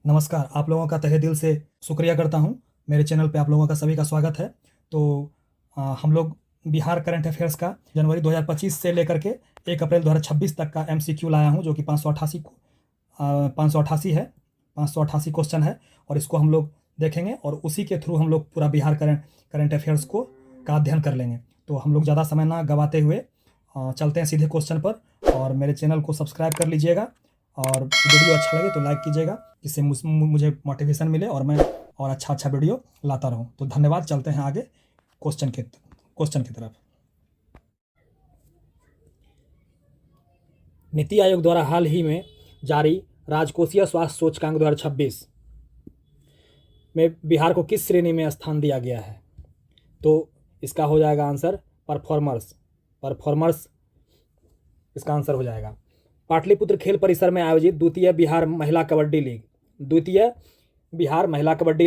नमस्कार, आप लोगों का तहे दिल से शुक्रिया करता हूँ। मेरे चैनल पे आप लोगों का सभी का स्वागत है। तो हम लोग बिहार करंट अफेयर्स का जनवरी 2025 से लेकर के 1 अप्रैल 2026 तक का एमसीक्यू लाया हूँ, जो कि 588 है। 588 क्वेश्चन है और इसको हम लोग देखेंगे और उसी के थ्रू हम लोग पूरा बिहार करंट अफेयर्स को का अध्ययन कर लेंगे। तो हम लोग ज़्यादा समय ना गवाते हुए चलते हैं सीधे क्वेश्चन पर। और मेरे चैनल को सब्सक्राइब कर लीजिएगा और वीडियो अच्छा लगे तो लाइक कीजिएगा, जिससे मुझे मोटिवेशन मिले और मैं और अच्छा वीडियो लाता रहूं। तो धन्यवाद। चलते हैं आगे क्वेश्चन की तरफ। नीति आयोग द्वारा हाल ही में जारी राजकोषीय स्वास्थ्य सूचकांक 2026 में बिहार को किस श्रेणी में स्थान दिया गया है? तो इसका हो जाएगा आंसर परफॉर्मर्स इसका आंसर हो जाएगा। पाटलिपुत्र खेल परिसर में आयोजित द्वितीय बिहार महिला कबड्डी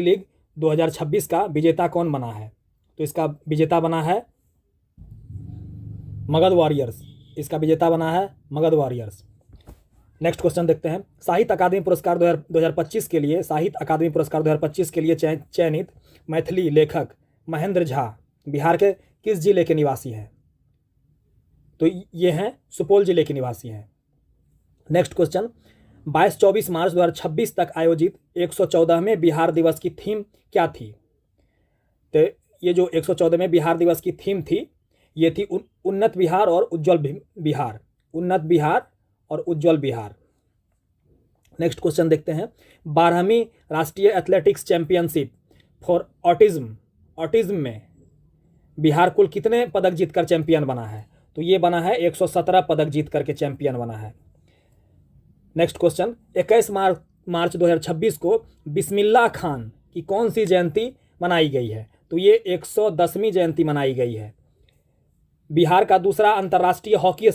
लीग 2026 का विजेता कौन बना है? तो इसका विजेता बना है मगध वॉरियर्स। नेक्स्ट क्वेश्चन देखते हैं। साहित्य अकादमी पुरस्कार 2025 के लिए चयनित मैथिली लेखक महेंद्र झा बिहार के किस जिले के निवासी हैं? तो ये हैं सुपौल जिले के निवासी हैं। Next question. 22-24 मार्च 2026 तक आयोजित 114वें बिहार दिवस की थीम क्या थी? तो ये जो 114वें बिहार दिवस की थीम थी, ये थी उन्नत बिहार और उज्जवल बिहार। नेक्स्ट क्वेश्चन देखते हैं। 12वीं राष्ट्रीय एथलेटिक्स चैंपियनशिप फॉर ऑटिज्म में बिहार कुल कितने पदक जीतकर चैंपियन बना है? तो ये बना है 117 पदक जीत करके चैंपियन बना है। Next question. 21 मार्च 2026 को बिस्मिल्लाह खान की कौन सी जयंती मनाई गई है? तो ये 110वीं जयंती मनाई गई है। बिहार का दूसरा अंतर्राष्ट्रीय हॉकी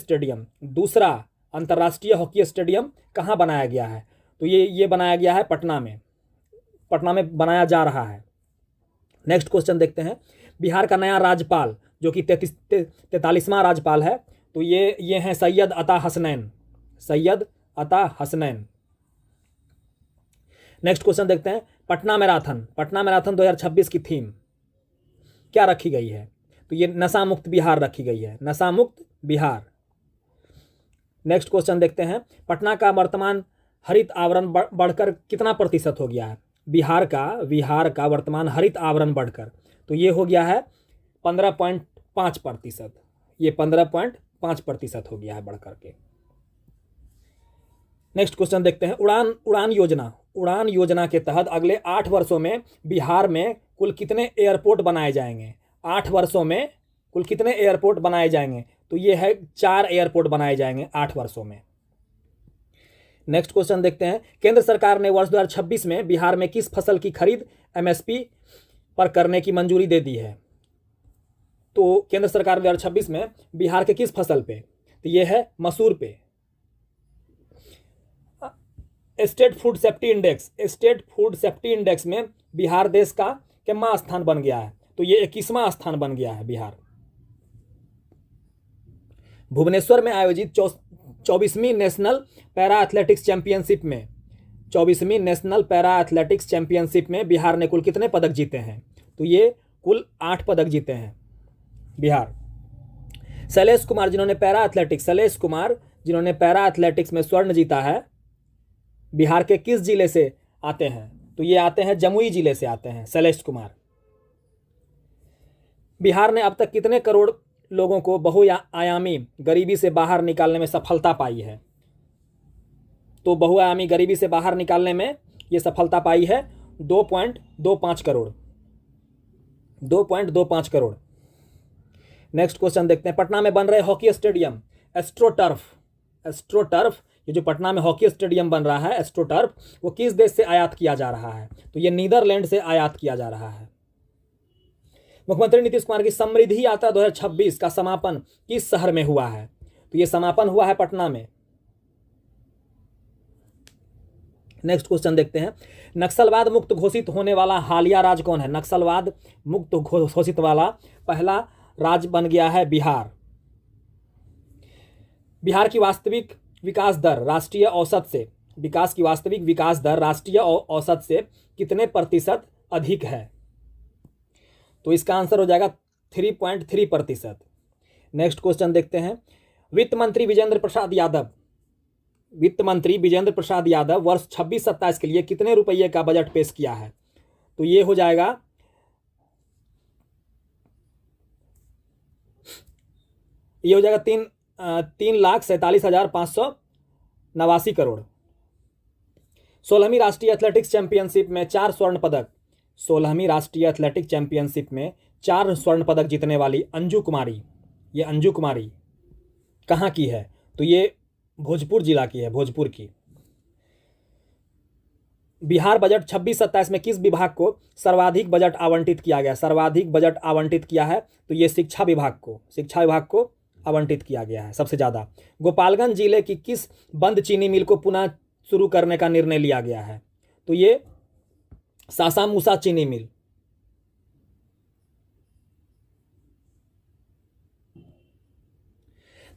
स्टेडियम कहाँ बनाया गया है? तो ये बनाया गया है पटना में बनाया जा रहा है। नेक्स्ट क्वेश्चन देखते हैं। बिहार का नया राज्यपाल, जो कि 43वां राज्यपाल है, तो ये हैं सैयद अता हसनैन। नेक्स्ट क्वेश्चन देखते हैं। पटना मैराथन 2026 की थीम क्या रखी गई है? तो ये नशा मुक्त बिहार रखी गई है, नशा मुक्त बिहार। नेक्स्ट क्वेश्चन देखते हैं। पटना का वर्तमान हरित आवरण बढ़कर कितना प्रतिशत हो गया है? बिहार का वर्तमान हरित आवरण बढ़कर तो ये हो गया है 15.5%। ये 15.5% हो गया है बढ़ करके। नेक्स्ट क्वेश्चन देखते हैं। उड़ान योजना के तहत अगले 8 वर्षों में बिहार में कुल कितने एयरपोर्ट बनाए जाएंगे? 8 वर्षों में कुल कितने एयरपोर्ट बनाए जाएंगे? तो ये है 4 एयरपोर्ट बनाए जाएंगे 8 वर्षों में। नेक्स्ट क्वेश्चन देखते हैं। केंद्र सरकार ने वर्ष 2026 में बिहार में किस फसल की खरीद एमएसपी पर करने की मंजूरी दे दी है? तो केंद्र सरकार 2026 में बिहार के किस फसल पे? तो ये है मसूर पे। स्टेट फूड सेफ्टी इंडेक्स में बिहार देश का कितना स्थान बन गया है? तो ये 21वां स्थान बन गया है बिहार। भुवनेश्वर में आयोजित 24वीं नेशनल पैरा एथलेटिक्स चैंपियनशिप में बिहार ने कुल कितने पदक जीते हैं? तो ये कुल 8 पदक जीते हैं बिहार। शैलेश कुमार जिन्होंने पैरा एथलेटिक्स में स्वर्ण जीता है, बिहार के किस जिले से आते हैं? तो ये आते हैं जमुई जिले से आते हैं शैलेश कुमार। बिहार ने अब तक कितने करोड़ लोगों को बहुआयामी गरीबी से बाहर निकालने में सफलता पाई है? तो बहुआयामी गरीबी से बाहर निकालने में ये सफलता पाई है 2.25 करोड़। नेक्स्ट क्वेश्चन देखते हैं। पटना में बन रहे हॉकी स्टेडियम एस्ट्रोटर्फ, ये जो पटना में हॉकी स्टेडियम बन रहा है एस्ट्रोटर्फ, वो किस देश से आयात किया जा रहा है? तो ये नीदरलैंड से आयात किया जा रहा है। मुख्यमंत्री नीतीश कुमार की समृद्धि यात्रा 2026 का समापन किस शहर में हुआ है? तो ये समापन हुआ है पटना में। नेक्स्ट क्वेश्चन देखते हैं। नक्सलवाद मुक्त घोषित होने वाला हालिया राज्य कौन है? नक्सलवाद मुक्त घोषित वाला पहला राज्य बन गया है बिहार। बिहार की वास्तविक विकास दर राष्ट्रीय औसत से विकास की वास्तविक विकास दर राष्ट्रीय औसत से कितने प्रतिशत अधिक है? तो इसका आंसर हो जाएगा 3.3%। नेक्स्ट क्वेश्चन देखते हैं। वित्त मंत्री विजेंद्र प्रसाद यादव वर्ष 26-27 के लिए कितने रुपये का बजट पेश किया है? तो ये हो जाएगा 3,47,589 करोड़। 16वीं राष्ट्रीय एथलेटिक्स चैंपियनशिप में 4 स्वर्ण पदक 16वीं राष्ट्रीय एथलेटिक्स चैंपियनशिप में 4 स्वर्ण पदक जीतने वाली अंजू कुमारी कहाँ की है? तो ये भोजपुर जिला की है, भोजपुर की। बिहार बजट 26-27 में किस विभाग को सर्वाधिक बजट आवंटित किया गया? सर्वाधिक बजट आवंटित किया है तो ये शिक्षा विभाग को आवंटित किया गया है सबसे ज़्यादा। गोपालगंज जिले की किस बंद चीनी मिल को पुनः शुरू करने का निर्णय लिया गया है? तो ये सासा मूसा चीनी मिल।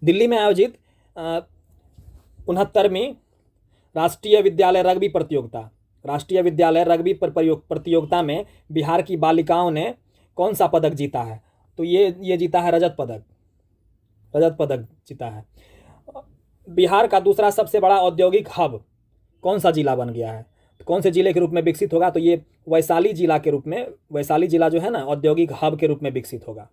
दिल्ली में आयोजित 69वीं राष्ट्रीय विद्यालय रग्बी प्रतियोगिता में बिहार की बालिकाओं ने कौन सा पदक जीता है? तो ये जीता है रजत पदक जीता है। बिहार का दूसरा सबसे बड़ा औद्योगिक हब कौन सा जिला बन गया है? तो कौन से जिले के रूप में विकसित होगा? तो ये वैशाली जिला के रूप में, वैशाली जिला जो है ना औद्योगिक हब के रूप में विकसित होगा।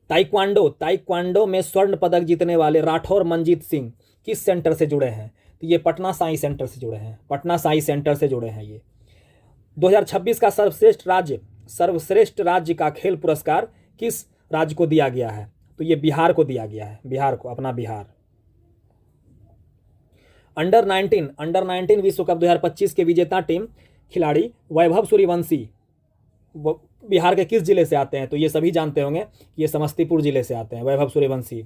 ताइक्वांडो में स्वर्ण पदक जीतने वाले राठौर मनजीत सिंह किस सेंटर से जुड़े हैं? तो ये पटना साई सेंटर से जुड़े हैं ये। 2026 का सर्वश्रेष्ठ राज्य का खेल पुरस्कार किस राज्य को दिया गया है? तो ये बिहार को दिया गया है, अपना बिहार। अंडर 19 विश्व कप 2025 के विजेता टीम खिलाड़ी वैभव सूर्यवंशी बिहार के किस जिले से आते हैं? तो ये सभी जानते होंगे, ये समस्तीपुर जिले से आते हैं वैभव सूर्यवंशी।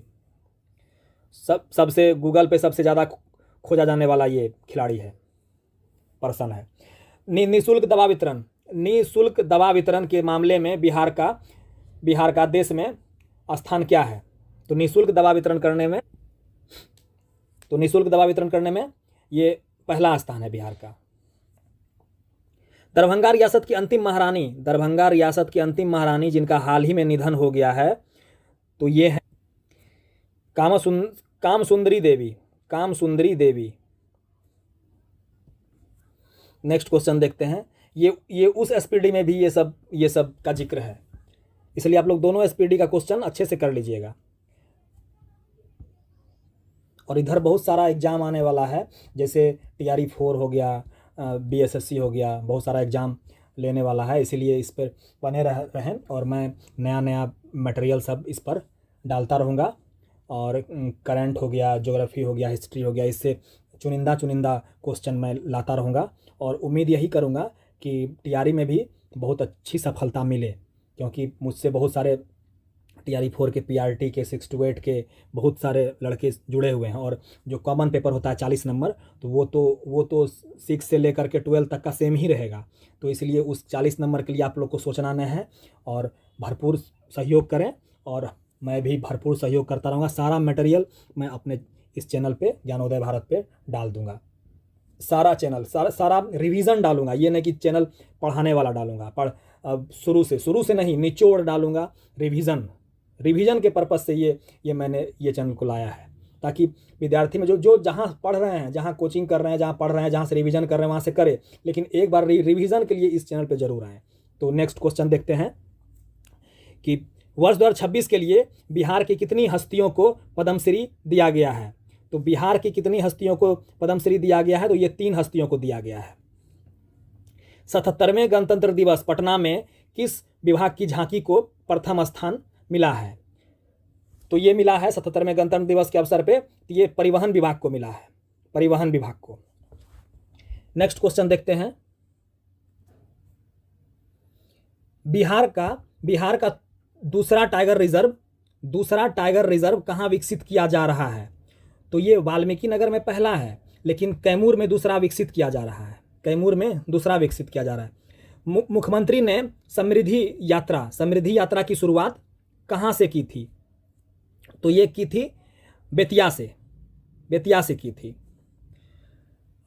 सबसे गूगल पे सबसे ज़्यादा खोजा जाने वाला ये खिलाड़ी है, पर्सन है। निःशुल्क दवा वितरण के मामले में बिहार का देश में स्थान क्या है? तो निःशुल्क दवा वितरण करने में ये पहला स्थान है बिहार का। दरभंगा रियासत की अंतिम महारानी जिनका हाल ही में निधन हो गया है तो ये है कामसुंदरी देवी। नेक्स्ट क्वेश्चन देखते हैं। ये उस एसपीडी में भी ये सब का जिक्र है, इसलिए आप लोग दोनों एसपीडी का क्वेश्चन अच्छे से कर लीजिएगा। और इधर बहुत सारा एग्जाम आने वाला है, जैसे TRE 4 हो गया, BSSC हो गया, बहुत सारा एग्ज़ाम लेने वाला है, इसीलिए इस पर बने रहें और मैं नया मटेरियल सब इस पर डालता रहूँगा। और करंट हो गया, ज्योग्राफी हो गया, हिस्ट्री हो गया, इससे चुनिंदा क्वेश्चन मैं लाता रहूँगा। और उम्मीद यही करूँगा कि TRE में भी बहुत अच्छी सफलता मिले, क्योंकि मुझसे बहुत सारे TRE 4 के, PRT के, 6 to 8 के बहुत सारे लड़के जुड़े हुए हैं। और जो कॉमन पेपर होता है 40 नंबर, तो वो तो 6 से लेकर के 12 तक का सेम ही रहेगा। तो इसलिए उस 40 नंबर के लिए आप लोग को सोचना नहीं है और भरपूर सहयोग करें, और मैं भी भरपूर सहयोग करता रहूँगा। सारा मटेरियल मैं अपने इस चैनल पे ज्ञानोदय भारत पे डाल दूँगा। सारा रिवीजन डालूँगा, ये नहीं कि चैनल पढ़ाने वाला डालूँगा, शुरू से नहीं, निचोड़ डालूँगा। रिवीजन के पर्पज़ से ये मैंने ये चैनल को लाया है, ताकि विद्यार्थी में जो जहाँ पढ़ रहे हैं, जहाँ कोचिंग कर रहे हैं, जहाँ पढ़ रहे हैं, जहाँ से रिवीजन कर रहे हैं वहाँ से करें, लेकिन एक बार रिवीजन के लिए इस चैनल पे जरूर आएँ। तो नेक्स्ट क्वेश्चन देखते हैं कि वर्ष 2026 के लिए बिहार की कितनी हस्तियों को पद्मश्री दिया गया है? तो बिहार की कितनी हस्तियों को पद्मश्री दिया गया है? तो ये 3 हस्तियों को दिया गया है। 77वें गणतंत्र दिवस पटना में किस विभाग की झांकी को प्रथम स्थान मिला है? तो ये मिला है 77वें गणतंत्र दिवस के अवसर पे, ये परिवहन विभाग को मिला है, परिवहन विभाग को। नेक्स्ट क्वेश्चन देखते हैं। बिहार का दूसरा टाइगर रिजर्व कहाँ विकसित किया जा रहा है? तो ये वाल्मीकि नगर में पहला है, लेकिन कैमूर में दूसरा विकसित किया जा रहा है। मुख्यमंत्री ने समृद्धि यात्रा की शुरुआत कहाँ से की थी? तो ये की थी बेतिया से की थी।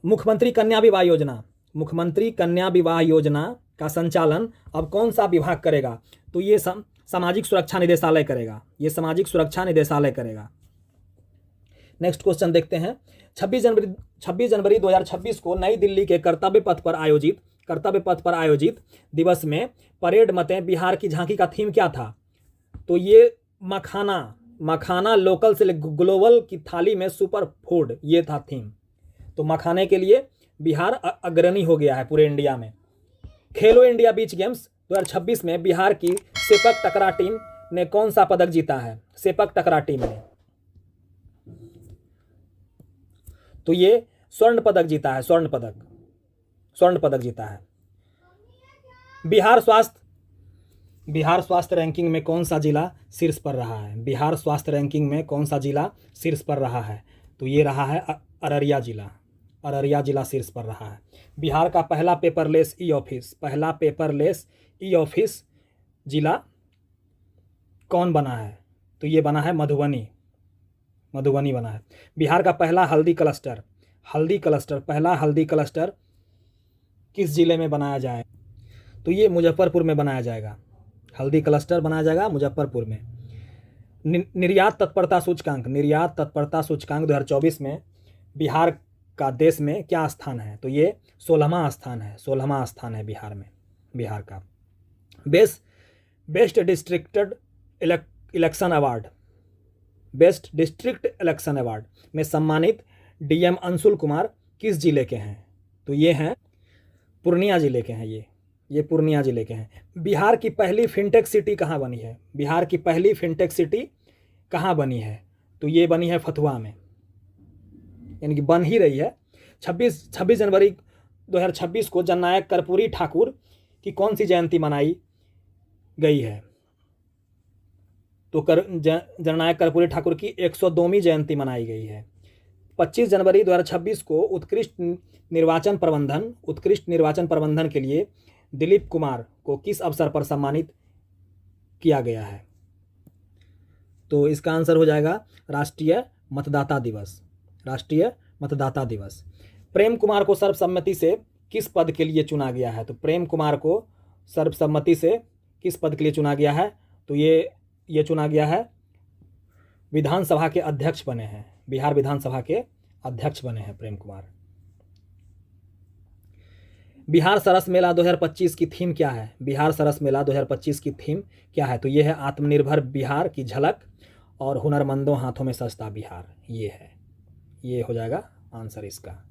मुख्यमंत्री कन्या विवाह योजना, मुख्यमंत्री कन्या विवाह योजना का संचालन अब कौन सा विभाग करेगा? तो ये सामाजिक सुरक्षा निदेशालय करेगा, ये सामाजिक सुरक्षा निदेशालय करेगा। नेक्स्ट क्वेश्चन देखते हैं। 26 जनवरी 2026 को नई दिल्ली के कर्तव्य पथ पर आयोजित दिवस में परेड मतें बिहार की झांकी का थीम क्या था? तो ये मखाना लोकल से ग्लोबल की थाली में सुपर फूड, ये था थीम। तो मखाने के लिए बिहार अग्रणी हो गया है पूरे इंडिया में। खेलो इंडिया बीच गेम्स 2026 में बिहार की सेपक टकरा टीम ने कौन सा पदक जीता है? सेपक टकरा टीम ने तो ये स्वर्ण पदक जीता है, स्वर्ण पदक जीता है। बिहार स्वास्थ्य रैंकिंग में कौन सा जिला शीर्ष पर रहा है? बिहार स्वास्थ्य रैंकिंग में कौन सा जिला शीर्ष पर रहा है? तो ये रहा है अररिया जिला शीर्ष पर रहा है। बिहार का पहला पेपरलेस ई ऑफिस जिला कौन बना है? तो ये बना है मधुबनी बना है। बिहार का पहला पहला हल्दी क्लस्टर किस जिले में बनाया जाए? तो ये मुजफ्फरपुर में बनाया जाएगा। हल्दी क्लस्टर बनाया जाएगा मुजफ्फरपुर में। निर्यात तत्परता सूचकांक 2024 में बिहार का देश में क्या स्थान है? तो ये 16वां स्थान है बिहार का। बेस्ट डिस्ट्रिक्ट इलेक्शन अवार्ड में सम्मानित डीएम अंशुल कुमार किस जिले के हैं? तो ये हैं पूर्णिया जिले के हैं। ये पूर्णिया जिले के हैं। बिहार की पहली फिनटेक सिटी कहाँ बनी है? बिहार की पहली फिनटेक सिटी कहाँ बनी है? तो ये बनी है फतुहा में, यानी कि बन ही रही है। 26 जनवरी 2026 को जननायक कर्पूरी ठाकुर की कौन सी जयंती मनाई गई है? तो जननायक कर्पूरी ठाकुर की 102वीं जयंती मनाई गई है। 25 जनवरी 2026 को उत्कृष्ट निर्वाचन प्रबंधन के लिए दिलीप कुमार को किस अवसर पर सम्मानित किया गया है? तो इसका आंसर हो जाएगा राष्ट्रीय मतदाता दिवस। प्रेम कुमार को सर्वसम्मति से किस पद के लिए चुना गया है? तो प्रेम कुमार को सर्वसम्मति से किस पद के लिए चुना गया है? तो ये चुना गया है, विधानसभा के अध्यक्ष बने हैं, बिहार विधानसभा के अध्यक्ष बने हैं प्रेम कुमार। बिहार सरस मेला 2025 की थीम क्या है? बिहार सरस मेला 2025 की थीम क्या है? तो ये है आत्मनिर्भर बिहार की झलक और हुनरमंदों हाथों में सजता बिहार। ये है, ये हो जाएगा आंसर इसका।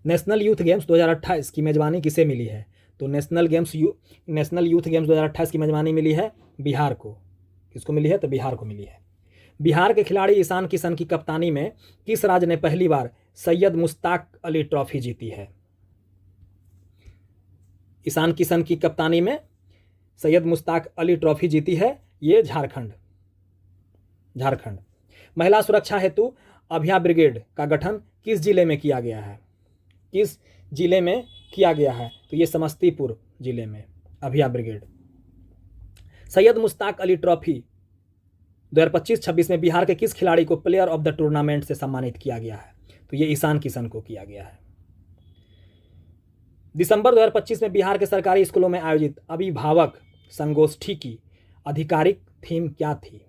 नेशनल यूथ गेम्स 2028 की मेजबानी किसे मिली है? तो नेशनल यूथ गेम्स 2028 की मेजबानी मिली है बिहार को। किसको मिली है? तो बिहार को मिली है। बिहार के खिलाड़ी ईशान किशन की कप्तानी में किस राज्य ने पहली बार सैयद मुश्ताक अली ट्रॉफी जीती है? ईशान किशन की कप्तानी में सैयद मुश्ताक अली ट्रॉफी जीती है, ये झारखंड। महिला सुरक्षा हेतु अभया ब्रिगेड का गठन किस जिले में किया गया है? किस जिले में किया गया है? तो ये समस्तीपुर जिले में अभया ब्रिगेड। सैयद मुश्ताक अली ट्रॉफी 2025-26 में बिहार के किस खिलाड़ी को प्लेयर ऑफ द टूर्नामेंट से सम्मानित किया गया है? तो ये ईशान किशन को किया गया है। दिसंबर 2025 में बिहार के सरकारी स्कूलों में आयोजित अभिभावक संगोष्ठी की आधिकारिक थीम क्या थी?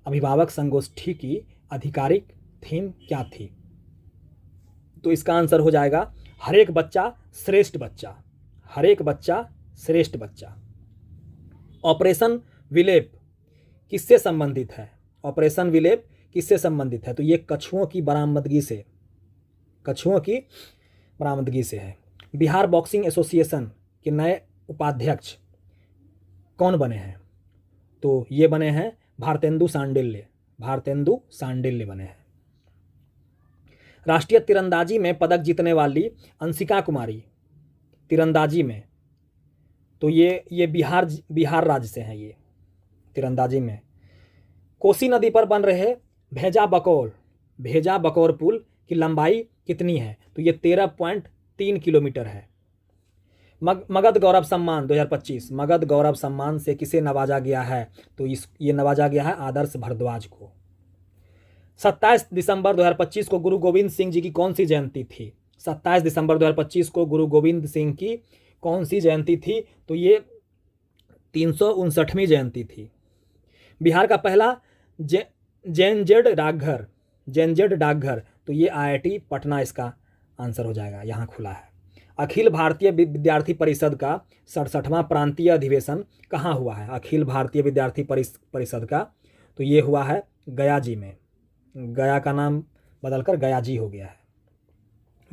अभिभावक संगोष्ठी की आधिकारिक थीम क्या थी? तो इसका आंसर हो जाएगा हर एक बच्चा श्रेष्ठ बच्चा। ऑपरेशन विलेप किससे संबंधित है? ऑपरेशन विलेप किससे संबंधित है? तो ये कछुओं की बरामदगी से है। बिहार बॉक्सिंग एसोसिएशन के नए उपाध्यक्ष कौन बने हैं? तो ये बने हैं भारतेंदु सांडिल्य बने हैं। राष्ट्रीय तीरंदाजी में पदक जीतने वाली अंशिका कुमारी तीरंदाजी में, तो ये बिहार राज्य से हैं। ये तीरंदाजी में कोसी नदी पर बन रहे भेजा बकौर पुल की लंबाई कितनी है? तो ये 13.3 किलोमीटर है। मगध गौरव सम्मान 2025, मगध गौरव सम्मान से किसे नवाजा गया है? तो ये नवाजा गया है आदर्श भारद्वाज को। 27 दिसंबर 2025 को गुरु गोविंद सिंह जी की कौन सी जयंती थी? 27 दिसंबर 2025 को गुरु गोविंद सिंह की कौन सी जयंती थी? तो ये 359वीं जयंती थी। बिहार का पहला जेनजेड डाकघर, तो ये IIT पटना इसका आंसर हो जाएगा, यहाँ खुला है। अखिल भारतीय विद्यार्थी परिषद का 67वां प्रांतीय अधिवेशन कहाँ हुआ है? अखिल भारतीय विद्यार्थी परिषद का तो ये हुआ है गया जी में। गया का नाम बदलकर गया जी हो गया है।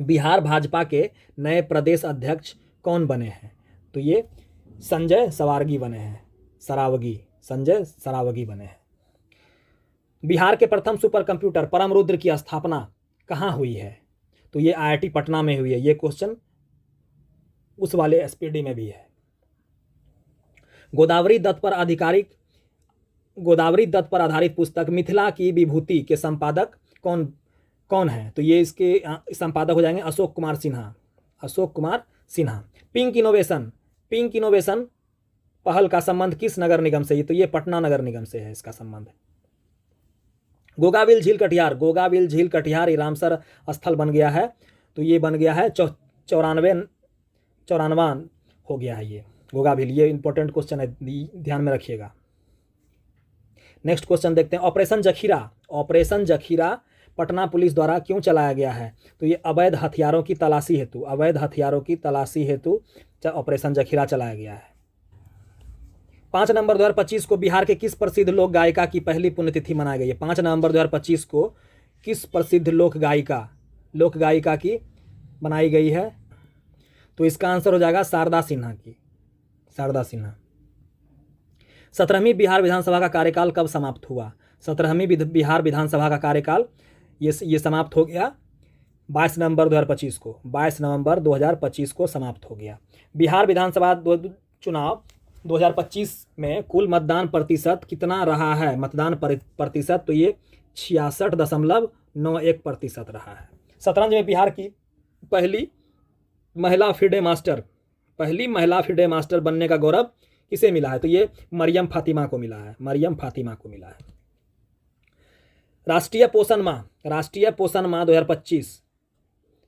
बिहार भाजपा के नए प्रदेश अध्यक्ष कौन बने हैं? तो ये संजय सरावगी बने हैं। संजय सरावगी बने हैं। बिहार के प्रथम सुपर कंप्यूटर परमरुद्र की स्थापना कहाँ हुई है? तो ये IIT पटना में हुई है। ये क्वेश्चन उस वाले SPD में भी है। गोदावरी दत्त पर आधारित पुस्तक मिथिला की विभूति के संपादक कौन है? तो ये इसके संपादक हो जाएंगे अशोक कुमार सिन्हा। पिंक इनोवेशन पहल का संबंध किस नगर निगम से? तो ये पटना नगर निगम से है इसका संबंध। गोगाविल झील कटिहार ये रामसर स्थल बन गया है, तो ये बन गया है 94वां हो गया है ये गोगाविल। ये इंपॉर्टेंट क्वेश्चन है, ध्यान में रखिएगा। नेक्स्ट क्वेश्चन देखते हैं। ऑपरेशन जखीरा पटना पुलिस द्वारा क्यों चलाया गया है? तो ये अवैध हथियारों की तलाशी हेतु ऑपरेशन जखीरा चलाया गया है। 5 नवंबर 2025 को बिहार के किस प्रसिद्ध लोक गायिका की पहली पुण्यतिथि मनाई गई है? 5 नवंबर 2025 को किस प्रसिद्ध लोक गायिका की बनाई गई है? तो इसका आंसर हो जाएगा शारदा सिन्हा। 17वीं बिहार विधानसभा का कार्यकाल कब समाप्त हुआ? 17वीं बिहार विधानसभा का कार्यकाल ये समाप्त हो गया 22 नवंबर 2025 को। 22 नवंबर 2025 को समाप्त हो गया। बिहार विधानसभा चुनाव 2025 में कुल मतदान प्रतिशत कितना रहा है? तो ये 66.91% रहा है। शतरंज में बिहार की पहली महिला फिडे मास्टर बनने का गौरव किसे मिला है? तो ये मरियम फातिमा को मिला है। राष्ट्रीय पोषण माह 2025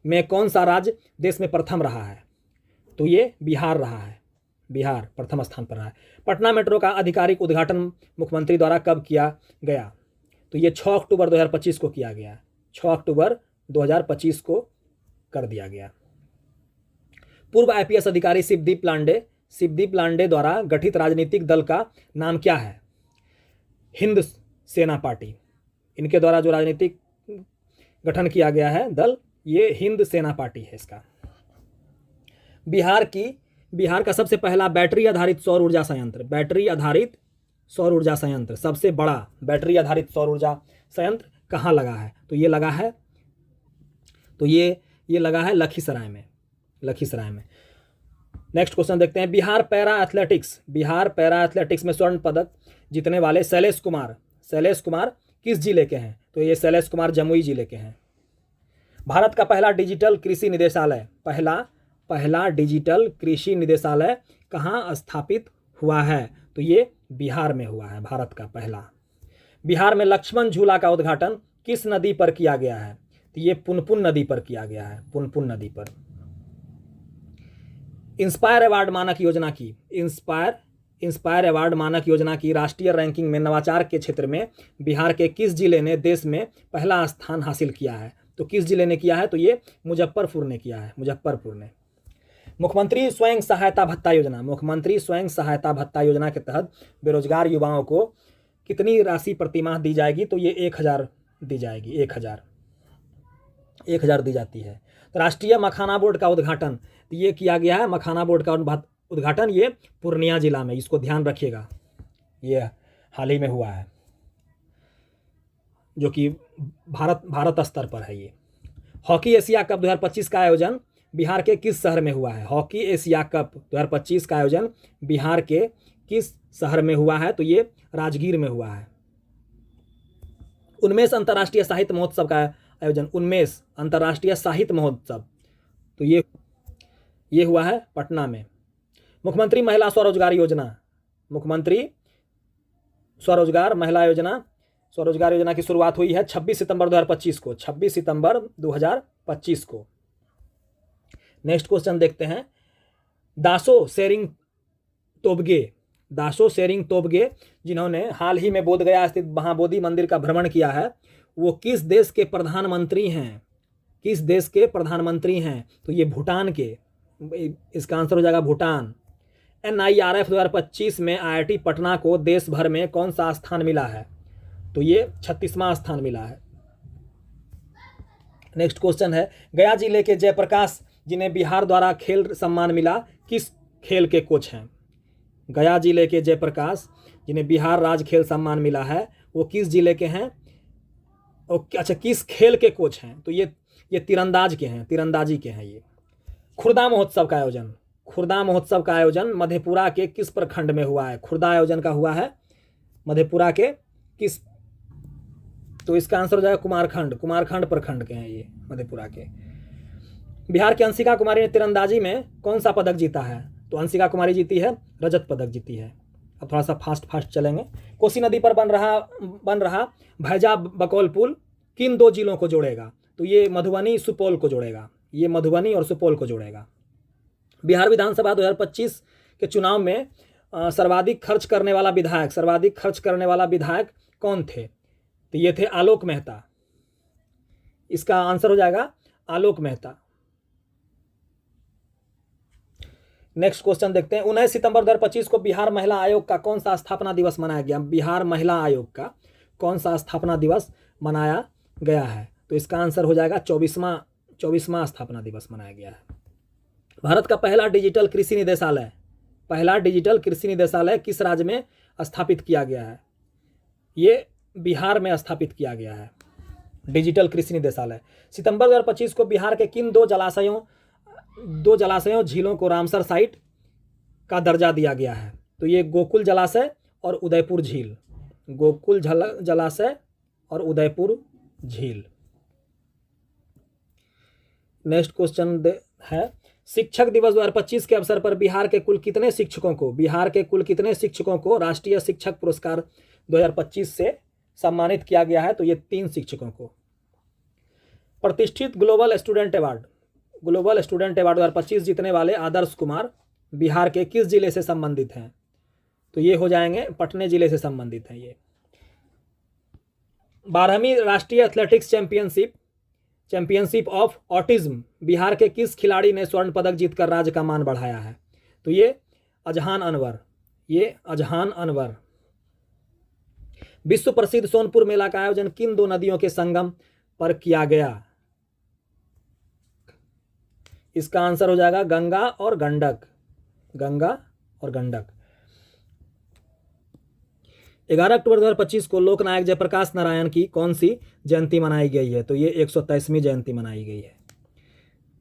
में कौन सा राज्य देश में प्रथम रहा है? तो ये बिहार रहा है। बिहार प्रथम स्थान पर रहा है। पटना मेट्रो का आधिकारिक उद्घाटन मुख्यमंत्री द्वारा कब किया गया? तो ये 6 अक्टूबर 2025 को किया गया। 6 अक्टूबर 2025 को कर दिया गया। पूर्व IPS अधिकारी शिवदीप लांडे द्वारा गठित राजनीतिक दल का नाम क्या है? हिंद सेना पार्टी। इनके द्वारा जो राजनीतिक गठन किया गया है दल, ये हिंद सेना पार्टी है इसका। बिहार का सबसे पहला बैटरी आधारित सौर ऊर्जा संयंत्र सबसे बड़ा बैटरी आधारित सौर ऊर्जा संयंत्र कहाँ लगा है? तो ये लगा है लखीसराय में। नेक्स्ट क्वेश्चन देखते हैं। बिहार पैरा एथलेटिक्स में स्वर्ण पदक जीतने वाले शैलेश कुमार किस जिले के हैं? तो ये शैलेश कुमार जमुई जिले के हैं। भारत का पहला डिजिटल कृषि निदेशालय कहाँ स्थापित हुआ है? तो ये बिहार में हुआ है, भारत का पहला। बिहार में लक्ष्मण झूला का उद्घाटन किस नदी पर किया गया है? तो ये पुनपुन नदी पर किया गया है, पुनपुन नदी पर। इंस्पायर अवार्ड मानक योजना की राष्ट्रीय रैंकिंग में नवाचार के क्षेत्र में बिहार के किस जिले ने देश में पहला स्थान हासिल किया है? तो किस जिले ने किया है? तो ये मुजफ्फरपुर ने किया है, मुजफ्फरपुर ने। मुख्यमंत्री स्वयं सहायता भत्ता योजना के तहत बेरोजगार युवाओं को कितनी राशि प्रतिमाह दी जाएगी? तो ये 1000 दी जाएगी। 1000 दी जाती है। तो राष्ट्रीय मखाना बोर्ड का उद्घाटन ये किया गया है। मखाना बोर्ड का उद्घाटन ये पूर्णिया जिला में, इसको ध्यान रखिएगा, ये हाल ही में हुआ है, जो कि भारत स्तर पर है। ये हॉकी एशिया कप 2025 का आयोजन बिहार के किस शहर में हुआ है? हॉकी एशिया कप 2025 का आयोजन बिहार के किस शहर में हुआ है? तो ये राजगीर में हुआ है। उन्मेष अंतर्राष्ट्रीय साहित्य महोत्सव का आयोजन, उन्मेष अंतर्राष्ट्रीय साहित्य महोत्सव, तो ये हुआ है पटना में। मुख्यमंत्री महिला स्वरोजगार योजना, मुख्यमंत्री स्वरोजगार महिला योजना, स्वरोजगार योजना की शुरुआत हुई है 26 सितंबर 2025 को, 26 सितंबर 2025 को। नेक्स्ट क्वेश्चन देखते हैं, दासो सेरिंग तोबगे, दासो सेरिंग तोबगे जिन्होंने हाल ही में बोधगया स्थित महाबोधि मंदिर का भ्रमण किया है, वो किस देश के प्रधानमंत्री हैं? किस देश के प्रधानमंत्री हैं? तो ये भूटान के, इसका आंसर हो जाएगा भूटान। NIRF 2025 में IIT पटना को देश भर में कौन सा स्थान मिला है? तो ये 36वां स्थान मिला है। नेक्स्ट क्वेश्चन है, गया जिले के जयप्रकाश जिन्हें बिहार द्वारा खेल सम्मान मिला, किस खेल के कोच हैं? गया जिले के जयप्रकाश जिन्हें बिहार राज्य खेल सम्मान मिला है, वो किस जिले के हैं? अच्छा, किस खेल के कोच हैं? तो ये तीरंदाज के हैं, तीरंदाजी के हैं ये। खुर्दा महोत्सव का आयोजन, खुर्दा महोत्सव का आयोजन मधेपुरा के किस प्रखंड में हुआ है? खुर्दा आयोजन का हुआ है मधेपुरा के किस, तो इसका आंसर हो जाएगा कुमारखंड, कुमारखंड प्रखंड के हैं ये मधेपुरा के। बिहार की अंशिका कुमारी ने तीरंदाजी में कौन सा पदक जीता है? तो अंशिका कुमारी जीती है रजत पदक जीती है। अब थोड़ा सा फास्ट चलेंगे। कोसी नदी पर बन रहा भैजा बकौल पुल किन दो जिलों को जोड़ेगा? तो ये मधुबनी सुपौल को जोड़ेगा, ये मधुबनी और सुपौल को जोड़ेगा। बिहार विधानसभा 2025 के चुनाव में सर्वाधिक खर्च करने वाला विधायक कौन थे? तो ये थे आलोक मेहता, इसका आंसर हो जाएगा आलोक मेहता। नेक्स्ट क्वेश्चन देखते हैं, 19 सितंबर 2025 को बिहार महिला आयोग का कौन सा स्थापना दिवस मनाया गया? बिहार महिला आयोग का कौन सा स्थापना दिवस मनाया गया है? तो इसका आंसर हो जाएगा 24वां स्थापना दिवस मनाया गया है। भारत का पहला डिजिटल कृषि निदेशालय किस राज्य में स्थापित किया गया है? ये बिहार में स्थापित किया गया है डिजिटल कृषि निदेशालय। सितंबर 2025 को बिहार के किन दो जलाशयों झीलों को रामसर साइट का दर्जा दिया गया है? तो ये गोकुल जलाशय और उदयपुर झील, गोकुल जलाशय और उदयपुर झील। नेक्स्ट क्वेश्चन है, शिक्षक दिवस 2025 के अवसर पर बिहार के कुल कितने शिक्षकों को राष्ट्रीय शिक्षक पुरस्कार 2025 से सम्मानित किया गया है? तो ये 3 शिक्षकों को। प्रतिष्ठित ग्लोबल स्टूडेंट अवार्ड 2025 जीतने वाले आदर्श कुमार बिहार के किस जिले से संबंधित हैं? तो ये हो जाएंगे पटना जिले से संबंधित हैं ये। 12वीं राष्ट्रीय athletics championship of autism Bihar के किस खिलाड़ी ने स्वर्ण पदक जीतकर राज्य का मान बढ़ाया है? तो ये अजहान अनवर। विश्व प्रसिद्ध सोनपुर मेला का आयोजन किन दो नदियों के संगम पर किया गया? इसका आंसर हो जाएगा गंगा और गंडक। 11 अक्टूबर 2025 को लोकनायक जयप्रकाश नारायण की कौन सी जयंती मनाई गई है? तो ये 123वीं जयंती मनाई गई है।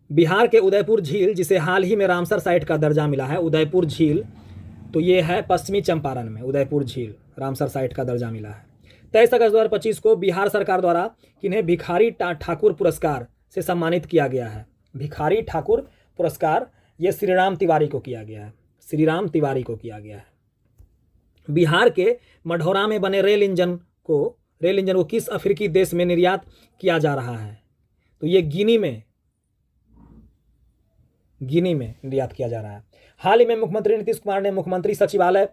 बिहार के उदयपुर झील जिसे हाल ही में रामसर साइट का दर्जा मिला है, उदयपुर झील, तो ये है पश्चिमी चंपारण में उदयपुर झील, रामसर साइट का दर्जा मिला है। 23 अगस्त 2025 को बिहार सरकार द्वारा किन्हें भिखारी ठाकुर पुरस्कार से सम्मानित किया गया है? भिखारी ठाकुर पुरस्कार ये श्रीराम तिवारी को किया गया है। बिहार के मढ़ौरा में बने रेल इंजन को किस अफ्रीकी देश में निर्यात किया जा रहा है? तो ये गिनी में निर्यात किया जा रहा है। हाल ही में मुख्यमंत्री नीतीश कुमार ने मुख्यमंत्री सचिवालय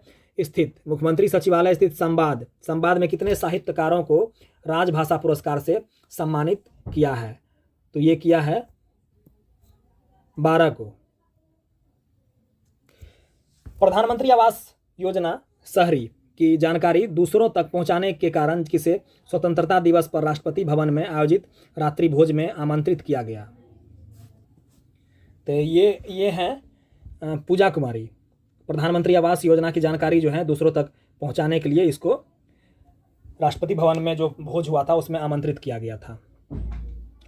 स्थित संवाद में कितने साहित्यकारों को राजभाषा पुरस्कार से सम्मानित किया है? तो ये किया है 12 को। प्रधानमंत्री आवास योजना शहरी की जानकारी दूसरों तक पहुंचाने के कारण किसे स्वतंत्रता दिवस पर राष्ट्रपति भवन में आयोजित रात्रि भोज में आमंत्रित किया गया? तो ये हैं पूजा कुमारी। प्रधानमंत्री आवास योजना की जानकारी जो है दूसरों तक पहुंचाने के लिए इसको राष्ट्रपति भवन में जो भोज हुआ था उसमें आमंत्रित किया गया था।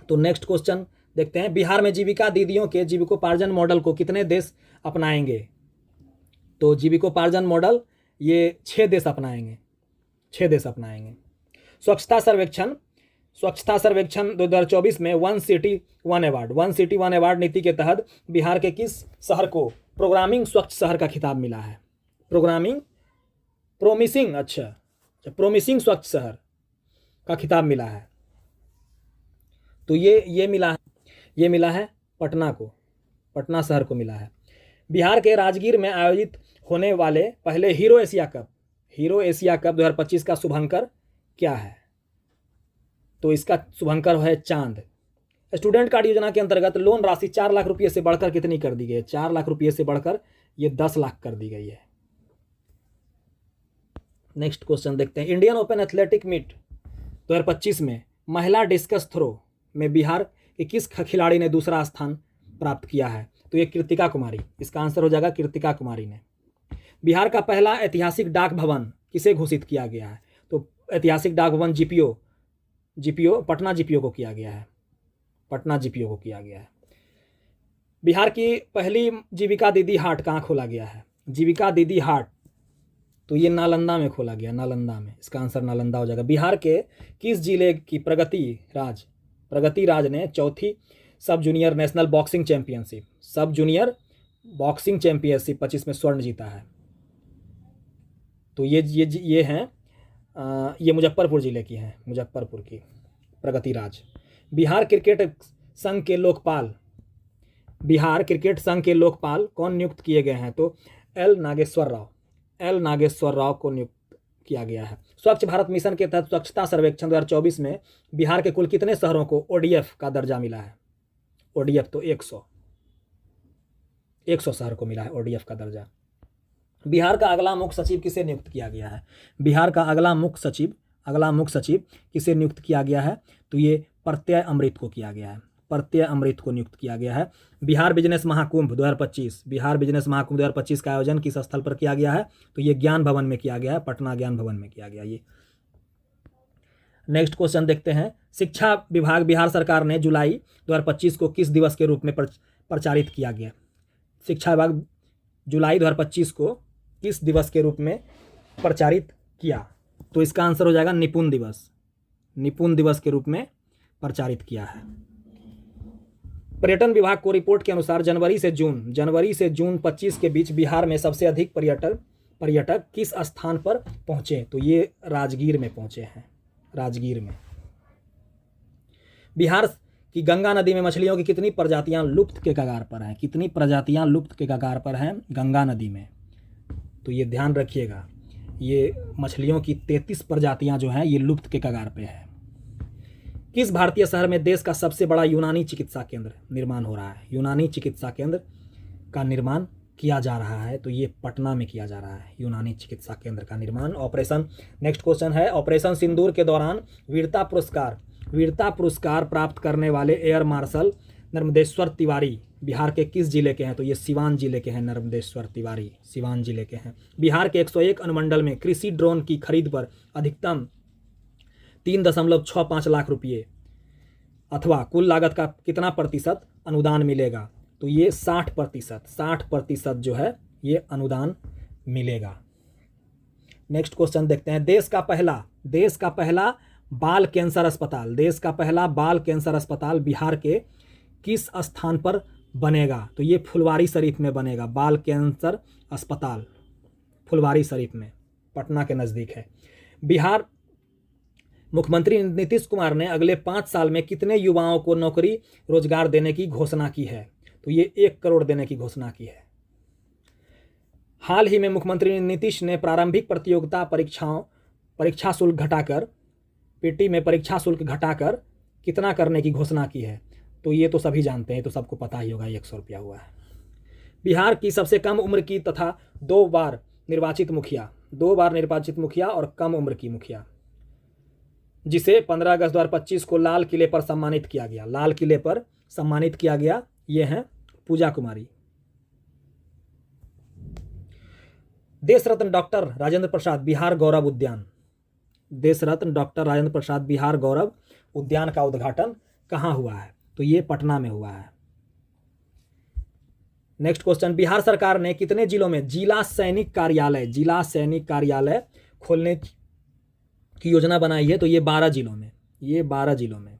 तो नेक्स्ट क्वेश्चन देखते हैं, बिहार में जीविका दीदियों के जीविकोपार्जन मॉडल को कितने देश अपनाएंगे? तो जीविकोपार्जन मॉडल ये 6 देश अपनाएंगे। स्वच्छता स्वच्छता सर्वेक्षण 2024 में वन सिटी वन अवार्ड नीति के तहत बिहार के किस शहर को प्रोग्रामिंग स्वच्छ शहर का खिताब मिला है? प्रोमिसिंग स्वच्छ शहर का खिताब मिला है। तो ये मिला है पटना शहर को मिला है। बिहार के राजगीर में आयोजित होने वाले पहले हीरो एशिया कप 2025 का शुभंकर क्या है? तो इसका शुभंकर है चांद। स्टूडेंट कार्ड योजना के अंतर्गत लोन राशि 4 लाख रुपये से बढ़कर कितनी कर दी गई है? 4 लाख रुपये से बढ़कर ये 10 लाख कर दी गई है। नेक्स्ट क्वेश्चन देखते हैं। इंडियन ओपन एथलेटिक मीट 2025 में महिला डिस्कस थ्रो में बिहार के किस खिलाड़ी ने दूसरा स्थान प्राप्त किया है? तो ये कृतिका कुमारी, इसका आंसर हो जाएगा कृतिका कुमारी ने। बिहार का पहला ऐतिहासिक डाक भवन किसे घोषित किया गया है? तो ऐतिहासिक डाक भवन पटना जीपीओ को किया गया है। बिहार की पहली जीविका दीदी हाट कहाँ खोला गया है? जीविका दीदी हाट तो ये नालंदा में खोला गया, नालंदा में, इसका आंसर नालंदा हो जाएगा। बिहार के किस जिले की प्रगति राज ने चौथी सब जूनियर नेशनल बॉक्सिंग चैंपियनशिप 25 में स्वर्ण जीता है? तो ये हैं ये मुजफ्फरपुर जिले की हैं, मुजफ्फरपुर की प्रगति राज। बिहार क्रिकेट संघ के लोकपाल कौन नियुक्त किए गए हैं? तो एल नागेश्वर राव को नियुक्त किया गया है। स्वच्छ भारत मिशन के तहत स्वच्छता सर्वेक्षण 2024 में बिहार के कुल कितने शहरों को ओडीएफ का दर्जा मिला है? ओडीएफ तो 100 शहर को मिला है ओडीएफ का दर्जा। बिहार का अगला मुख्य सचिव किसे नियुक्त किया गया है? बिहार का अगला मुख्य सचिव किसे नियुक्त किया गया है? तो ये प्रत्यय अमृत को नियुक्त किया गया है। बिहार बिजनेस महाकुंभ 2025 का आयोजन किस स्थल पर किया गया है? तो ये ज्ञान भवन में किया गया है, पटना ज्ञान भवन में किया गया। ये नेक्स्ट क्वेश्चन देखते हैं। शिक्षा विभाग बिहार सरकार ने जुलाई 2025 को किस दिवस के रूप में प्रचारित किया गया? शिक्षा विभाग जुलाई 2025 को किस दिवस के रूप में प्रचारित किया? तो इसका आंसर हो जाएगा निपुण दिवस के रूप में प्रचारित किया है। पर्यटन विभाग को रिपोर्ट के अनुसार जनवरी से जून 25 के बीच बिहार में सबसे अधिक पर्यटक किस स्थान पर पहुंचे? तो ये राजगीर में पहुंचे हैं, राजगीर में। बिहार की गंगा नदी में मछलियों की कितनी प्रजातियां लुप्त के कगार पर हैं? गंगा नदी में। तो ये ध्यान रखिएगा, ये मछलियों की 33 प्रजातियां जो हैं ये लुप्त के कगार पे है। किस भारतीय शहर में देश का सबसे बड़ा यूनानी चिकित्सा केंद्र निर्माण हो रहा है? यूनानी चिकित्सा केंद्र का निर्माण किया जा रहा है, तो ये पटना में किया जा रहा है यूनानी चिकित्सा केंद्र का निर्माण। नेक्स्ट क्वेश्चन है, ऑपरेशन सिंदूर के दौरान वीरता पुरस्कार प्राप्त करने वाले एयर मार्शल नर्मदेश्वर तिवारी बिहार के किस जिले के हैं? तो ये सिवान जिले के हैं, नर्मदेश्वर तिवारी सिवान जिले के हैं। बिहार के 101 अनुमंडल में कृषि ड्रोन की खरीद पर अधिकतम 3.65 लाख रुपये अथवा कुल लागत का कितना प्रतिशत अनुदान मिलेगा? तो ये 60% जो है ये अनुदान मिलेगा। नेक्स्ट क्वेश्चन देखते हैं। देश का पहला बाल कैंसर अस्पताल बिहार के किस स्थान पर बनेगा? तो ये फुलवारी शरीफ में बनेगा। बाल कैंसर अस्पताल फुलवारी शरीफ में, पटना के नज़दीक है। बिहार मुख्यमंत्री नीतीश कुमार ने अगले 5 साल में कितने युवाओं को नौकरी रोजगार देने की घोषणा की है? तो ये 1 करोड़ देने की घोषणा की है। हाल ही में मुख्यमंत्री नीतीश ने प्रारंभिक प्रतियोगिता परीक्षा शुल्क घटाकर पीटी में परीक्षा शुल्क घटाकर कितना करने की घोषणा की है? तो ये तो सभी जानते हैं, तो सबको पता ही होगा, 100 रुपया हुआ है। बिहार की सबसे कम उम्र की तथा 2 बार निर्वाचित मुखिया और कम उम्र की मुखिया जिसे 15 अगस्त 2025 को लाल किले पर सम्मानित किया गया, ये हैं पूजा कुमारी। देश रत्न डॉक्टर राजेंद्र प्रसाद बिहार गौरव उद्यान का उद्घाटन कहाँ हुआ है? तो ये पटना में हुआ है। नेक्स्ट क्वेश्चन, बिहार सरकार ने कितने जिलों में जिला सैनिक कार्यालय खोलने की योजना बनाई है? तो ये 12 जिलों में ये 12 जिलों में।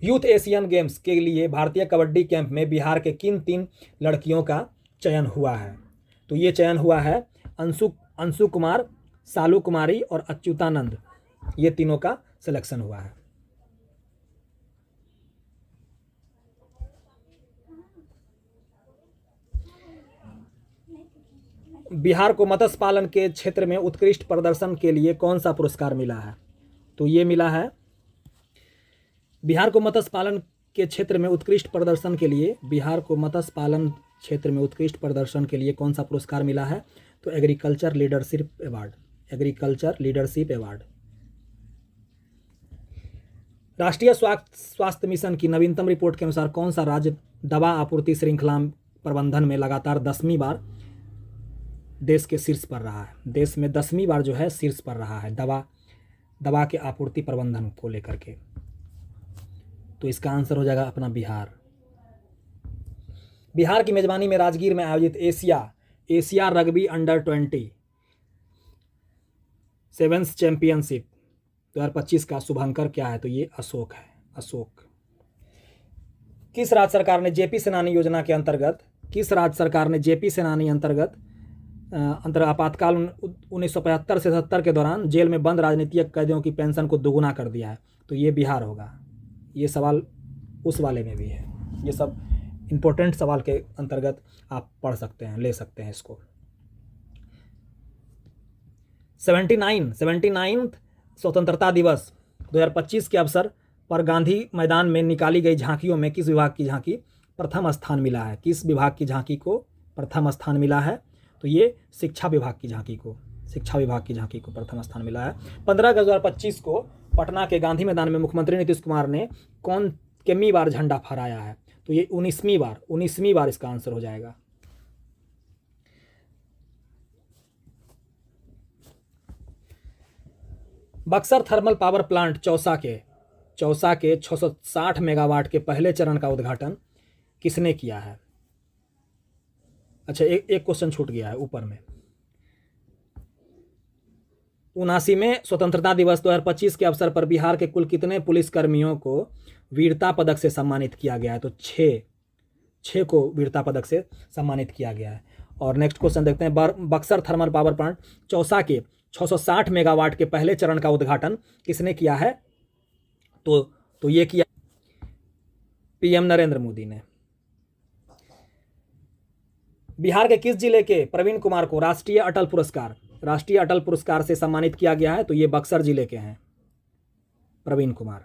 यूथ एशियन गेम्स के लिए भारतीय कबड्डी कैंप में बिहार के किन 3 लड़कियों का चयन हुआ है? तो ये चयन हुआ है अंशु कुमार, सालू कुमारी और अच्युतानंद, ये तीनों का सिलेक्शन हुआ है। बिहार को मत्स्य पालन के क्षेत्र में उत्कृष्ट प्रदर्शन के लिए कौन सा पुरस्कार मिला है? तो ये मिला है बिहार को मत्स्य पालन के क्षेत्र में उत्कृष्ट प्रदर्शन के लिए, बिहार को मत्स्य पालन क्षेत्र में उत्कृष्ट प्रदर्शन के लिए कौन सा पुरस्कार मिला है? तो agriculture leadership award, agriculture leadership award. राष्ट्रीय स्वास्थ्य मिशन की नवीनतम रिपोर्ट के अनुसार कौन सा राज्य दवा आपूर्ति श्रृंखला प्रबंधन में लगातार 10वीं बार देश के शीर्ष पर रहा है? देश में 10वीं बार जो है शीर्ष पर रहा है दवा के आपूर्ति प्रबंधन को लेकर के। तो इसका आंसर हो जाएगा अपना बिहार। बिहार की मेजबानी में राजगीर में आयोजित Asia rugby under 20 7th championship 2025 का शुभांकर क्या है? तो ये अशोक है, अशोक। किस राज्य सरकार ने जेपी सेनानी योजना के अंतर्गत आपातकाल 1975 से 70 के दौरान जेल में बंद राजनीतिक कैदियों की पेंशन को दोगुना कर दिया है? तो ये बिहार होगा। ये सवाल उस वाले में भी है। ये सब इम्पोर्टेंट सवाल के अंतर्गत आप पढ़ सकते हैं, ले सकते हैं इसको। 79 स्वतंत्रता दिवस 2025 के अवसर पर गांधी मैदान में निकाली गई झांकियों में किस विभाग की झांकी प्रथम स्थान मिला है? किस विभाग की झांकी को प्रथम स्थान मिला है? तो ये शिक्षा विभाग की झांकी को प्रथम स्थान मिला है। 15 अगस्त 2025 को पटना के गांधी मैदान में मुख्यमंत्री नीतीश कुमार ने कितनी बार झंडा फहराया है? तो ये 19वीं बार इसका आंसर हो जाएगा। Buxar thermal power plant Chausa के 660 मेगावाट के पहले चरण का उद्घाटन किसने किया है? अच्छा, एक क्वेश्चन छूट गया है ऊपर में। 79वें स्वतंत्रता दिवस 2025 के अवसर पर बिहार के कुल कितने पुलिसकर्मियों को वीरता पदक से सम्मानित किया गया है? तो 6 को वीरता पदक से सम्मानित किया गया है। और नेक्स्ट क्वेश्चन देखते हैं। Buxar thermal power plant Chausa के 660 मेगावाट के पहले चरण का उद्घाटन किसने किया है? तो ये किया पीएम नरेंद्र मोदी ने। बिहार के किस जिले के प्रवीण कुमार को राष्ट्रीय अटल पुरस्कार से सम्मानित किया गया है? तो ये बक्सर जिले के हैं प्रवीण कुमार।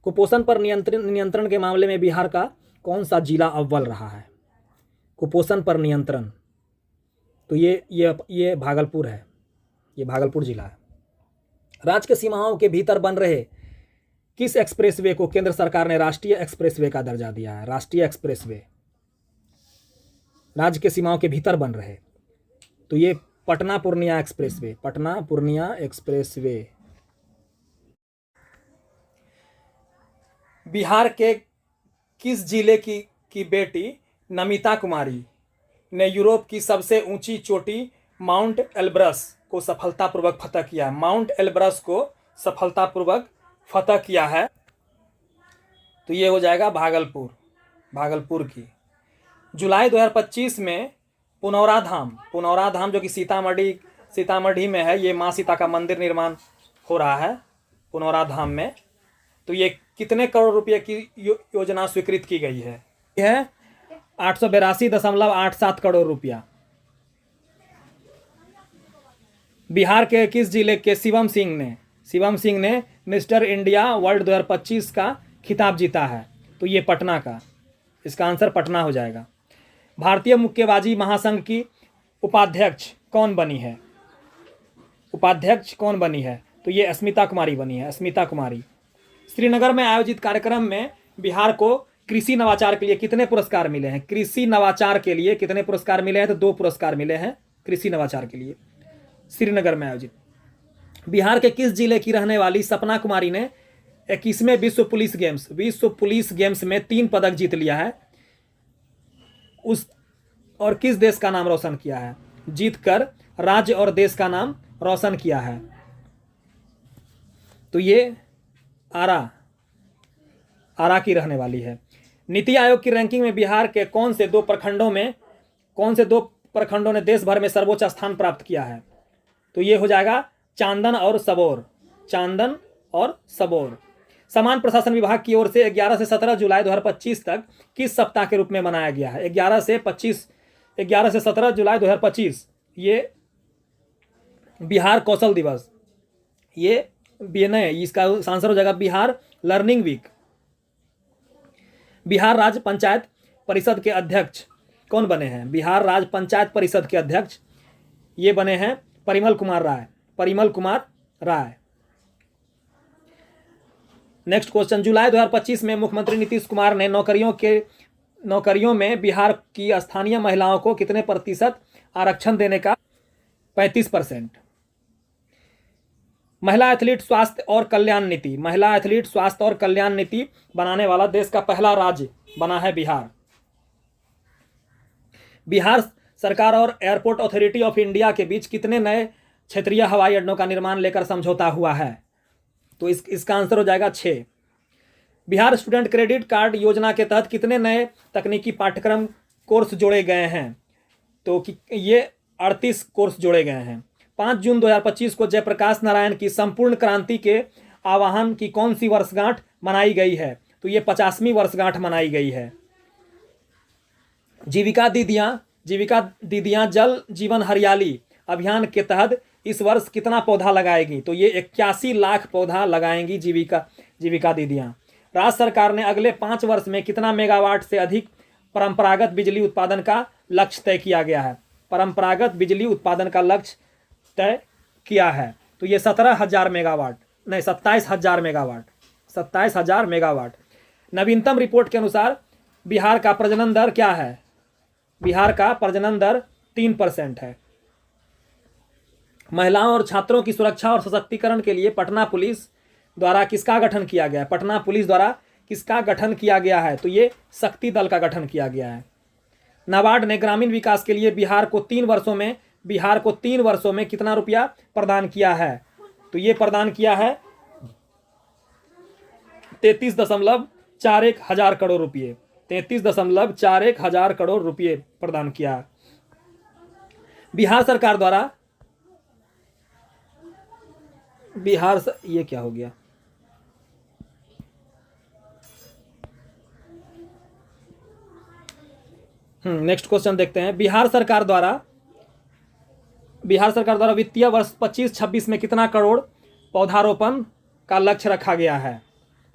कुपोषण पर नियंत्रण के मामले में बिहार का कौन सा जिला अव्वल रहा है? कुपोषण पर नियंत्रण, तो ये भागलपुर है, ये भागलपुर जिला है। राज्य के सीमाओं के भीतर बन रहे किस एक्सप्रेसवे को केंद्र सरकार ने राष्ट्रीय एक्सप्रेसवे का दर्जा दिया है? राष्ट्रीय एक्सप्रेसवे, राज्य के सीमाओं के भीतर बन रहे, तो ये पटना पूर्णिया एक्सप्रेसवे। बिहार के किस जिले की बेटी नमिता कुमारी ने यूरोप की सबसे ऊंची चोटी माउंट एल्ब्रस को सफलतापूर्वक फतह किया? माउंट एल्ब्रस को सफलतापूर्वक फतह किया है, तो ये हो जाएगा भागलपुर की। जुलाई 2025 में पुनौरा धाम जो कि सीतामढ़ी में है, ये माँ सीता का मंदिर निर्माण हो रहा है पुनौरा धाम में। तो ये कितने करोड़ रुपए की योजना स्वीकृत की गई है? यह 882.87 करोड़ रुपया। बिहार के किस जिले के शिवम सिंह ने मिस्टर इंडिया वर्ल्ड 2025 का खिताब जीता है? तो ये पटना का, इसका आंसर पटना हो जाएगा। भारतीय मुक्केबाजी महासंघ की उपाध्यक्ष कौन बनी है? तो ये अस्मिता कुमारी बनी है, अस्मिता कुमारी। श्रीनगर में आयोजित कार्यक्रम में बिहार को कृषि नवाचार के लिए कितने पुरस्कार मिले हैं? कृषि नवाचार के लिए कितने पुरस्कार मिले हैं? तो 2 पुरस्कार मिले हैं कृषि नवाचार के लिए श्रीनगर में आयोजित। बिहार के किस जिले की रहने वाली सपना कुमारी ने 21वें विश्व पुलिस गेम्स में 3 पदक जीत लिया है? और किस देश का नाम रोशन किया है? जीतकर राज्य और देश का नाम रोशन किया है। तो ये आरा, आरा की रहने वाली है। नीति आयोग की रैंकिंग में बिहार के कौन से दो प्रखंडों ने देश भर में सर्वोच्च स्थान प्राप्त किया है? तो ये हो जाएगा चांदन और सबौर, चांदन और सबौर। समान प्रशासन विभाग की ओर से 11 से 17 जुलाई 2025 तक किस सप्ताह के रूप में मनाया गया है? 11 से 17 जुलाई 2025 ये बिहार कौशल दिवस, ये नहीं, इसका आंसर हो जाएगा बिहार लर्निंग वीक। बिहार राज्य पंचायत परिषद के अध्यक्ष कौन बने हैं? बिहार राज्य पंचायत परिषद के अध्यक्ष ये बने हैं परिमल कुमार राय, परिमल कुमार राय। नेक्स्ट क्वेश्चन, जुलाई 2025 में मुख्यमंत्री नीतीश कुमार ने नौकरियों में बिहार की स्थानीय महिलाओं को कितने प्रतिशत आरक्षण देने का? 35%। महिला एथलीट स्वास्थ्य और कल्याण नीति, महिला एथलीट स्वास्थ्य और कल्याण नीति बनाने वाला देश का पहला राज्य बना है बिहार। बिहार सरकार और एयरपोर्ट अथॉरिटी ऑफ इंडिया के बीच कितने नए क्षेत्रीय हवाई अड्डों का निर्माण लेकर समझौता हुआ है? तो इसका आंसर हो जाएगा 6। बिहार स्टूडेंट क्रेडिट कार्ड योजना के तहत कितने नए तकनीकी पाठ्यक्रम कोर्स जोड़े गए हैं? तो ये 38 कोर्स जोड़े गए हैं। 5 जून 2025 को जयप्रकाश नारायण की संपूर्ण क्रांति के आह्वान की कौन सी वर्षगांठ मनाई गई है? तो ये 50वीं वर्षगांठ मनाई गई है। जीविका दीदियां जल जीवन हरियाली अभियान के तहत इस वर्ष कितना पौधा लगाएगी? तो ये 81 लाख पौधा लगाएंगी जीविका दीदियां। राज्य सरकार ने अगले 5 वर्ष में कितना मेगावाट से अधिक परंपरागत बिजली उत्पादन का लक्ष्य तय किया गया है? परंपरागत बिजली उत्पादन का लक्ष्य तय किया है तो ये 17,000 मेगावाट, नहीं 27,000 मेगावाट, 27,000 मेगावाट। नवीनतम रिपोर्ट के अनुसार बिहार का प्रजनन दर क्या है? बिहार का प्रजनन दर 3% है। महिलाओं और छात्रों की सुरक्षा और सशक्तिकरण के लिए पटना पुलिस द्वारा किसका गठन किया गया है? पटना पुलिस द्वारा किसका गठन किया गया है? तो ये शक्ति दल का गठन किया गया है। नाबार्ड ने ग्रामीण विकास के लिए बिहार को 3 वर्षों में कितना रुपया प्रदान किया है? तो ये प्रदान किया है 33.41 हजार करोड़ रुपये, 33.41 हजार करोड़ रुपये प्रदान किया। बिहार सरकार द्वारा ये क्या हो गया? नेक्स्ट क्वेश्चन देखते हैं। बिहार सरकार द्वारा वित्तीय वर्ष 25-26 में कितना करोड़ पौधारोपण का लक्ष्य रखा गया है?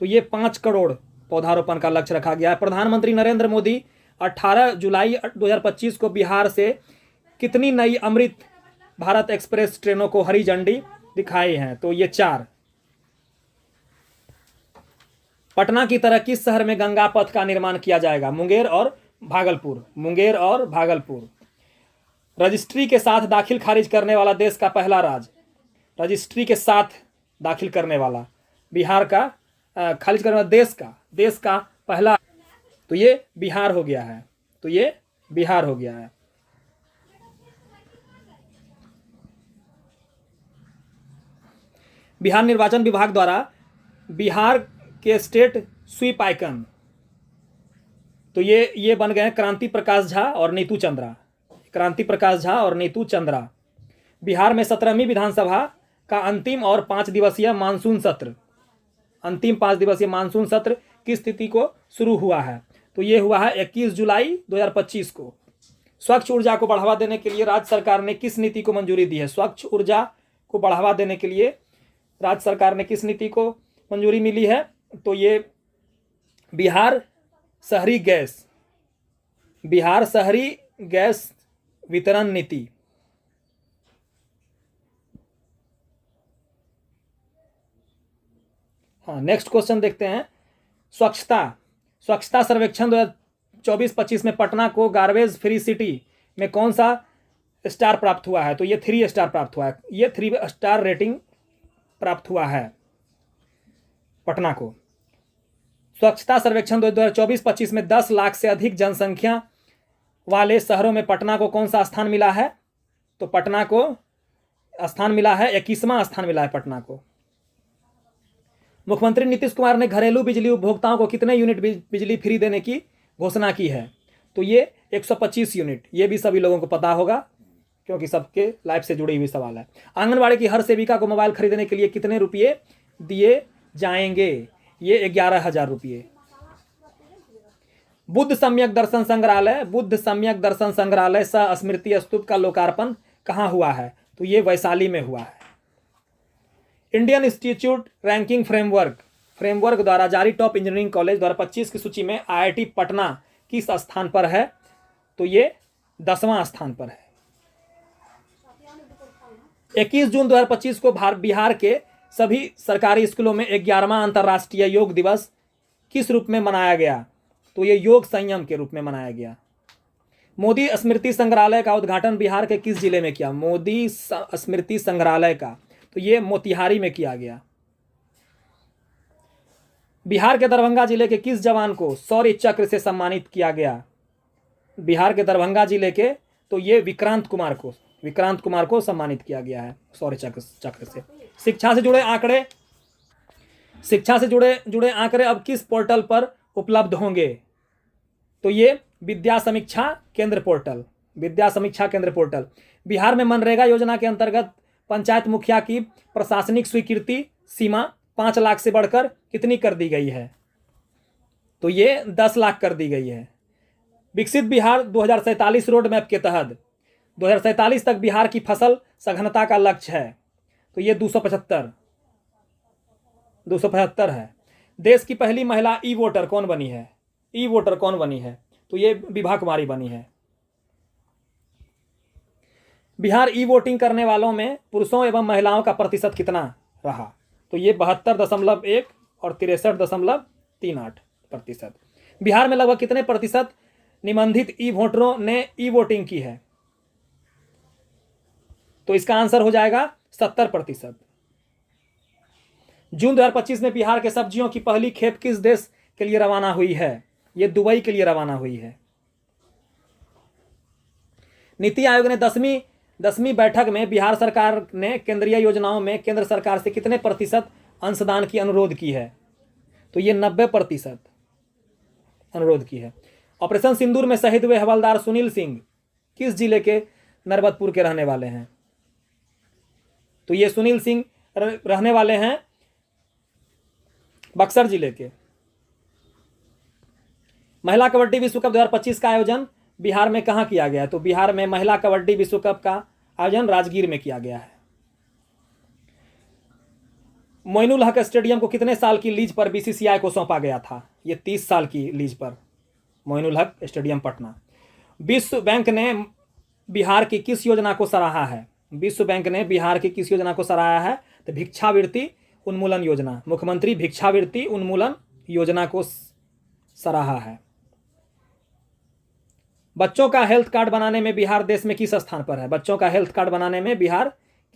तो ये 5 करोड़ पौधारोपण का लक्ष्य रखा गया है। प्रधानमंत्री नरेंद्र मोदी 18 जुलाई 2025 को बिहार से कितनी नई अमृत भारत एक्सप्रेस ट्रेनों को हरी झंडी दिखाई हैं? तो ये 4। पटना की तरह किस शहर में गंगा पथ का निर्माण किया जाएगा? मुंगेर और भागलपुर। रजिस्ट्री के साथ दाखिल खारिज करने वाला देश का पहला राज्य, रजिस्ट्री के साथ दाखिल करने वाला बिहार का खारिज करने वाला देश का पहला, तो ये बिहार हो गया है। बिहार निर्वाचन विभाग द्वारा बिहार के स्टेट स्वीप आइकन, तो ये बन गए क्रांति प्रकाश झा और नीतू चंद्रा। बिहार में 17वीं विधानसभा का अंतिम 5 दिवसीय मानसून सत्र किस तिथि को शुरू हुआ है? तो ये हुआ है 21 जुलाई 2025 को। स्वच्छ ऊर्जा को बढ़ावा देने के लिए राज्य सरकार ने किस नीति को मंजूरी दी है? स्वच्छ ऊर्जा को बढ़ावा देने के लिए राज्य सरकार ने किस नीति को मंजूरी मिली है? तो ये बिहार शहरी गैस वितरण नीति। हाँ, नेक्स्ट क्वेश्चन देखते हैं। स्वच्छता सर्वेक्षण 2024-25 में पटना को गार्बेज फ्री सिटी में कौन सा स्टार प्राप्त हुआ है? तो ये 3 स्टार प्राप्त हुआ है। ये 3 स्टार रेटिंग प्राप्त हुआ है पटना को। स्वच्छता सर्वेक्षण 2024-25 में 10 लाख से अधिक जनसंख्या वाले शहरों में पटना को कौन सा स्थान मिला है? तो पटना को स्थान मिला है 21वां स्थान मिला है पटना को। मुख्यमंत्री नीतीश कुमार ने घरेलू बिजली उपभोक्ताओं को कितने यूनिट बिजली फ्री देने की घोषणा की है? तो ये 125 यूनिट। ये भी सभी लोगों को पता होगा क्योंकि सबके लाइफ से जुड़ी हुई सवाल है। आंगनबाड़ी की हर सेविका को मोबाइल खरीदने के लिए कितने रुपये दिए जाएंगे? ये 11,000 रुपये। बुद्ध सम्यक दर्शन संग्रहालय सह स्मृति स्तूप का लोकार्पण कहाँ हुआ है? तो ये वैशाली में हुआ है। इंडियन इंस्टीट्यूट रैंकिंग फ्रेमवर्क द्वारा जारी टॉप इंजीनियरिंग कॉलेज 2025 की सूची में IIT पटना किस स्थान पर है? तो ये 10वां स्थान पर है। 21 जून 2025 को बिहार के सभी सरकारी स्कूलों में 11वां अंतर्राष्ट्रीय योग दिवस किस रूप में मनाया गया? तो ये योग संयम के रूप में मनाया गया। मोदी स्मृति संग्रहालय का उद्घाटन बिहार के किस जिले में किया? मोदी स्मृति संग्रहालय का तो ये मोतिहारी में किया गया। बिहार के दरभंगा जिले के किस जवान को शौर्य चक्र से सम्मानित किया गया? बिहार के दरभंगा जिले के तो ये विक्रांत कुमार को सम्मानित किया गया है शौर्य चक्र से। शिक्षा से जुड़े आंकड़े अब किस पोर्टल पर उपलब्ध होंगे? तो ये विद्या समीक्षा केंद्र पोर्टल। बिहार में मनरेगा योजना के अंतर्गत पंचायत मुखिया की प्रशासनिक स्वीकृति सीमा 5 लाख से बढ़कर कितनी कर दी गई है? तो ये 10 लाख कर दी गई है। विकसित बिहार 2047 रोड मैप के तहत 2047 तक बिहार की फसल सघनता का लक्ष्य है। तो ये 275 है। देश की पहली महिला ई वोटर कौन बनी है? तो ये विभा कुमारी बनी है। बिहार ई वोटिंग करने वालों में पुरुषों एवं महिलाओं का प्रतिशत कितना रहा? तो ये 72.1 और 63.38%। बिहार में लगभग कितने प्रतिशत निबंधित ई वोटरों ने ई वोटिंग की है? तो इसका आंसर हो जाएगा 70%। जून 2025 में बिहार के सब्जियों की पहली खेप किस देश के लिए रवाना हुई है? ये दुबई के लिए रवाना हुई है। नीति आयोग ने 10वीं बैठक में बिहार सरकार ने केंद्रीय योजनाओं में केंद्र सरकार से कितने प्रतिशत अंशदान की अनुरोध की है? तो ये 90% अनुरोध की है। ऑपरेशन सिंदूर में शहीद हुए हवलदार सुनील सिंह किस जिले के नरबतपुर के रहने वाले हैं? तो ये सुनील सिंह रहने वाले हैं बक्सर जिले के। महिला कबड्डी विश्व कप 2025 का आयोजन बिहार में कहां किया गया है? तो बिहार में महिला कबड्डी विश्व कप का आयोजन राजगीर में किया गया है। मोइनुल हक स्टेडियम को कितने साल की लीज पर बीसीसीआई को सौंपा गया था? ये 30 साल की लीज पर मोइनुल हक स्टेडियम पटना। विश्व बैंक ने बिहार की किस योजना को सराहा है? तो भिक्षावृत्ति उन्मूलन योजना। मुख्यमंत्री भिक्षावृत्ति उन्मूलन योजना को सराहा है। बच्चों का हेल्थ कार्ड बनाने में बिहार देश में किस स्थान पर है?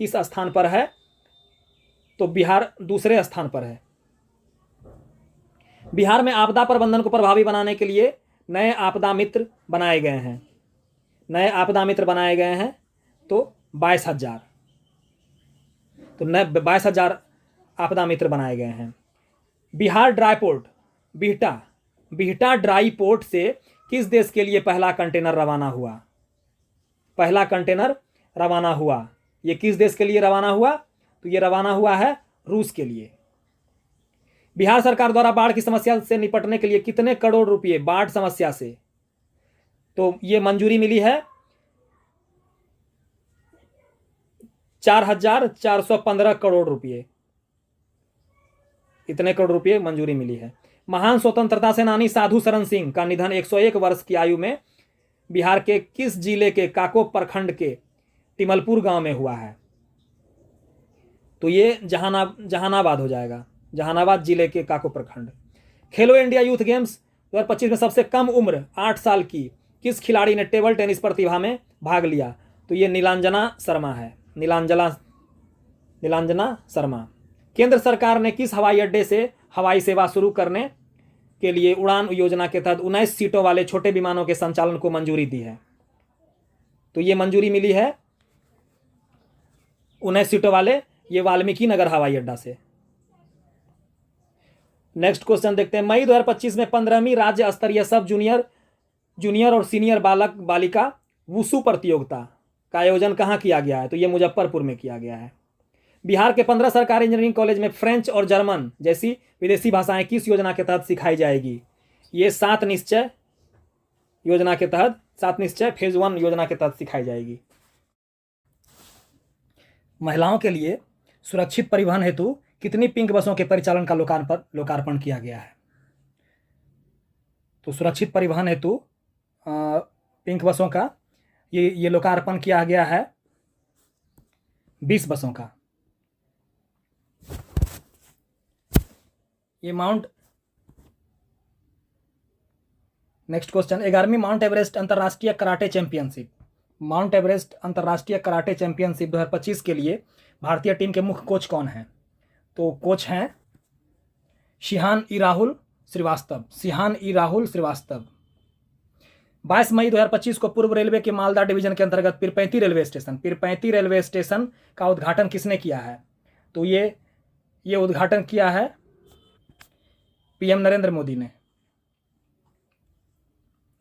किस स्थान पर है? तो बिहार दूसरे स्थान पर है। बिहार में आपदा प्रबंधन को प्रभावी बनाने के लिए नए आपदा मित्र बनाए गए हैं। तो 22,000 22,000 आपदा मित्र बनाए गए हैं। Bihar dry port Bihta dry port से किस देश के लिए पहला कंटेनर रवाना हुआ? ये किस देश के लिए रवाना हुआ? तो ये रवाना हुआ है रूस के लिए। बिहार सरकार द्वारा बाढ़ की समस्या से निपटने के लिए कितने करोड़ रुपए बाढ़ समस्या से? तो ये मंजूरी मिली है 4,415 करोड़ रुपए। इतने करोड़ रुपए मंजूरी मिली है। महान स्वतंत्रता सेनानी साधु शरण सिंह का निधन 101 वर्ष की आयु में बिहार के किस जिले के काको प्रखंड के तिमलपुर गांव में हुआ है? तो ये जहानाबाद हो जाएगा। जहानाबाद जिले के काको प्रखंड। खेलो इंडिया यूथ गेम्स 2025 में सबसे कम उम्र 8 साल की किस खिलाड़ी ने टेबल टेनिस प्रतिभा में भाग लिया? तो ये नीलांजना शर्मा। केंद्र सरकार ने किस हवाई अड्डे से हवाई सेवा शुरू करने के लिए उड़ान योजना के तहत 19 सीटों वाले छोटे विमानों के संचालन को मंजूरी दी है? तो ये मंजूरी मिली है 19 सीटों वाले ये वाल्मीकि नगर हवाई अड्डा से। नेक्स्ट क्वेश्चन देखते हैं। मई 2025 में 15वीं राज्य स्तरीय सब जूनियर और सीनियर बालक बालिका वुशु प्रतियोगिता का आयोजन कहाँ किया गया है? तो ये मुजफ्फरपुर में किया गया है। बिहार के 15 सरकारी इंजीनियरिंग कॉलेज में फ्रेंच और जर्मन जैसी विदेशी भाषाएं किस योजना के तहत सिखाई जाएगी? ये 7 निश्चय योजना के तहत, 7 निश्चय फेज 1 योजना के तहत सिखाई जाएगी। महिलाओं के लिए सुरक्षित परिवहन हेतु कितनी पिंक बसों के परिचालन का लोकार्पण किया गया है? तो सुरक्षित परिवहन हेतु पिंक बसों का ये लोकार्पण किया गया है 20 बसों का। ये नेक्स्ट क्वेश्चन, 11वीं माउंट एवरेस्ट अंतर्राष्ट्रीय कराटे चैंपियनशिप 2025 के लिए भारतीय टीम के मुख्य कोच कौन हैं? तो कोच हैं शिहान ई राहुल श्रीवास्तव। 22 मई 2025 को पूर्व रेलवे के मालदा डिवीजन के अंतर्गत पीरपैंती रेलवे स्टेशन का उद्घाटन किसने किया है? तो ये उद्घाटन किया है पीएम नरेंद्र मोदी ने।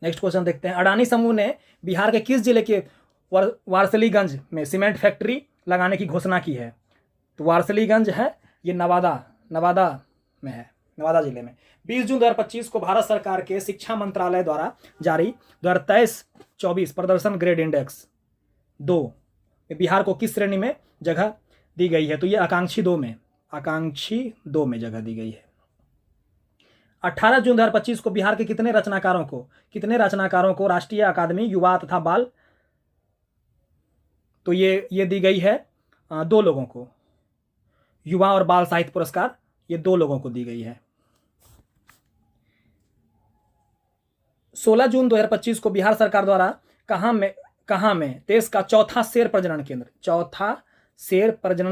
नेक्स्ट क्वेश्चन देखते हैं। अडानी समूह ने बिहार के किस जिले के वारसलीगंज में सीमेंट फैक्ट्री लगाने की घोषणा की है? तो वारसलीगंज है ये नवादा में है, नवादा जिले में। 20 जून 2025 को भारत सरकार के शिक्षा मंत्रालय द्वारा जारी 2023-24 प्रदर्शन ग्रेड इंडेक्स 2 बिहार को किस श्रेणी में जगह दी गई है? तो ये आकांक्षी 2 में जगह दी गई है। 18 जून 2025 को बिहार के कितने रचनाकारों को राष्ट्रीय अकादमी युवा तथा बाल, तो ये दी गई है 2 लोगों को, युवा और बाल साहित्य पुरस्कार ये 2 लोगों को दी गई है। 16 जून 2025 को बिहार सरकार द्वारा कहां में देश का चौथा शेर प्रजनन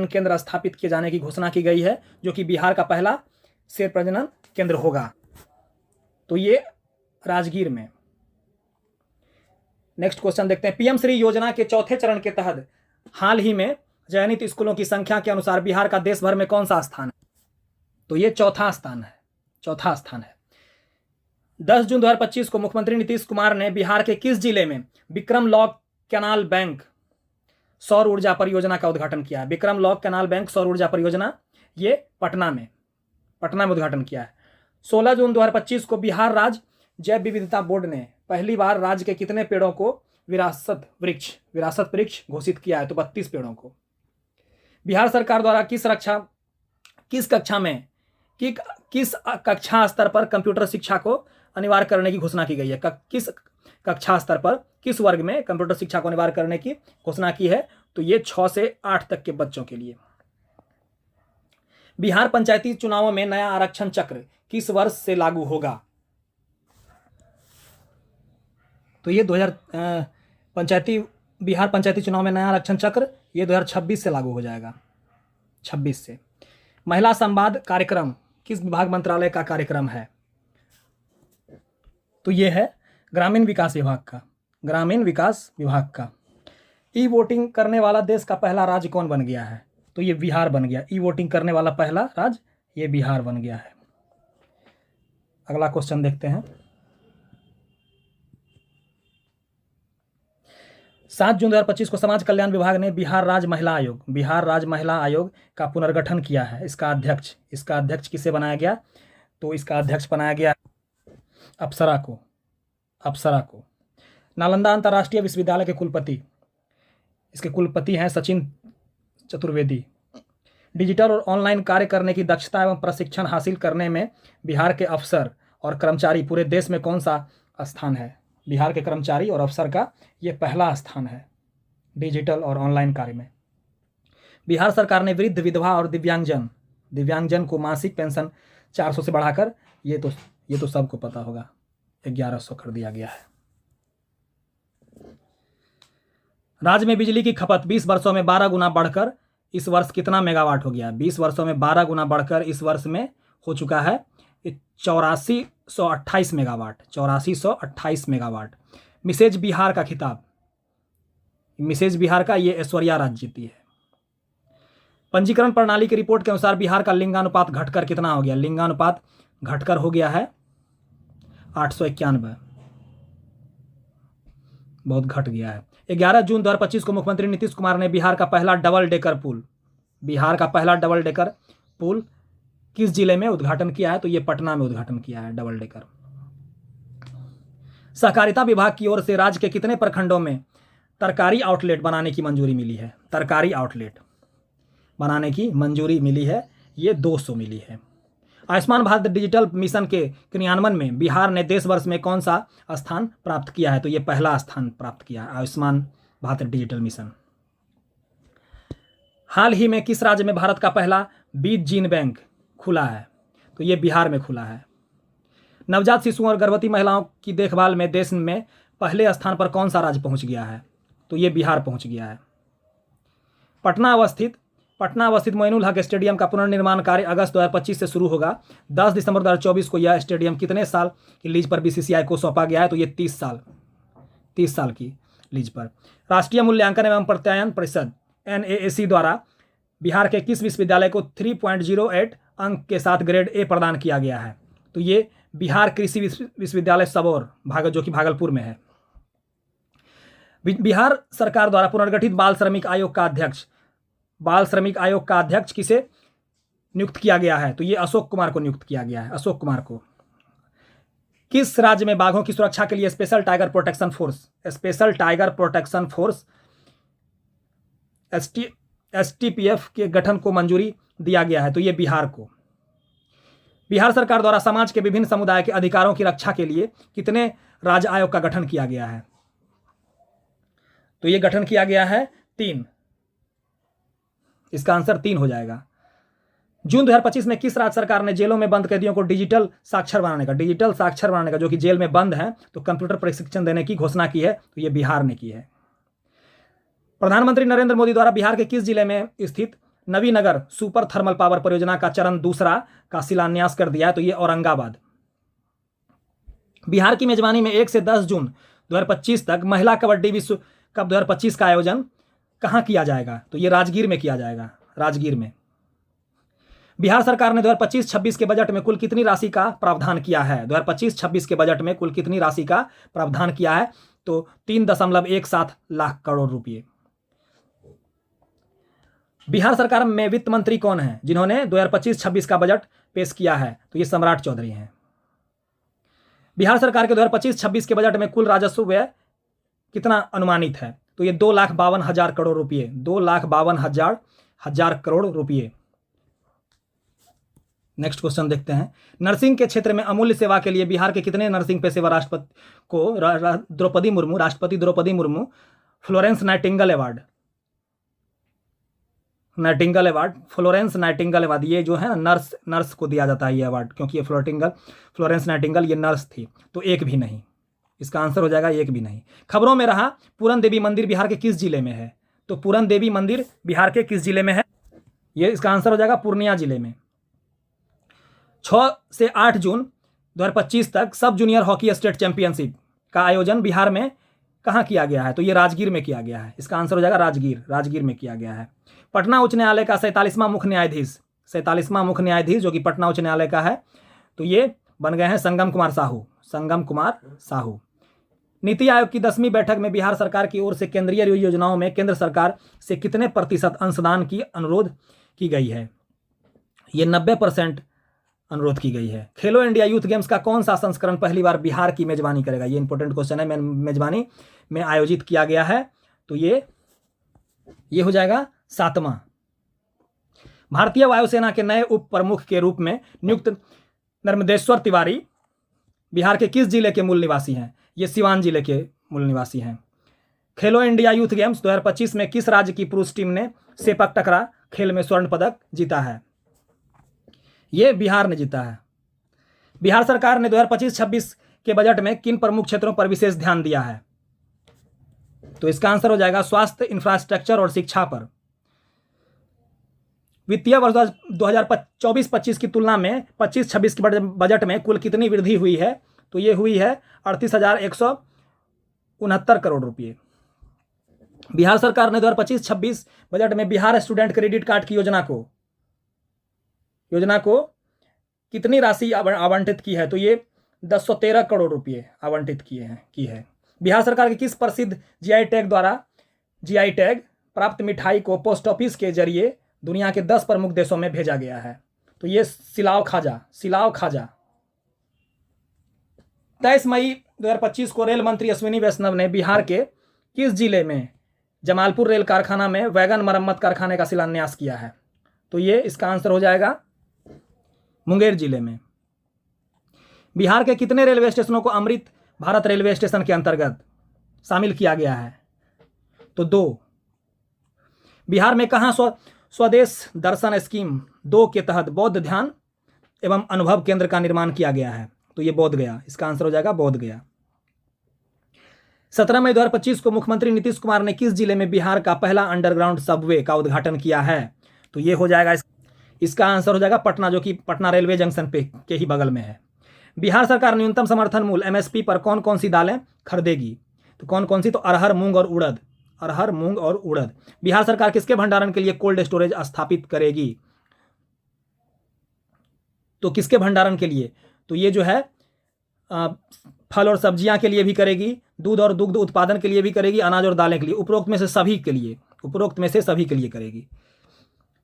केंद्र स्थापित किए जाने की घोषणा की गई है, जो कि बिहार का पहला शेर प्रजनन केंद्र होगा। तो ये राजगीर में। नेक्स्ट क्वेश्चन देखते हैं। पीएम श्री योजना के चौथे चरण के तहत हाल ही में चयनित स्कूलों की संख्या के अनुसार बिहार का देश भर में कौन सा स्थान है? तो ये चौथा स्थान है। 10 जून 2025 को मुख्यमंत्री नीतीश कुमार ने बिहार के किस जिले में विक्रम लॉक कैनाल बैंक सौर ऊर्जा परियोजना का उद्घाटन किया? विक्रम लॉक कैनाल बैंक सौर ऊर्जा परियोजना ये पटना में उद्घाटन किया है। 16 जून 2025 को बिहार राज्य जैव विविधता बोर्ड ने पहली बार राज्य के कितने पेड़ों को विरासत वृक्ष घोषित किया है? तो 32 पेड़ों को। बिहार सरकार द्वारा किस कक्षा स्तर पर कंप्यूटर शिक्षा को अनिवार्य करने की घोषणा की गई है? किस कक्षा स्तर पर, किस वर्ग में कंप्यूटर शिक्षा को अनिवार्य करने की घोषणा की है? तो ये 6 से 8 तक के बच्चों के लिए। बिहार पंचायती चुनावों में नया आरक्षण चक्र किस वर्ष से लागू होगा? तो ये बिहार पंचायती चुनाव में नया आरक्षण चक्र ये 2026 से लागू हो जाएगा, 26 से। महिला संवाद कार्यक्रम किस विभाग मंत्रालय का कार्यक्रम है? तो ये है ग्रामीण विकास विभाग का। ई वोटिंग करने वाला देश का पहला राज्य कौन बन गया है? तो ये बिहार बन गया। ई वोटिंग करने वाला पहला राज्य ये बिहार बन गया है। अगला क्वेश्चन देखते हैं। 7 जून 2025 को समाज कल्याण विभाग ने बिहार राज्य महिला आयोग का पुनर्गठन किया है। इसका अध्यक्ष किसे बनाया गया? तो इसका अध्यक्ष बनाया गया अप्सरा को। नालंदा अंतर्राष्ट्रीय विश्वविद्यालय के कुलपति हैं सचिन चतुर्वेदी। डिजिटल और ऑनलाइन कार्य करने की दक्षता एवं प्रशिक्षण हासिल करने में बिहार के अफसर और कर्मचारी पूरे देश में कौन सा स्थान है? बिहार के कर्मचारी और अफसर का ये पहला स्थान है डिजिटल और ऑनलाइन कार्य में। बिहार सरकार ने वृद्ध, विधवा और दिव्यांगजन को मासिक पेंशन 400 से बढ़ाकर ये तो सबको पता होगा 1100 कर दिया गया है। राज्य में बिजली की खपत 20 वर्षों में 12 गुना बढ़कर इस वर्ष कितना मेगावाट हो गया? 20 वर्षों में 12 गुना बढ़कर इस वर्ष में हो चुका है 8428 मेगावाट। मिसेज बिहार का खिताब, ये ऐश्वर्या राज जीती है। पंजीकरण प्रणाली की रिपोर्ट के अनुसार बिहार का लिंगानुपात घटकर कितना हो गया? लिंगानुपात घटकर हो गया है 891, बहुत घट गया है। 11 जून 2025 को मुख्यमंत्री नीतीश कुमार ने बिहार का पहला डबल डेकर पुल किस जिले में उद्घाटन किया है? तो ये पटना में उद्घाटन किया है डबल डेकर। सहकारिता विभाग की ओर से राज्य के कितने प्रखंडों में तरकारी आउटलेट बनाने की मंजूरी मिली है? तरकारी आउटलेट बनाने की मंजूरी मिली है, ये 200 मिली है। आयुष्मान भारत डिजिटल मिशन के क्रियान्वयन में बिहार ने देश वर्ष में कौन सा स्थान प्राप्त किया है? तो ये पहला स्थान प्राप्त किया है आयुष्मान भारत डिजिटल मिशन। हाल ही में किस राज्य में भारत का पहला बीज जीन बैंक खुला है? तो ये बिहार में खुला है। नवजात शिशुओं और गर्भवती महिलाओं की देखभाल में देश में पहले स्थान पर कौन सा राज्य पहुंच गया है? तो ये बिहार पहुंच गया है। पटना अवस्थित मोइनुल हक स्टेडियम का पुनर्निर्माण कार्य अगस्त 2025 से शुरू होगा। 10 दिसंबर 2024 को यह स्टेडियम कितने साल की लीज पर बीसीसीआई को सौंपा गया है? तो ये 30 साल की लीज पर। राष्ट्रीय मूल्यांकन एवं प्रत्यायन परिषद NAAC द्वारा बिहार के किस विश्वविद्यालय को 3.08 अंक के साथ ग्रेड A प्रदान किया गया है? तो ये बिहार कृषि विश्वविद्यालय सबौर जो कि भागलपुर में है। बिहार सरकार द्वारा पुनर्गठित बाल श्रमिक आयोग का अध्यक्ष किसे नियुक्त किया गया है? तो ये अशोक कुमार को नियुक्त किया गया है, अशोक कुमार को। किस राज्य में बाघों की सुरक्षा के लिए special tiger protection force STPF के गठन को मंजूरी दिया गया है? तो ये बिहार को। बिहार सरकार द्वारा समाज के विभिन्न समुदाय के अधिकारों की रक्षा के लिए कितने राज्य आयोग का गठन किया गया है? तो ये गठन किया गया है 3। इसका आंसर 3 हो जाएगा। जून 2025 में किस राज्य सरकार ने जेलों में बंद कैदियों को डिजिटल साक्षर बनाने का, जो कि जेल में बंद हैं, तो कंप्यूटर प्रशिक्षण देने की घोषणा की है? तो ये बिहार ने की है। प्रधानमंत्री नरेंद्र मोदी द्वारा बिहार के किस जिले में स्थित नवीनगर सुपर थर्मल पावर परियोजना का चरण 2 का शिलान्यास कर दिया है? तो ये औरंगाबाद। बिहार की मेजबानी में 1 से 10 जून 2025 तक महिला कबड्डी विश्व कप 2025 का आयोजन कहाँ किया जाएगा? तो ये राजगीर में किया जाएगा, राजगीर में। बिहार सरकार ने 2025-26 के बजट में कुल कितनी राशि का प्रावधान किया है? 2025-26 के बजट में कुल कितनी राशि का प्रावधान किया है? तो 3.17 लाख करोड़ रुपये। बिहार सरकार में वित्त मंत्री कौन है जिन्होंने 2025-26 का बजट पेश किया है? तो ये सम्राट चौधरी हैं। बिहार सरकार के 2025-26 के बजट में कुल राजस्व व्यय कितना अनुमानित है? तो ये 2,52,000 करोड़ रुपये, 2,52,000 करोड़ रुपये। नेक्स्ट क्वेश्चन देखते हैं। नर्सिंग के क्षेत्र में अमूल्य सेवा के लिए बिहार के कितने नर्सिंग पेशेवर राष्ट्रपति Droupadi Murmu Florence Nightingale award, ये जो है ना नर्स को दिया जाता है ये अवार्ड, क्योंकि ये फ्लोरेंस नाइटिंगेल ये नर्स थी। तो एक भी नहीं, इसका आंसर हो जाएगा एक भी नहीं। खबरों में रहा पूरन देवी मंदिर बिहार के किस जिले में है? तो पूरन देवी मंदिर बिहार के किस जिले में है? ये इसका आंसर हो जाएगा पूर्णिया जिले में। 6 से 8 जून 2025 तक सब जूनियर हॉकी स्टेट चैंपियनशिप का आयोजन बिहार में कहाँ किया गया है? तो ये राजगीर में किया गया है। इसका आंसर हो जाएगा राजगीर में किया गया है। पटना उच्च न्यायालय का 47वां मुख्य न्यायाधीश जो कि पटना उच्च न्यायालय का है, तो ये बन गए हैं संगम कुमार साहू। नीति आयोग की 10वीं बैठक में बिहार सरकार की ओर से केंद्रीय योजनाओं में केंद्र सरकार से कितने प्रतिशत अंशदान की अनुरोध की गई है? ये 90% अनुरोध की गई है। खेलो इंडिया यूथ गेम्स का कौन सा संस्करण पहली बार बिहार की मेजबानी करेगा? ये इंपॉर्टेंट क्वेश्चन है। मेजबानी में आयोजित किया गया है, तो ये हो जाएगा 7वां। भारतीय वायुसेना के नए उप प्रमुख के रूप में नियुक्त नर्मदेश्वर तिवारी बिहार के किस जिले के मूल निवासी हैं? ये सिवान जिले के मूल निवासी हैं। खेलो इंडिया यूथ गेम्स 2025 में किस राज्य की पुरुष टीम ने सेपक टकरा खेल में स्वर्ण पदक जीता है? ये बिहार ने जीता है। बिहार सरकार ने 2025-26 के बजट में किन प्रमुख क्षेत्रों पर विशेष ध्यान दिया है? तो इसका आंसर हो जाएगा स्वास्थ्य, इंफ्रास्ट्रक्चर और शिक्षा पर। वित्तीय वर्ष 2024-25 की तुलना में 25-26 के बजट में कुल कितनी वृद्धि हुई है? तो ये हुई है 38,169 करोड़ रुपये। बिहार सरकार ने 2025-26 बजट में बिहार स्टूडेंट क्रेडिट कार्ड की योजना को कितनी राशि आवंटित की है? तो ये 1013 करोड़ रुपये आवंटित की है। बिहार सरकार के किस प्रसिद्ध जीआई टैग प्राप्त मिठाई को पोस्ट ऑफिस के जरिए दुनिया के 10 प्रमुख देशों में भेजा गया है? तो ये सिलाव खाजा। 23 मई 2025 को रेल मंत्री अश्विनी वैष्णव ने बिहार के किस जिले में जमालपुर रेल कारखाना में वैगन मरम्मत कारखाने का शिलान्यास किया है? तो ये इसका आंसर हो जाएगा मुंगेर जिले में। बिहार के कितने रेलवे स्टेशनों को अमृत भारत रेलवे स्टेशन के अंतर्गत शामिल किया गया है? तो 2। बिहार में कहाँ स्वदेश दर्शन स्कीम 2 के तहत बौद्ध ध्यान एवं अनुभव केंद्र का निर्माण किया गया है? तो ये बोध गया। इसका आंसर हो जाएगा बोध गया। 17 मई 2025 को मुख्यमंत्री नीतीश कुमार ने किस जिले में बिहार का पहला अंडरग्राउंड सबवे का उद्घाटन किया है? तो ये हो जाएगा इसका आंसर हो जाएगा पटना, जो कि पटना रेलवे जंक्शन पे के ही बगल में है। बिहार सरकार न्यूनतम समर्थन मूल्य एमएसपी पर कौन कौन सी दालें खरीदेगी? तो कौन कौन सी? तो अरहर, मूंग और उड़द। बिहार सरकार किसके भंडारण के लिए कोल्ड स्टोरेज स्थापित करेगी? तो किसके भंडारण के लिए? तो ये जो है फल और सब्जियां के लिए भी करेगी, दूध और दुग्ध उत्पादन के लिए भी करेगी, अनाज और दालें के लिए। उपरोक्त में से सभी के लिए करेगी।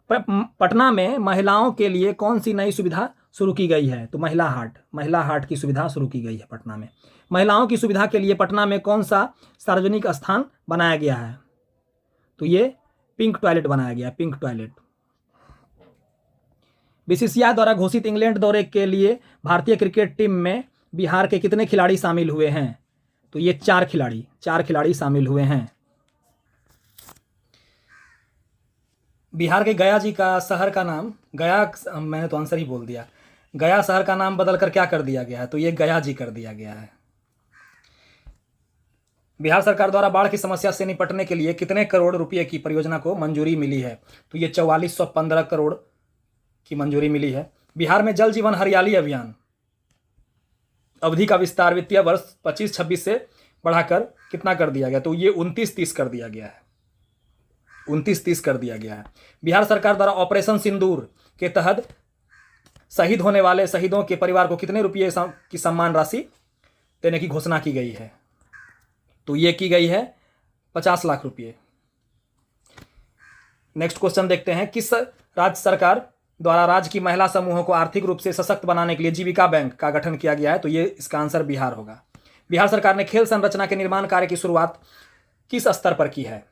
पटना में महिलाओं के लिए कौन सी नई सुविधा शुरू की गई है? तो महिला हाट की सुविधा शुरू की गई है पटना में। महिलाओं की सुविधा के लिए पटना में कौन सा सार्वजनिक स्थान बनाया गया है? तो ये पिंक टॉयलेट बनाया गया, पिंक टॉयलेट। बीसीसीआई द्वारा घोषित इंग्लैंड दौरे के लिए भारतीय क्रिकेट टीम में बिहार के कितने खिलाड़ी शामिल हुए हैं? तो ये 4 खिलाड़ी शामिल हुए हैं। बिहार के गया जी का शहर का नाम मैंने तो आंसर ही बोल दिया। गया शहर का नाम बदलकर क्या कर दिया गया है? तो ये गया जी कर दिया गया है। बिहार सरकार द्वारा बाढ़ की समस्या से निपटने के लिए कितने करोड़ रुपए की परियोजना को मंजूरी मिली है? तो ये 4415 करोड़ की मंजूरी मिली है। बिहार में जल जीवन हरियाली अभियान अवधि का विस्तार वित्तीय वर्ष 25-26 से बढ़ाकर कितना कर दिया गया? तो ये 29-30 कर दिया गया है। 29-30 कर दिया गया है। बिहार सरकार द्वारा ऑपरेशन सिंदूर के तहत शहीद होने वाले शहीदों के परिवार को कितने रुपये की सम्मान राशि देने की घोषणा की गई है? तो ये की गई है 50 लाख रुपये। नेक्स्ट क्वेश्चन देखते हैं। किस राज्य सरकार द्वारा राज्य की महिला समूहों को आर्थिक रूप से सशक्त बनाने के लिए जीविका बैंक का गठन किया गया है? तो ये इसका आंसर बिहार होगा। बिहार सरकार ने खेल संरचना के निर्माण कार्य की शुरुआत किस स्तर पर की है?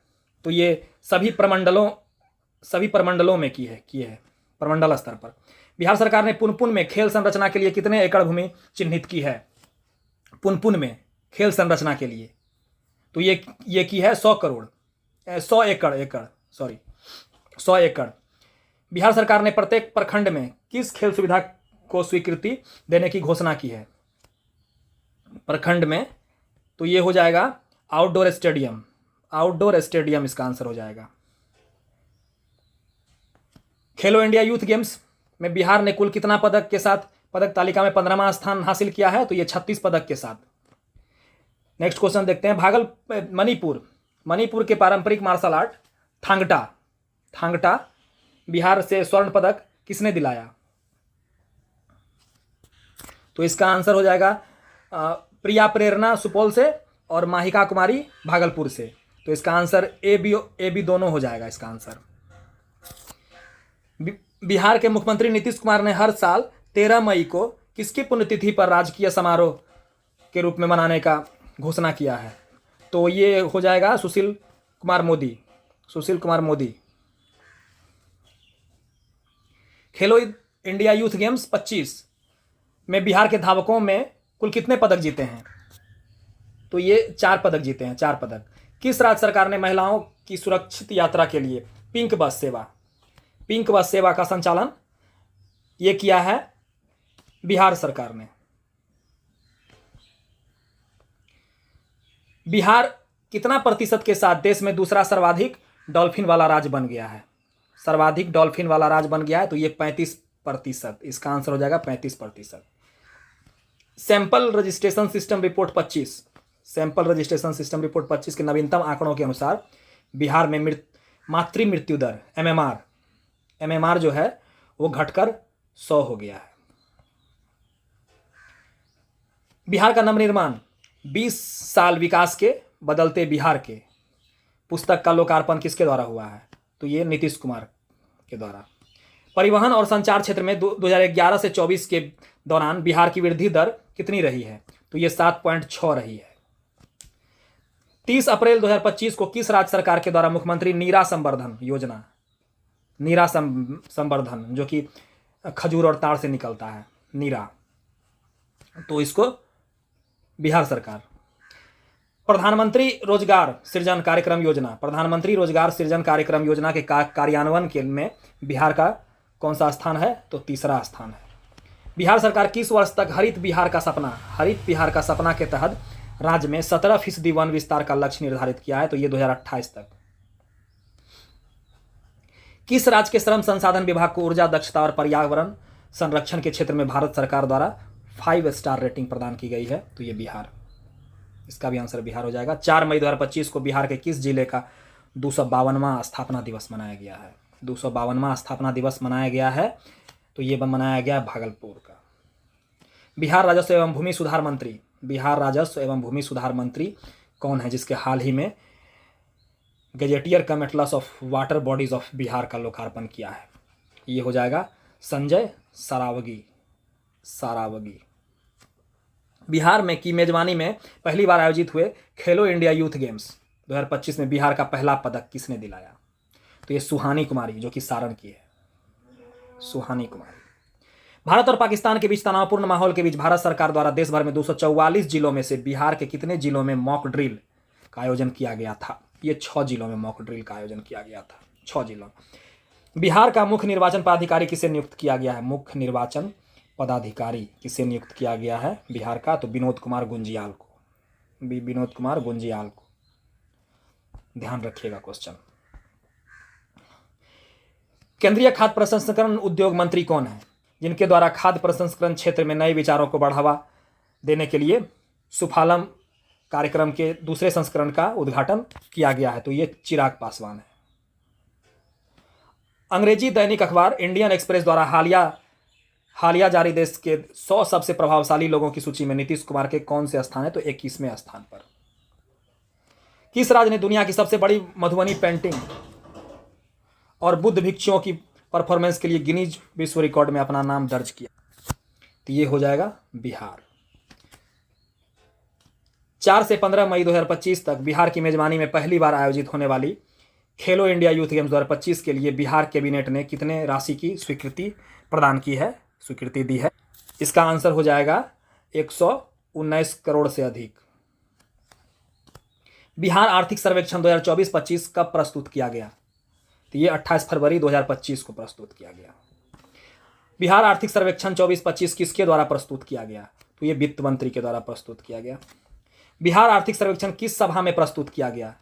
तो ये सभी प्रमंडलों में की है प्रमंडल स्तर पर। बिहार सरकार ने पुनपुन में खेल संरचना के लिए कितने एकड़ भूमि चिन्हित की है? पुनपुन में खेल संरचना के लिए तो ये की है 100 एकड़। बिहार सरकार ने प्रत्येक प्रखंड में किस खेल सुविधा को स्वीकृति देने की घोषणा की है? प्रखंड में तो ये हो जाएगा आउटडोर स्टेडियम इसका आंसर हो जाएगा। खेलो इंडिया यूथ गेम्स में बिहार ने कुल कितना पदक के साथ पदक तालिका में 15वां स्थान हासिल किया है? तो ये 36 पदक के साथ। नेक्स्ट क्वेश्चन देखते हैं। मणिपुर के पारंपरिक मार्शल आर्ट थांगटा बिहार से स्वर्ण पदक किसने दिलाया? तो इसका आंसर हो जाएगा प्रिया प्रेरणा सुपौल से और माहिका कुमारी भागलपुर से। तो इसका आंसर ए बी दोनों हो जाएगा इसका आंसर। बिहार के मुख्यमंत्री नीतीश कुमार ने हर साल 13 मई को किसकी पुण्यतिथि पर राजकीय समारोह के रूप में मनाने का घोषणा किया है? तो ये हो जाएगा सुशील कुमार मोदी। खेलो इंडिया यूथ गेम्स 25 में बिहार के धावकों में कुल कितने पदक जीते हैं? तो ये 4 पदक जीते हैं, 4 पदक। किस राज्य सरकार ने महिलाओं की सुरक्षित यात्रा के लिए पिंक बस सेवा का संचालन ये किया है? बिहार सरकार ने। बिहार कितना प्रतिशत के साथ देश में दूसरा सर्वाधिक डॉल्फिन वाला राज्य बन गया है? तो ये 35%। इसका आंसर हो जाएगा 35%। सैंपल रजिस्ट्रेशन सिस्टम रिपोर्ट 25 के नवीनतम आंकड़ों के अनुसार बिहार में मातृ मृत्यु दर एमएमआर जो है वो घटकर 100 हो गया है। बिहार का नवनिर्माण 20 साल विकास के बदलते बिहार के पुस्तक का लोकार्पण किसके द्वारा हुआ है? तो ये नीतीश कुमार के द्वारा। परिवहन और संचार क्षेत्र में 2011 से 24 के दौरान बिहार की वृद्धि दर कितनी रही है? तो ये 7.6 रही है। 30 अप्रैल 2025 को किस राज्य सरकार के द्वारा मुख्यमंत्री नीरा संवर्धन योजना, नीरा संवर्धन जो कि खजूर और ताड़ से निकलता है, नीरा, तो इसको बिहार सरकार। प्रधानमंत्री रोजगार सृजन कार्यक्रम योजना, प्रधानमंत्री रोजगार सृजन कार्यक्रम योजना के कार्यान्वयन के में बिहार का कौन सा स्थान है? तो तीसरा स्थान है। बिहार सरकार किस वर्ष तक हरित बिहार का सपना के तहत राज्य में 17% वन विस्तार का लक्ष्य निर्धारित किया है? तो ये 2028 तक। किस राज्य के श्रम संसाधन विभाग को ऊर्जा दक्षता और पर्यावरण संरक्षण के क्षेत्र में भारत सरकार द्वारा 5 स्टार रेटिंग प्रदान की गई है? तो ये बिहार, इसका भी आंसर बिहार हो जाएगा। 4 मई 2025 को बिहार के किस जिले का 252वां स्थापना दिवस मनाया गया है? 252वां स्थापना दिवस मनाया गया है, तो ये मनाया गया भागलपुर का। बिहार राजस्व एवं भूमि सुधार मंत्री, बिहार राजस्व एवं भूमि सुधार मंत्री कौन है जिसके हाल ही में gazetteer come Atlas of water bodies of Bihar का लोकार्पण किया है? ये हो जाएगा संजय सारावगी। बिहार में की मेजबानी में पहली बार आयोजित हुए खेलो इंडिया यूथ गेम्स 2025 में बिहार का पहला पदक किसने दिलाया? तो ये सुहानी कुमारी, जो कि सारण की है, सुहानी कुमारी। भारत और पाकिस्तान के बीच तनावपूर्ण माहौल के बीच भारत सरकार द्वारा देश भर में 244 जिलों में से बिहार के कितने जिलों में मॉक ड्रिल का आयोजन किया गया था? ये 6 जिलों में मॉक ड्रिल का आयोजन किया गया था, 6 जिलों। बिहार का मुख्य निर्वाचन पदाधिकारी किसे नियुक्त किया गया है? मुख्य निर्वाचन पदाधिकारी किसे नियुक्त किया गया है बिहार का? तो विनोद कुमार गुंजियाल को, विनोद कुमार गुंजियाल को। ध्यान रखिएगा क्वेश्चन। केंद्रीय खाद्य प्रसंस्करण उद्योग मंत्री कौन है जिनके द्वारा खाद्य प्रसंस्करण क्षेत्र में नए विचारों को बढ़ावा देने के लिए सुफालम कार्यक्रम के दूसरे संस्करण का उद्घाटन किया गया है? तो ये चिराग पासवान है। अंग्रेजी दैनिक अखबार इंडियन एक्सप्रेस द्वारा हालिया जारी देश के 100 सबसे प्रभावशाली लोगों की सूची में नीतीश कुमार के कौन से स्थान है? तो 21वें स्थान पर। किस राज्य ने दुनिया की सबसे बड़ी मधुबनी पेंटिंग और बुद्ध भिक्षुओं की परफॉर्मेंस के लिए गिनीज विश्व रिकॉर्ड में अपना नाम दर्ज किया? तो ये हो जाएगा बिहार। 4 से 15 मई 2025 तक बिहार की मेजबानी में पहली बार आयोजित होने वाली खेलो इंडिया यूथ गेम्स 2025 के लिए बिहार कैबिनेट ने कितने राशि की स्वीकृति प्रदान की है, स्वीकृति दी है? इसका आंसर हो जाएगा 119 करोड़ से अधिक। बिहार आर्थिक सर्वेक्षण 2024-25 कब प्रस्तुत किया गया? तो ये 28 फरवरी 2025 को प्रस्तुत किया गया। बिहार आर्थिक सर्वेक्षण 24-25 किसके द्वारा प्रस्तुत किया गया? तो ये वित्त मंत्री के द्वारा प्रस्तुत किया गया। बिहार आर्थिक सर्वेक्षण किस सभा में प्रस्तुत किया गया?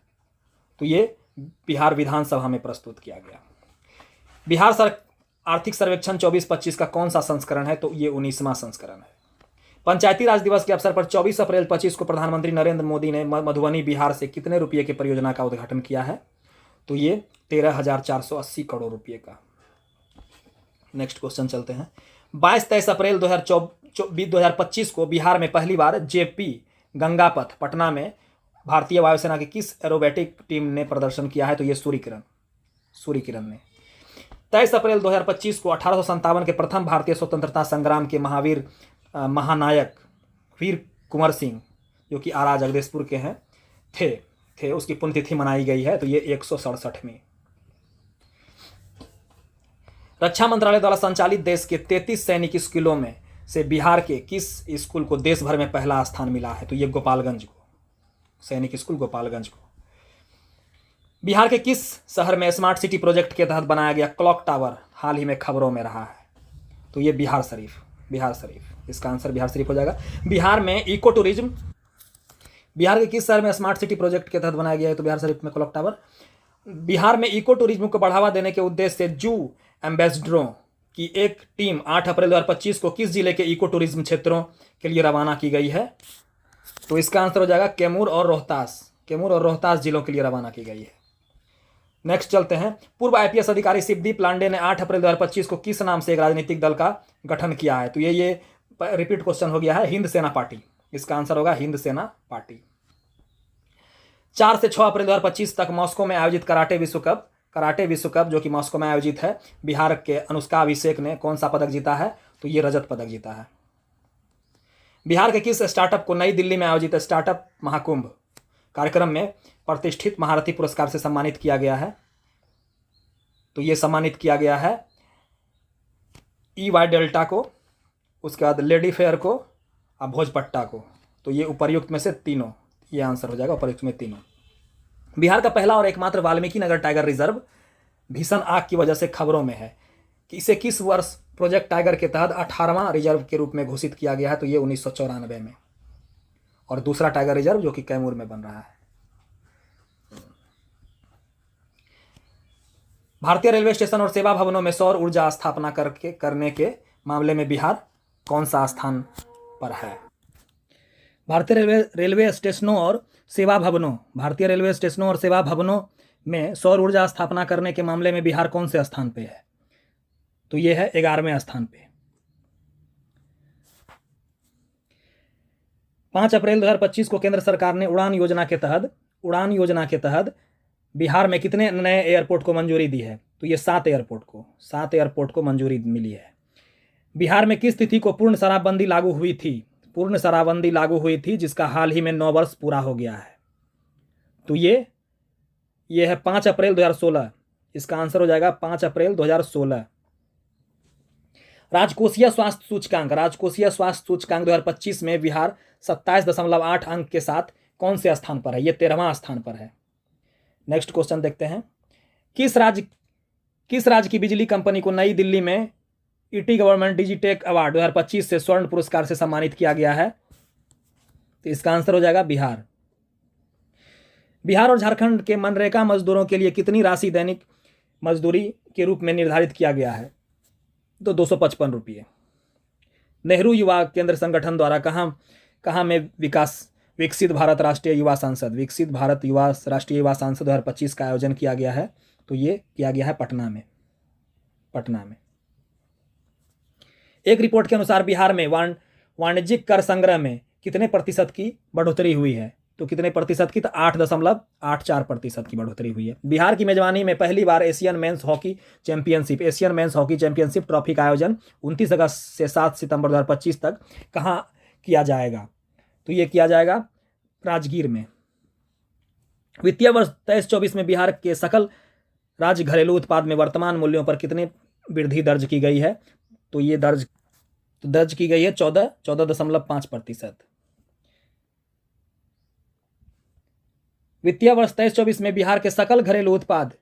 तो ये बिहार विधानसभा में प्रस्तुत किया गया। बिहार आर्थिक सर्वेक्षण 24-25 का कौन सा संस्करण है? तो ये 19वां संस्करण है। पंचायती राज दिवस के अवसर पर 24 अप्रैल 25 को प्रधानमंत्री नरेंद्र मोदी ने मधुबनी बिहार से कितने रुपये की परियोजना का उद्घाटन किया है? तो ये 13,480 करोड़ रुपये का। नेक्स्ट क्वेश्चन चलते हैं। 22-23 अप्रैल 2025 को बिहार में पहली बार जेपी गंगापथ पटना में भारतीय वायुसेना की किस एरोबेटिक टीम ने प्रदर्शन किया है? तो ये सूर्य किरण ने। 23 अप्रैल 2025 को 1857 के प्रथम भारतीय स्वतंत्रता संग्राम के महानायक वीर कुंवर सिंह, जो कि आरा जगदीशपुर के हैं, थे उसकी पुण्यतिथि मनाई गई है। तो ये 167वीं। रक्षा मंत्रालय द्वारा संचालित देश के 33 सैनिक स्कूलों में से बिहार के किस स्कूल को देश भर में पहला स्थान मिला है? तो ये गोपालगंज को, सैनिक स्कूल गोपालगंज को। बिहार के किस शहर में स्मार्ट सिटी प्रोजेक्ट के तहत बनाया गया क्लॉक टावर हाल ही में खबरों में रहा है? तो ये बिहार शरीफ। इसका आंसर बिहार शरीफ हो जाएगा। बिहार में इको टूरिज्म, बिहार के किस शहर में स्मार्ट सिटी प्रोजेक्ट के तहत बनाया गया है? तो बिहार शरीफ में क्लॉक टावर। बिहार में इको टूरिज्म को बढ़ावा देने के उद्देश्य से जू एम्बेसडरों की एक टीम 8 अप्रैल 2025 को किस जिले के इको टूरिज्म क्षेत्रों के लिए रवाना की गई है? तो इसका आंसर हो जाएगा कैमूर और रोहतास जिलों के लिए रवाना की गई है। नेक्स्ट चलते हैं। पूर्व आईपीएस अधिकारी शिवदीप लांडे ने 8 अप्रैल 2025 को किस नाम से एक राजनीतिक दल का गठन किया है? तो ये रिपीट क्वेश्चन हो गया है। हिंद सेना पार्टी, इसका आंसर होगा हिंद सेना पार्टी। 4 से 6 अप्रैल 2025 तक मॉस्को में आयोजित कराटे विश्व कप जो कि मॉस्को में आयोजित है, बिहार के अनुष्का अभिषेक ने कौन सा पदक जीता है? तो ये रजत पदक जीता है। बिहार के किस स्टार्टअप को नई दिल्ली में आयोजित स्टार्टअप महाकुंभ कार्यक्रम में प्रतिष्ठित महारथी पुरस्कार से सम्मानित किया गया है? तो ये सम्मानित किया गया है EY डेल्टा को, उसके बाद लेडी फेयर को और भोजपट्टा को। तो ये उपर्युक्त में से तीनों, ये आंसर हो जाएगा उपर्युक्त में तीनों। बिहार का पहला और एकमात्र वाल्मीकि नगर टाइगर रिजर्व भीषण आग की वजह से खबरों में है कि इसे किस वर्ष प्रोजेक्ट टाइगर के तहत 18वां रिजर्व के रूप में घोषित किया गया है? तो ये 1994 में। और दूसरा टाइगर रिजर्व जो कि कैमूर में बन रहा है। भारतीय रेलवे स्टेशन और सेवा भवनों में सौर ऊर्जा स्थापना करने के मामले में बिहार कौन सा स्थान पर है? भारतीय रेलवे स्टेशनों और सेवा भवनों में सौर ऊर्जा स्थापना करने के मामले में बिहार कौन से स्थान पे है? तो ये है 11वें स्थान पे। 5 अप्रैल 2025 को केंद्र सरकार ने उड़ान योजना के तहत बिहार में कितने नए एयरपोर्ट को मंजूरी दी है? तो ये 7 एयरपोर्ट को मंजूरी मिली है। बिहार में किस तिथि को पूर्ण शराबबंदी लागू हुई थी जिसका हाल ही में 9 वर्ष पूरा हो गया है? तो ये है 5 अप्रैल 2016। इसका आंसर हो जाएगा 5 अप्रैल 2016। राजकोषीय स्वास्थ्य सूचकांक 2025 में बिहार 27.8 अंक के साथ कौन से स्थान पर है? ये 13वां स्थान पर है। नेक्स्ट क्वेश्चन देखते हैं। किस राज्य की बिजली कंपनी को नई दिल्ली में ईटी गवर्नमेंट डिजिटेक अवार्ड 2025 से स्वर्ण पुरस्कार से सम्मानित किया गया है? तो इसका आंसर हो जाएगा बिहार। बिहार और झारखंड के मनरेगा मजदूरों के लिए कितनी राशि दैनिक मजदूरी के रूप में निर्धारित किया गया है? तो 255 रुपये। नेहरू युवा केंद्र संगठन द्वारा कहाँ में विकसित भारत राष्ट्रीय युवा संसद 2025 का आयोजन किया गया है? तो ये किया गया है पटना में। एक रिपोर्ट के अनुसार बिहार में वाणिज्यिक कर संग्रह में कितने प्रतिशत की बढ़ोतरी हुई है? तो कितने प्रतिशत की? तो 8.84% की बढ़ोतरी हुई है। बिहार की मेजबानी में पहली बार Asian men's hockey championship trophy का आयोजन 29 अगस्त से 7 सितंबर 2025 तक कहाँ किया जाएगा? तो ये किया जाएगा राजगीर में। वित्तीय वर्ष 23-24 में बिहार के सकल राज्य घरेलू उत्पाद में वर्तमान मूल्यों पर कितनी वृद्धि दर्ज की गई है? तो ये दर्ज की गई है 14.5%। वित्तीय वर्ष 23-24 में बिहार के सकल घरेलू उत्पाद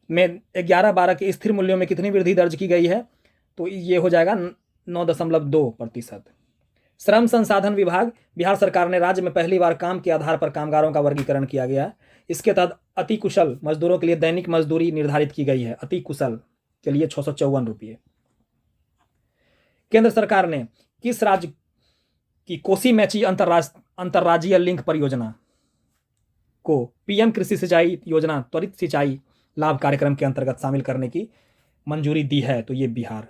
में 11-12 के स्थिर मूल्यों में कितनी वृद्धि दर्ज की गई है? तो ये हो जाएगा 9.2%। श्रम संसाधन विभाग बिहार सरकार ने राज्य में पहली बार काम के आधार पर कामगारों का वर्गीकरण किया गया है। इसके तहत अति कुशल मजदूरों के लिए दैनिक मजदूरी निर्धारित की गई है। अति कुशल के लिए 654 रुपये। केंद्र सरकार ने किस राज्य की कोसी मैची अंतर्राज्यीय लिंक परियोजना को पीएम कृषि सिंचाई योजना त्वरित सिंचाई लाभ कार्यक्रम के अंतर्गत शामिल करने की मंजूरी दी है? तो ये बिहार।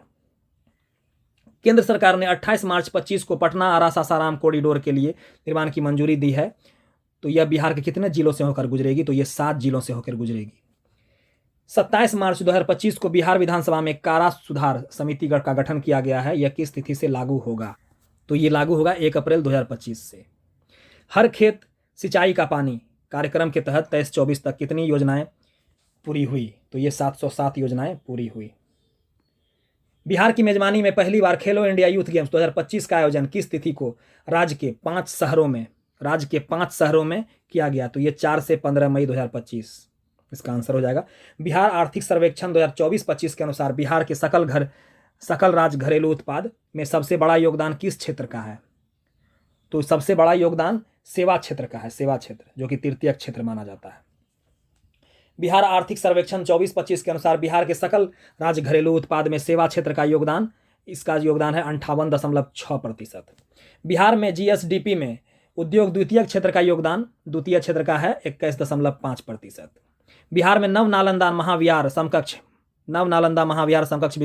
केंद्र सरकार ने 28 मार्च 25 को पटना आरा सासाराम कॉरिडोर के लिए निर्माण की मंजूरी दी है। तो यह बिहार के कितने जिलों से होकर गुजरेगी? तो ये 7 जिलों से होकर गुजरेगी। 27 मार्च 2025 को बिहार विधानसभा में कारा सुधार समिति का गठन किया गया है। यह किस तिथि से लागू होगा? तो ये लागू होगा 1 अप्रैल 2025 से। हर खेत सिंचाई का पानी कार्यक्रम के तहत 23-24 तक कितनी योजनाएं पूरी हुई? तो ये 707 योजनाएं पूरी हुई। बिहार की मेजबानी में पहली बार खेलो इंडिया यूथ गेम्स 2025 का आयोजन किस तिथि को राज्य के 5 शहरों में किया गया? तो ये 4 से 15 मई 2025। इसका आंसर हो जाएगा बिहार आर्थिक सर्वेक्षण 2024-25 के अनुसार बिहार के सकल राज्य घरेलू उत्पाद में सबसे बड़ा योगदान किस क्षेत्र का है? तो सबसे बड़ा योगदान सेवा क्षेत्र का है। सेवा क्षेत्र जो कि तृतीयक क्षेत्र माना जाता है। बिहार आर्थिक सर्वेक्षण 24-25 के अनुसार बिहार के सकल राज्य घरेलू उत्पाद में सेवा क्षेत्र का योगदान है 58.6%। बिहार में जीएसडीपी में उद्योग द्वितीय क्षेत्र का योगदान द्वितीय क्षेत्र का है 21.5%। बिहार में नव नालंदा महाविहार समकक्ष नव नालंदा महाविहार समकक्ष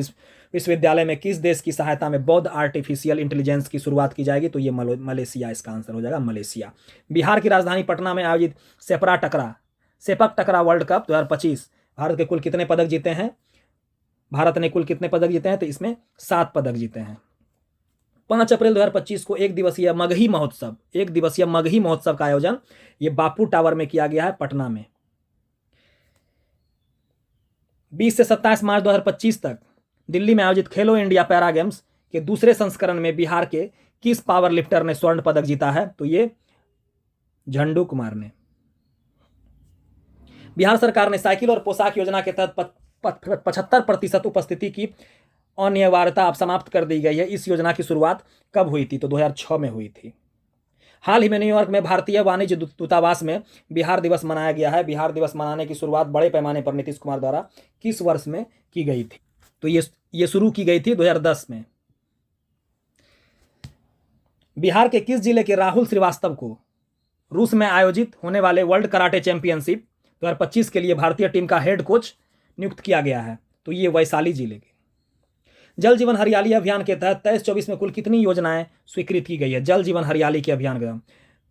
विश्वविद्यालय में किस देश की सहायता में बौद्ध आर्टिफिशियल इंटेलिजेंस की शुरुआत की जाएगी? तो ये मलेशिया इसका आंसर हो जाएगा, मलेशिया। बिहार की राजधानी पटना में आयोजित सेपक टकरा वर्ल्ड कप 2025 भारत के कुल कितने पदक जीते हैं? भारत ने कुल कितने पदक जीते हैं? तो इसमें 7 पदक जीते हैं। 5 अप्रैल 2025 को एक दिवसीय मगही महोत्सव का आयोजन ये बापू टावर में किया गया है, पटना में। 20 से 27 मार्च 2025 तक दिल्ली में आयोजित खेलो इंडिया पैरा गेम्स के दूसरे संस्करण में बिहार के किस पावर लिफ्टर ने स्वर्ण पदक जीता है? तो ये झंडू कुमार ने। बिहार सरकार ने साइकिल और पोशाक योजना के तहत 75% उपस्थिति की अनिवार्यता अब समाप्त कर दी गई है। इस योजना की शुरुआत कब हुई थी? तो 2006 में हुई थी। हाल ही में न्यूयॉर्क में भारतीय वाणिज्य दूतावास में बिहार दिवस मनाया गया है। बिहार दिवस मनाने की शुरुआत बड़े पैमाने पर नीतीश कुमार द्वारा किस वर्ष में की गई थी? तो ये शुरू की गई थी 2010 में। बिहार के किस जिले के राहुल श्रीवास्तव को रूस में आयोजित होने वाले वर्ल्ड कराटे चैंपियनशिप 2025 के लिए भारतीय टीम का हेड कोच नियुक्त किया गया है? तो ये वैशाली जिले के। जल जीवन हरियाली अभियान के तहत 23-24 में कुल कितनी योजनाएं स्वीकृत की गई है? जल जीवन हरियाली के अभियान का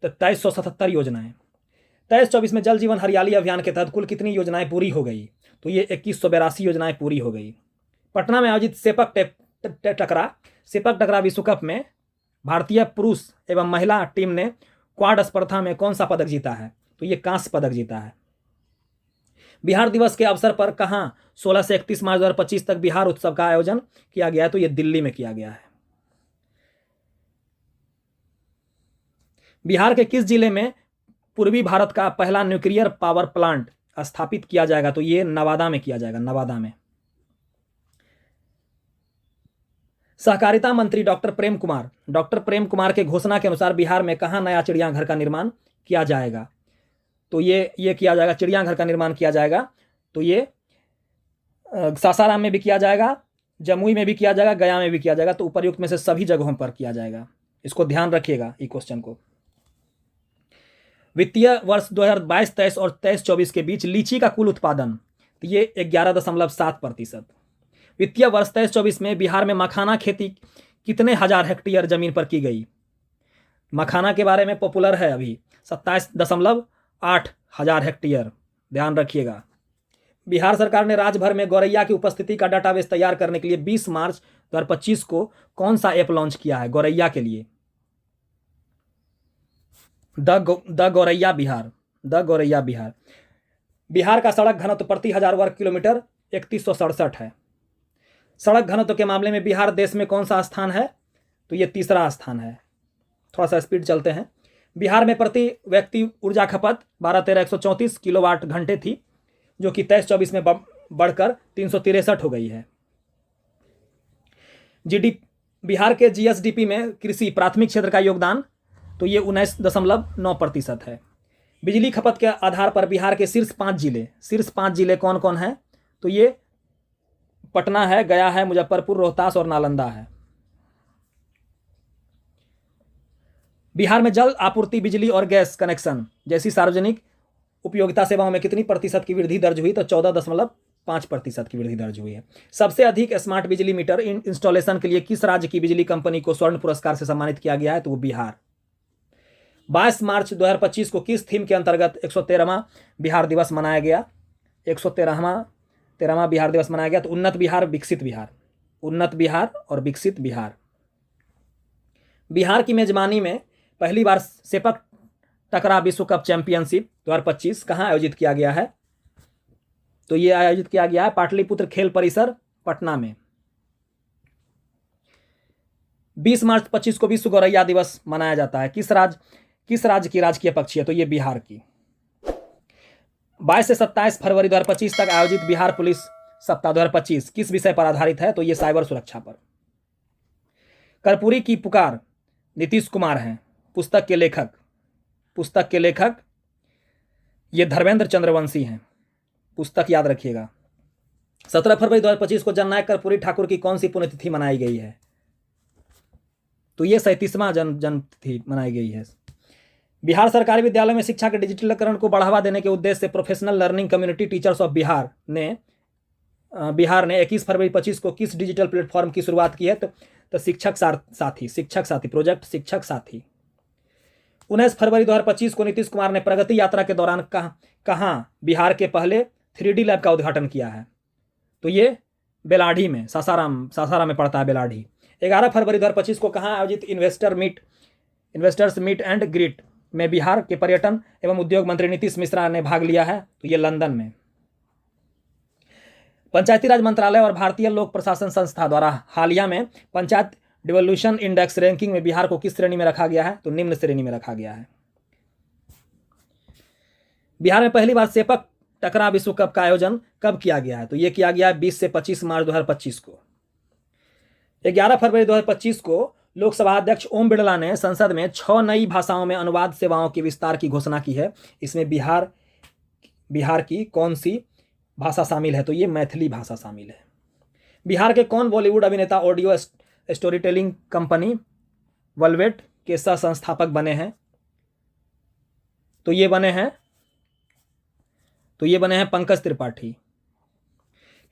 2377 योजनाएं। 23-24 में जल जीवन हरियाली अभियान के तहत कुल कितनी योजनाएं पूरी हो गई? तो ये 2182 योजनाएं पूरी हो गई। पटना में आयोजित सेपक टकरा विश्व कप में भारतीय पुरुष एवं महिला टीम ने क्वाड स्पर्धा में कौन सा पदक जीता है? तो ये कांस्य पदक जीता है। बिहार दिवस के अवसर पर कहां 16 से 31 मार्च 2025 तक बिहार उत्सव का आयोजन किया गया है? तो ये दिल्ली में किया गया है। बिहार के किस जिले में पूर्वी भारत का पहला न्यूक्लियर पावर प्लांट स्थापित किया जाएगा? तो ये नवादा में किया जाएगा, नवादा में। सहकारिता मंत्री डॉक्टर प्रेम कुमार के घोषणा के अनुसार बिहार में कहां नया चिड़ियाघर का निर्माण किया जाएगा? तो ये किया जाएगा, चिड़ियाघर का निर्माण किया जाएगा। तो ये सासाराम में भी किया जाएगा, जमुई में भी किया जाएगा, गया में भी किया जाएगा। तो उपर्युक्त में से सभी जगहों पर किया जाएगा। इसको ध्यान रखिएगा ये क्वेश्चन को। वित्तीय वर्ष 2022-23 और 23-24 के बीच लीची का कुल उत्पादन ये 11.7%। वित्तीय वर्ष 23-24 में बिहार में मखाना खेती कितने हजार हेक्टेयर जमीन पर की गई? मखाना के बारे में पॉपुलर है अभी, 27.8 हजार हेक्टेयर, ध्यान रखिएगा। बिहार सरकार ने राज्य भर में गौरैया की उपस्थिति का डाटाबेस तैयार करने के लिए 20 मार्च 2025 को कौन सा ऐप लॉन्च किया है गौरैया के लिए? द गौरैया बिहार। बिहार का सड़क घनत्व प्रति 1000 वर्ग किलोमीटर 3167 है। सड़क घनत्व के मामले में बिहार देश में कौन सा स्थान है? तो ये तीसरा स्थान है। थोड़ा सा स्पीड चलते हैं। बिहार में प्रति व्यक्ति ऊर्जा खपत 12-13-134 किलोवाट घंटे थी, जो कि 23-24 में बढ़कर 363 हो गई है। बिहार के जीएसडीपी में कृषि प्राथमिक क्षेत्र का योगदान तो ये 19.9% है। बिजली खपत के आधार पर बिहार के शीर्ष 5 जिले कौन कौन हैं? तो ये पटना है, गया है, मुजफ्फरपुर, रोहतास और नालंदा है। बिहार में जल आपूर्ति, बिजली और गैस कनेक्शन जैसी सार्वजनिक उपयोगिता सेवाओं में कितनी प्रतिशत की वृद्धि दर्ज हुई? तो 14.5% की वृद्धि दर्ज हुई है। सबसे अधिक स्मार्ट बिजली मीटर इंस्टॉलेशन के लिए किस राज्य की बिजली कंपनी को स्वर्ण पुरस्कार से सम्मानित किया गया है? तो वो बिहार। 22 मार्च 2025 को किस थीम के अंतर्गत 113वां बिहार दिवस मनाया गया? 113वां बिहार दिवस मनाया गया। तो उन्नत बिहार, विकसित बिहार। उन्नत बिहार और विकसित बिहार। बिहार की मेजबानी में पहली बार सेपक टकरा विश्व कप चैंपियनशिप 2025 कहां आयोजित किया गया है? तो ये आयोजित किया गया है पाटलिपुत्र खेल परिसर, पटना में। 20 मार्च 2025 को विश्व गौरैया दिवस मनाया जाता है। किस राज्य की राजकीय पक्षी है? तो ये बिहार की। 22 से 27 फरवरी 2025 तक आयोजित बिहार पुलिस सप्ताह 2025 किस विषय पर आधारित है? तो ये साइबर सुरक्षा पर। कर्पूरी की पुकार नीतीश कुमार हैं। पुस्तक के लेखक ये धर्मेंद्र चंद्रवंशी हैं। पुस्तक याद रखिएगा। 17 फरवरी 2025 को जननायक कर्पूरी ठाकुर की कौन सी पुण्यतिथि मनाई गई है? तो ये 37वां जन्मतिथि मनाई गई है। बिहार सरकारी विद्यालय में शिक्षा के डिजिटलीकरण को बढ़ावा देने के उद्देश्य से professional learning community teachers of Bihar ने बिहार ने 21 फरवरी 25 को किस डिजिटल प्लेटफॉर्म की शुरुआत की है? तो शिक्षक साथी प्रोजेक्ट शिक्षक साथी। 19 फरवरी 2025 को नीतीश कुमार ने प्रगति यात्रा के दौरान कहाँ बिहार के पहले 3D लैब का उद्घाटन किया है? तो ये बेलाढ़ी में, सासाराम में पड़ता है बेलाढ़ी। 11 फरवरी 2025 को कहाँ आयोजित इन्वेस्टर्स मीट एंड ग्रीट में बिहार के पर्यटन एवं उद्योग मंत्री नीतीश मिश्रा ने भाग लिया है? तो ये लंदन में। पंचायती राज मंत्रालय और भारतीय लोक प्रशासन संस्था द्वारा हालिया में पंचायत डिवोल्यूशन इंडेक्स रैंकिंग में बिहार को किस श्रेणी में रखा गया है? तो निम्न श्रेणी में रखा गया है। बिहार में पहली बार सेपक टकरा विश्व कप का आयोजन कब किया गया है? तो यह किया गया है 20 से 25 मार्च 2025 को। 11 फरवरी 2025 को लोकसभा अध्यक्ष ओम बिरला ने संसद में 6 नई भाषाओं में अनुवाद सेवाओं के विस्तार की घोषणा की है। इसमें बिहार की कौन सी भाषा शामिल है? तो ये मैथिली भाषा शामिल है। बिहार के कौन बॉलीवुड अभिनेता audio story telling company velvet के सह संस्थापक बने हैं? तो ये बने हैं पंकज त्रिपाठी।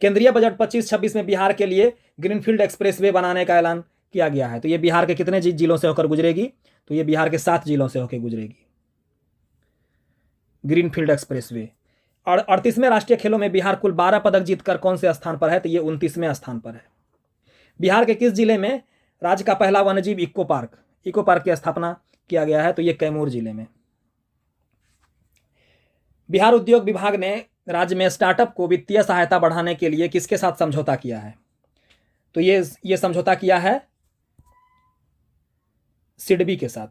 केंद्रीय बजट 25-26 में बिहार के लिए ग्रीनफील्ड एक्सप्रेसवे बनाने का ऐलान किया गया है। तो ये बिहार के कितने जिलों से होकर गुजरेगी? तो ये बिहार के 7 जिलों से होकर गुजरेगी ग्रीनफील्ड एक्सप्रेसवे। और 38वें राष्ट्रीय खेलों में बिहार कुल 12 पदक जीतकर कौन से स्थान पर है? तो ये 29वें स्थान पर है। बिहार के किस जिले में राज्य का पहला वन्यजीव इको पार्क की स्थापना किया गया है? तो ये कैमूर जिले में। बिहार उद्योग विभाग ने राज्य में स्टार्टअप को वित्तीय सहायता बढ़ाने के लिए किसके साथ समझौता किया है? तो ये समझौता किया है सिडबी के साथ।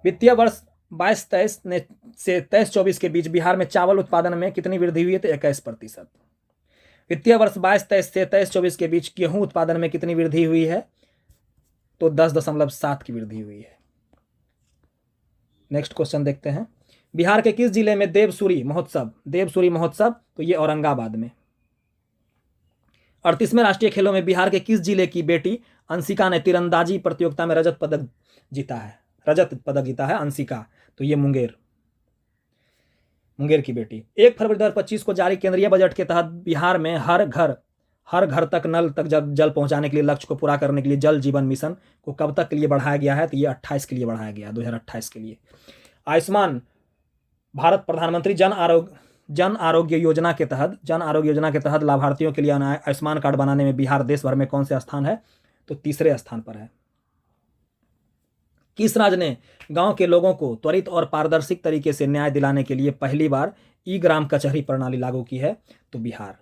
वित्तीय वर्ष 22-23 से 23-24 के बीच बिहार में चावल उत्पादन में कितनी वृद्धि हुई है? तो 21%। वित्तीय वर्ष 22-23 से 23-24 के बीच गेहूं उत्पादन में कितनी वृद्धि हुई है? तो 10.7 की वृद्धि हुई है। नेक्स्ट क्वेश्चन देखते हैं। बिहार के किस जिले में देवसूरी महोत्सव? तो ये औरंगाबाद में। 38वें राष्ट्रीय खेलों में बिहार के किस जिले की बेटी अंशिका ने तीरंदाजी प्रतियोगिता में रजत पदक जीता है अंशिका? तो ये मुंगेर की बेटी। 1 फरवरी 2025 को जारी केंद्रीय बजट के तहत बिहार में हर घर तक नल तक जल पहुंचाने के लिए लक्ष्य को पूरा करने के लिए जल जीवन मिशन को कब तक के लिए बढ़ाया गया है? तो ये 28 के लिए बढ़ाया गया, 2028 के लिए। आयुष्मान भारत प्रधानमंत्री जन आरोग्य योजना के तहत लाभार्थियों के लिए आयुष्मान कार्ड बनाने में बिहार देश भर में कौन से स्थान है? तो 3रे स्थान पर है। किस राज्य ने गांव के लोगों को त्वरित और पारदर्शी तरीके से न्याय दिलाने के लिए पहली बार ई ग्राम कचहरी प्रणाली लागू की है? तो बिहार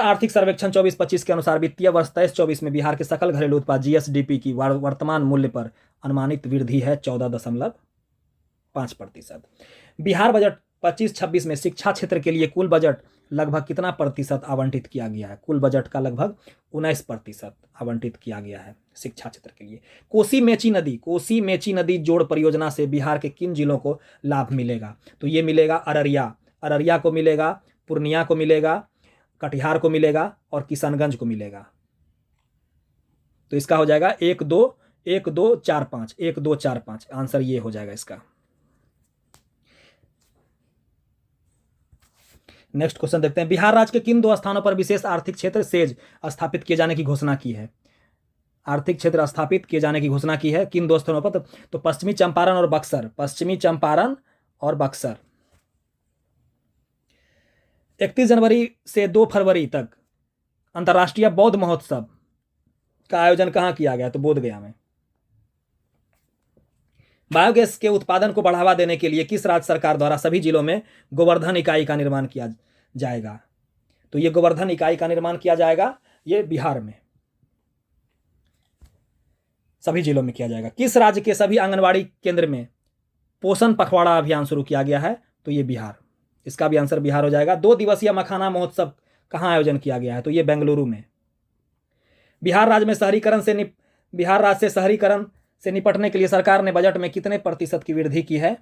आर्थिक सर्वेक्षण 24-25 के अनुसार वित्तीय वर्ष 23-24 में बिहार के सकल घरेलू उत्पाद GSDP की वर्तमान मूल्य पर अनुमानित वृद्धि है 14.5%। बिहार बजट 25-26 में शिक्षा क्षेत्र के लिए कुल बजट लगभग कितना प्रतिशत आवंटित किया गया है? कुल बजट का लगभग 19% आवंटित किया गया है शिक्षा क्षेत्र के लिए। कोसी मेची नदी जोड़ परियोजना से बिहार के किन जिलों को लाभ मिलेगा? तो ये मिलेगा अररिया को मिलेगा, पूर्णिया को मिलेगा, कटिहार को मिलेगा और किशनगंज को मिलेगा। तो इसका हो जाएगा 1 2 4 5 आंसर ये हो जाएगा इसका। नेक्स्ट क्वेश्चन देखते हैं। बिहार राज्य के किन 2 स्थानों पर विशेष आर्थिक क्षेत्र सेज स्थापित किए जाने की घोषणा की है? आर्थिक क्षेत्र स्थापित किए जाने की घोषणा की है किन 2 स्थानों पर? तो पश्चिमी चंपारण और बक्सर। 31 जनवरी से 2 फरवरी तक अंतर्राष्ट्रीय बौद्ध महोत्सव का आयोजन कहां किया गया? तो बोधगया में। बायोगैस के उत्पादन को बढ़ावा देने के लिए किस राज्य सरकार द्वारा सभी जिलों में गोवर्धन इकाई का निर्माण किया जाएगा? तो ये गोवर्धन इकाई का निर्माण किया जाएगा ये बिहार में सभी जिलों में किया जाएगा। किस राज्य के सभी आंगनबाड़ी केंद्र में पोषण पखवाड़ा अभियान शुरू किया गया है? तो ये बिहार। इसका भी आंसर बिहार हो जाएगा। 2 दिवसीय मखाना महोत्सव कहां आयोजन किया गया है? तो ये बेंगलुरु में। बिहार राज्य से शहरीकरण से निपटने के लिए सरकार ने बजट में कितने प्रतिशत की वृद्धि की है?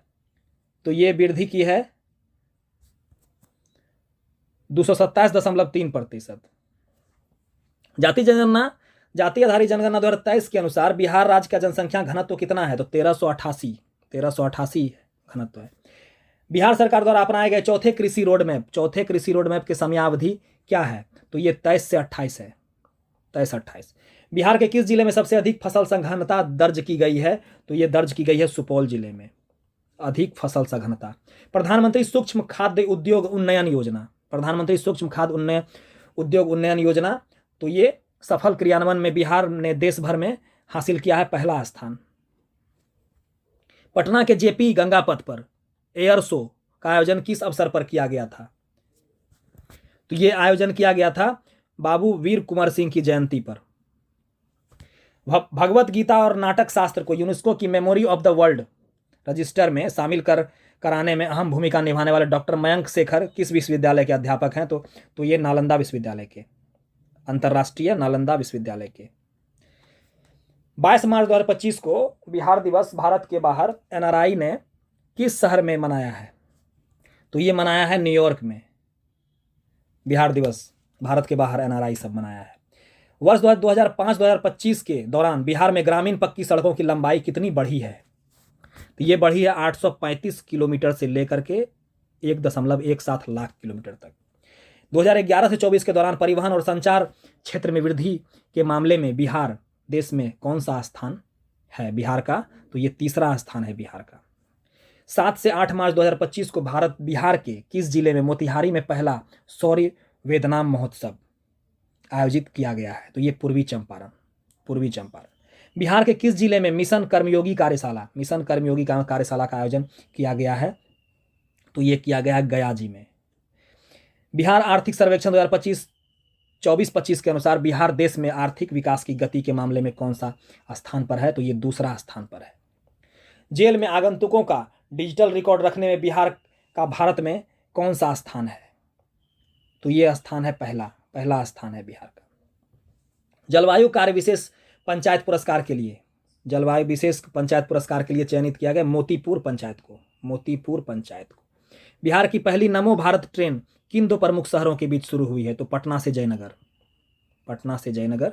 तो ये वृद्धि की है 227.3%। जाति आधारित जनगणना 2023 के अनुसार बिहार राज्य का जनसंख्या घनत्व कितना है? तो 1388 घनत्व है। बिहार सरकार द्वारा अपनाए गए चौथे कृषि रोड मैप की समयावधि क्या है? तो ये 23 से 28 है, 23-28। बिहार के किस जिले में सबसे अधिक फसल सघनता दर्ज की गई है? तो ये दर्ज की गई है सुपौल जिले में, अधिक फसल सघनता। प्रधानमंत्री सूक्ष्म खाद्य उद्योग उन्नयन योजना, प्रधानमंत्री सूक्ष्म खाद्य उद्योग उन्नयन योजना, तो ये सफल क्रियान्वयन में बिहार ने देश भर में हासिल किया है पहला स्थान। पटना के जेपी गंगा पथ पर एयर शो का आयोजन किस अवसर पर किया गया था? तो ये आयोजन किया गया था बाबू वीर कुंवर सिंह की जयंती पर। भगवत गीता और नाटक शास्त्र को यूनेस्को की memory of the world register में शामिल कराने में अहम भूमिका निभाने वाले डॉक्टर मयंक शेखर किस विश्वविद्यालय के अध्यापक हैं? तो ये नालंदा विश्वविद्यालय के, अंतर्राष्ट्रीय नालंदा विश्वविद्यालय के। 22 मार्च 2025 को बिहार दिवस भारत के बाहर एनआरआई ने किस शहर में मनाया है? तो ये मनाया है न्यूयॉर्क में। बिहार दिवस भारत के बाहर एनआरआई सब मनाया है। वर्ष 2005-2025 के दौरान बिहार में ग्रामीण पक्की सड़कों की लंबाई कितनी बढ़ी है? तो ये बढ़ी है 835 किलोमीटर से लेकर के 1.17 लाख किलोमीटर तक। 2011 से 24 के दौरान परिवहन और संचार क्षेत्र में वृद्धि के मामले में बिहार देश में कौन सा स्थान है बिहार का? तो ये तीसरा स्थान है बिहार का। 7 से 8 मार्च 2025 को बिहार के किस जिले में मोतिहारी में पहला सौर वेदनाम महोत्सव आयोजित किया गया है? तो ये पूर्वी चंपारण। बिहार के किस जिले में मिशन कर्मयोगी कार्यशाला का आयोजन किया गया है? तो ये किया गया है गया जी में। बिहार आर्थिक सर्वेक्षण 2024-25 के अनुसार बिहार देश में आर्थिक विकास की गति के मामले में कौन सा स्थान पर है? तो ये दूसरा स्थान पर है। जेल में आगंतुकों का डिजिटल रिकॉर्ड रखने में बिहार का भारत में कौन सा स्थान है? तो ये स्थान है पहला स्थान है बिहार का। जलवायु कार्य विशेष पंचायत पुरस्कार के लिए चयनित किया गया मोतीपुर पंचायत को। बिहार की पहली नमो भारत ट्रेन किन दो प्रमुख शहरों के बीच शुरू हुई है? तो पटना से जयनगर।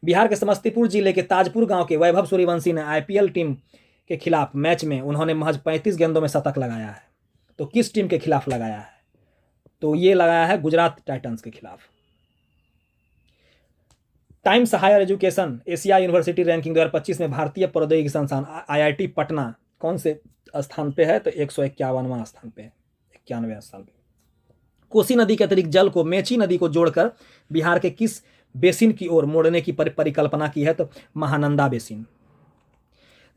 बिहार के समस्तीपुर जिले के ताजपुर गांव के वैभव सूर्यवंशी ने आईपीएल टीम के खिलाफ मैच में उन्होंने महज 35 गेंदों में शतक लगाया है। तो किस टीम के खिलाफ लगाया है? तो ये लगाया है गुजरात टाइटंस के खिलाफ। Times Higher Education Asia University ranking 2025 में भारतीय प्रौद्योगिकी संस्थान आईआईटी पटना कौन से स्थान पे है? तो 151वां स्थान पे, 91वें स्थान पे। कोसी नदी के अतिरिक्त जल को मेची नदी को जोड़कर बिहार के किस बेसिन की ओर मोड़ने की परिकल्पना की है? तो महानंदा बेसिन।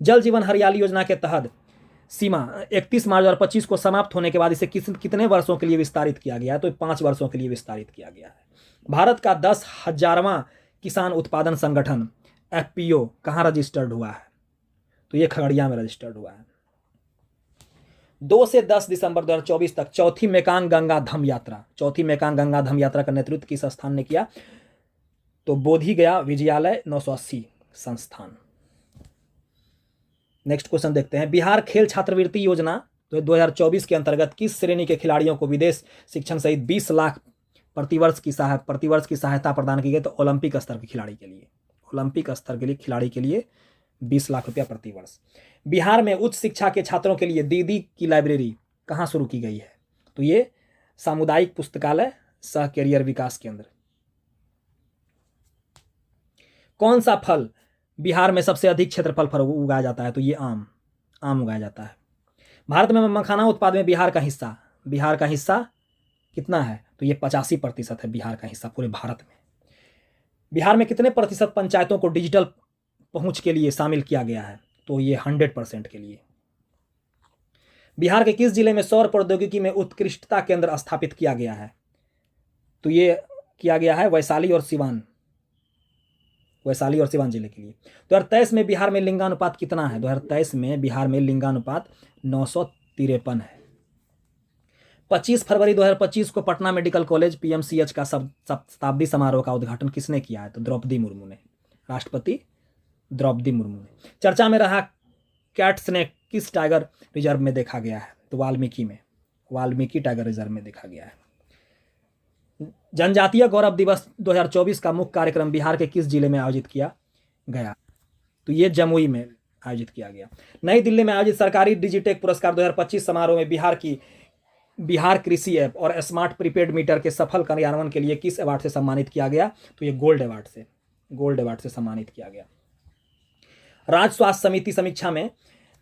जल जीवन हरियाली योजना के तहत सीमा 31 मार्च 2025 को समाप्त होने के बाद इसे कितने वर्षों के लिए विस्तारित किया गया है? तो 5 वर्षों के लिए विस्तारित किया गया है। भारत का 10,000वां किसान उत्पादन संगठन एफपीओ कहाँ रजिस्टर्ड हुआ है? तो ये खगड़िया में रजिस्टर्ड हुआ है। 2 से 10 दिसंबर 2024 तक चौथी मेकांग गंगा धम यात्रा का नेतृत्व किस स्थान ने किया? तो बोधि गया विजयालय 980 संस्थान। नेक्स्ट क्वेश्चन देखते हैं। बिहार खेल छात्रवृत्ति योजना तो 2024 के अंतर्गत किस श्रेणी के खिलाड़ियों को विदेश शिक्षण सहित 20 लाख प्रतिवर्ष की सहायता प्रदान की गई? तो ओलंपिक स्तर के खिलाड़ी के लिए 20 लाख रुपया प्रतिवर्ष। बिहार में उच्च शिक्षा के छात्रों के लिए दीदी की लाइब्रेरी कहाँ शुरू की गई है? तो ये सामुदायिक पुस्तकालय सह कैरियर विकास केंद्र। कौन सा फल बिहार में सबसे अधिक क्षेत्रफल पर उगाया जाता है? तो ये आम उगाया जाता है। भारत में मखाना उत्पादन में बिहार का हिस्सा कितना है? तो ये 85% है बिहार का हिस्सा पूरे भारत में। बिहार में कितने प्रतिशत पंचायतों को डिजिटल पहुंच के लिए शामिल किया गया है? तो ये 100% के लिए। बिहार के किस जिले में सौर प्रौद्योगिकी में उत्कृष्टता केंद्र स्थापित किया गया है? तो ये किया गया है वैशाली और सिवान जिले के लिए। 2023 में बिहार में लिंगानुपात कितना है? 2023 में बिहार में लिंगानुपात 953 है। 25 फरवरी 2025 को पटना मेडिकल कॉलेज पीएमसीएच का शताब्दी समारोह का उद्घाटन किसने किया है? तो द्रौपदी मुर्मू ने, राष्ट्रपति द्रौपदी मुर्मू ने। चर्चा में रहा कैट स्नेक किस टाइगर रिजर्व में देखा गया है? तो वाल्मीकि टाइगर रिजर्व में देखा गया है। जनजातीय गौरव दिवस 2024 का मुख्य कार्यक्रम बिहार के किस जिले में आयोजित किया गया? तो ये जमुई में आयोजित किया गया। नई दिल्ली में आयोजित सरकारी डिजिटेक पुरस्कार 2025 समारोह में बिहार कृषि ऐप और स्मार्ट प्रीपेड मीटर के सफल कार्यान्वयन के लिए किस अवार्ड से सम्मानित किया गया? तो ये गोल्ड अवार्ड से सम्मानित किया गया। राज्य स्वास्थ्य समिति समीक्षा में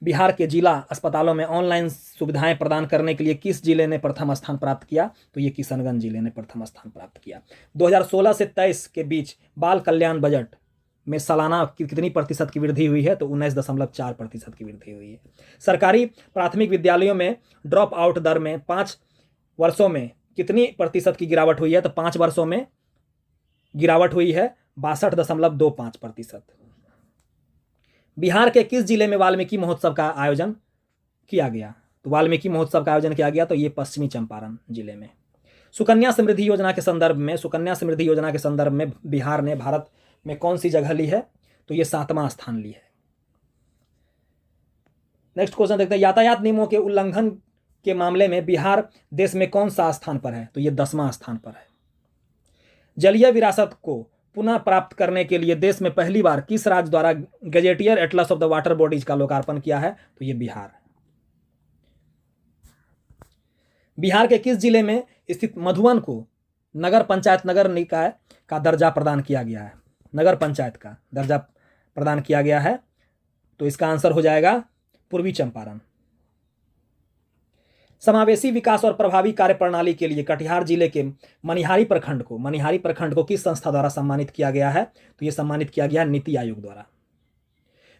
बिहार के जिला अस्पतालों में ऑनलाइन सुविधाएं प्रदान करने के लिए किस जिले ने प्रथम स्थान प्राप्त किया? तो ये किशनगंज जिले ने प्रथम स्थान प्राप्त किया। 2016 से 23 के बीच बाल कल्याण बजट में सालाना कितनी प्रतिशत की वृद्धि हुई है? तो 19.4% की वृद्धि हुई है। सरकारी प्राथमिक विद्यालयों में ड्रॉप आउट दर में 5 वर्षों में कितनी प्रतिशत की गिरावट हुई है? तो 5 वर्षों में गिरावट हुई है 62.25%। बिहार के किस जिले में वाल्मीकि महोत्सव का आयोजन किया गया? तो वाल्मीकि महोत्सव का आयोजन किया गया तो ये पश्चिमी चंपारण जिले में। सुकन्या समृद्धि योजना के संदर्भ में बिहार ने भारत में कौन सी जगह ली है? तो ये 7वां स्थान ली है। नेक्स्ट क्वेश्चन देखते हैं, यातायात नियमों के उल्लंघन के मामले में बिहार देश में कौन सा स्थान पर है? तो ये 10वां स्थान पर है। जलीय विरासत को पुनः प्राप्त करने के लिए देश में पहली बार किस राज्य द्वारा gazetteer Atlas of the water bodies का लोकार्पण किया है? तो ये बिहार। बिहार के किस जिले में स्थित मधुवन को नगर पंचायत नगर निकाय का दर्जा प्रदान किया गया है? नगर पंचायत का दर्जा प्रदान किया गया है तो इसका आंसर हो जाएगा पूर्वी चंपारण। समावेशी विकास और प्रभावी कार्यप्रणाली के लिए कटिहार जिले के मनिहारी प्रखंड को किस संस्था द्वारा सम्मानित किया गया है? तो यह सम्मानित किया गया नीति आयोग द्वारा।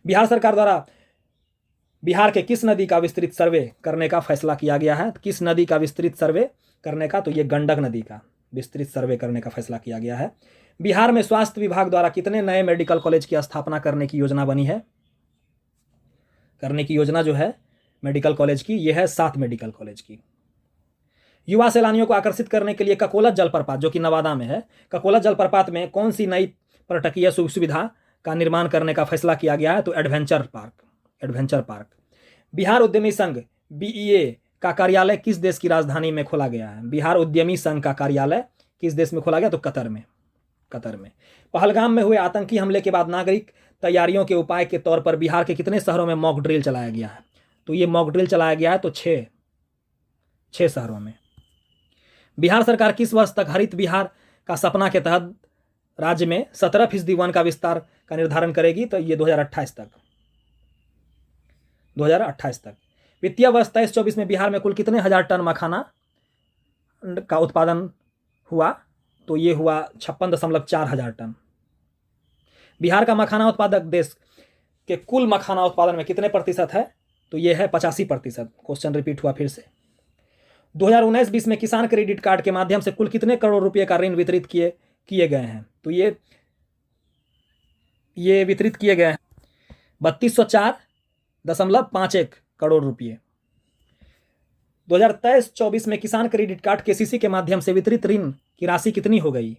बिहार सरकार द्वारा बिहार के किस नदी का विस्तृत सर्वे करने का फैसला किया गया है? किस नदी का विस्तृत सर्वे करने का? तो यह गंडक नदी का विस्तृत सर्वे करने का फैसला किया गया है। बिहार में स्वास्थ्य विभाग द्वारा कितने नए मेडिकल कॉलेज की स्थापना करने की योजना बनी है? करने की योजना जो है मेडिकल कॉलेज की, यह है 7 मेडिकल कॉलेज की। युवा सैलानियों को आकर्षित करने के लिए ककोलत जलप्रपात जो कि नवादा में है, ककोलत जलप्रपात में कौन सी नई पर्यटकीय सुविधा का निर्माण करने का फैसला किया गया है? तो एडवेंचर पार्क। बिहार उद्यमी संघ BEA का कार्यालय किस देश की राजधानी में खोला गया है? बिहार उद्यमी संघ का कार्यालय किस देश में खोला गया? तो कतर में। पहलगाम में हुए आतंकी हमले के बाद नागरिक तैयारियों के उपाय के तौर पर बिहार के कितने शहरों में मॉक ड्रिल चलाया गया है? तो ये मॉक ड्रिल चलाया गया है तो 6 शहरों में। बिहार सरकार किस वर्ष तक हरित बिहार का सपना के तहत राज्य में 17% वन का विस्तार का निर्धारण करेगी? तो ये 2028 तक। वित्तीय वर्ष 23-24 में बिहार में कुल कितने हजार टन मखाना का उत्पादन हुआ? तो ये हुआ 56.4 हजार टन। बिहार का मखाना उत्पादक देश के कुल मखाना उत्पादन में कितने प्रतिशत है? तो ये है 85%। क्वेश्चन रिपीट हुआ फिर से। 2019-20 में किसान क्रेडिट कार्ड के माध्यम से कुल कितने करोड़ रुपए का ऋण वितरित किए गए हैं? तो ये वितरित किए गए हैं 3204.51 करोड़ रुपए। 2023-24 में किसान क्रेडिट कार्ड KCC के माध्यम से वितरित ऋण की राशि कितनी हो गई?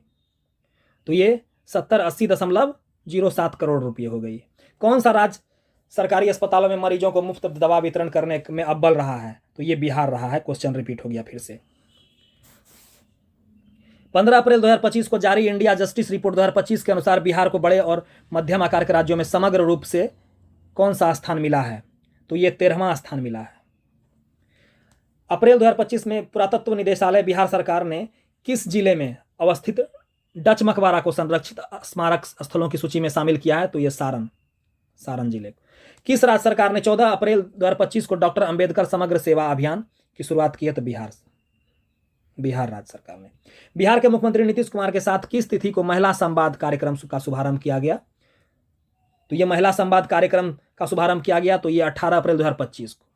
तो ये 7080.07 करोड़ रुपए हो गई। कौन सा राज्य सरकारी अस्पतालों में मरीजों को मुफ्त दवा वितरण करने में अव्वल रहा है? तो ये बिहार रहा है। क्वेश्चन रिपीट हो गया फिर से। 15 अप्रैल 2025 को जारी इंडिया जस्टिस रिपोर्ट 2025 के अनुसार बिहार को बड़े और मध्यम आकार के राज्यों में समग्र रूप से कौन सा स्थान मिला है? तो ये 13वां स्थान मिला है। अप्रैल 2025 में पुरातत्व निदेशालय बिहार सरकार ने किस जिले में अवस्थित डच मकबरा को संरक्षित स्मारक स्थलों की सूची में शामिल किया है? तो ये सारण जिले। किस राज्य सरकार ने 14 अप्रैल 2025 को डॉक्टर अंबेडकर समग्र सेवा अभियान की शुरुआत की है? तो बिहार राज्य सरकार ने। बिहार के मुख्यमंत्री नीतीश कुमार के साथ किस तिथि को महिला संवाद कार्यक्रम का शुभारंभ किया गया? तो ये महिला संवाद कार्यक्रम का शुभारंभ किया गया तो ये 18 अप्रैल 2025 को।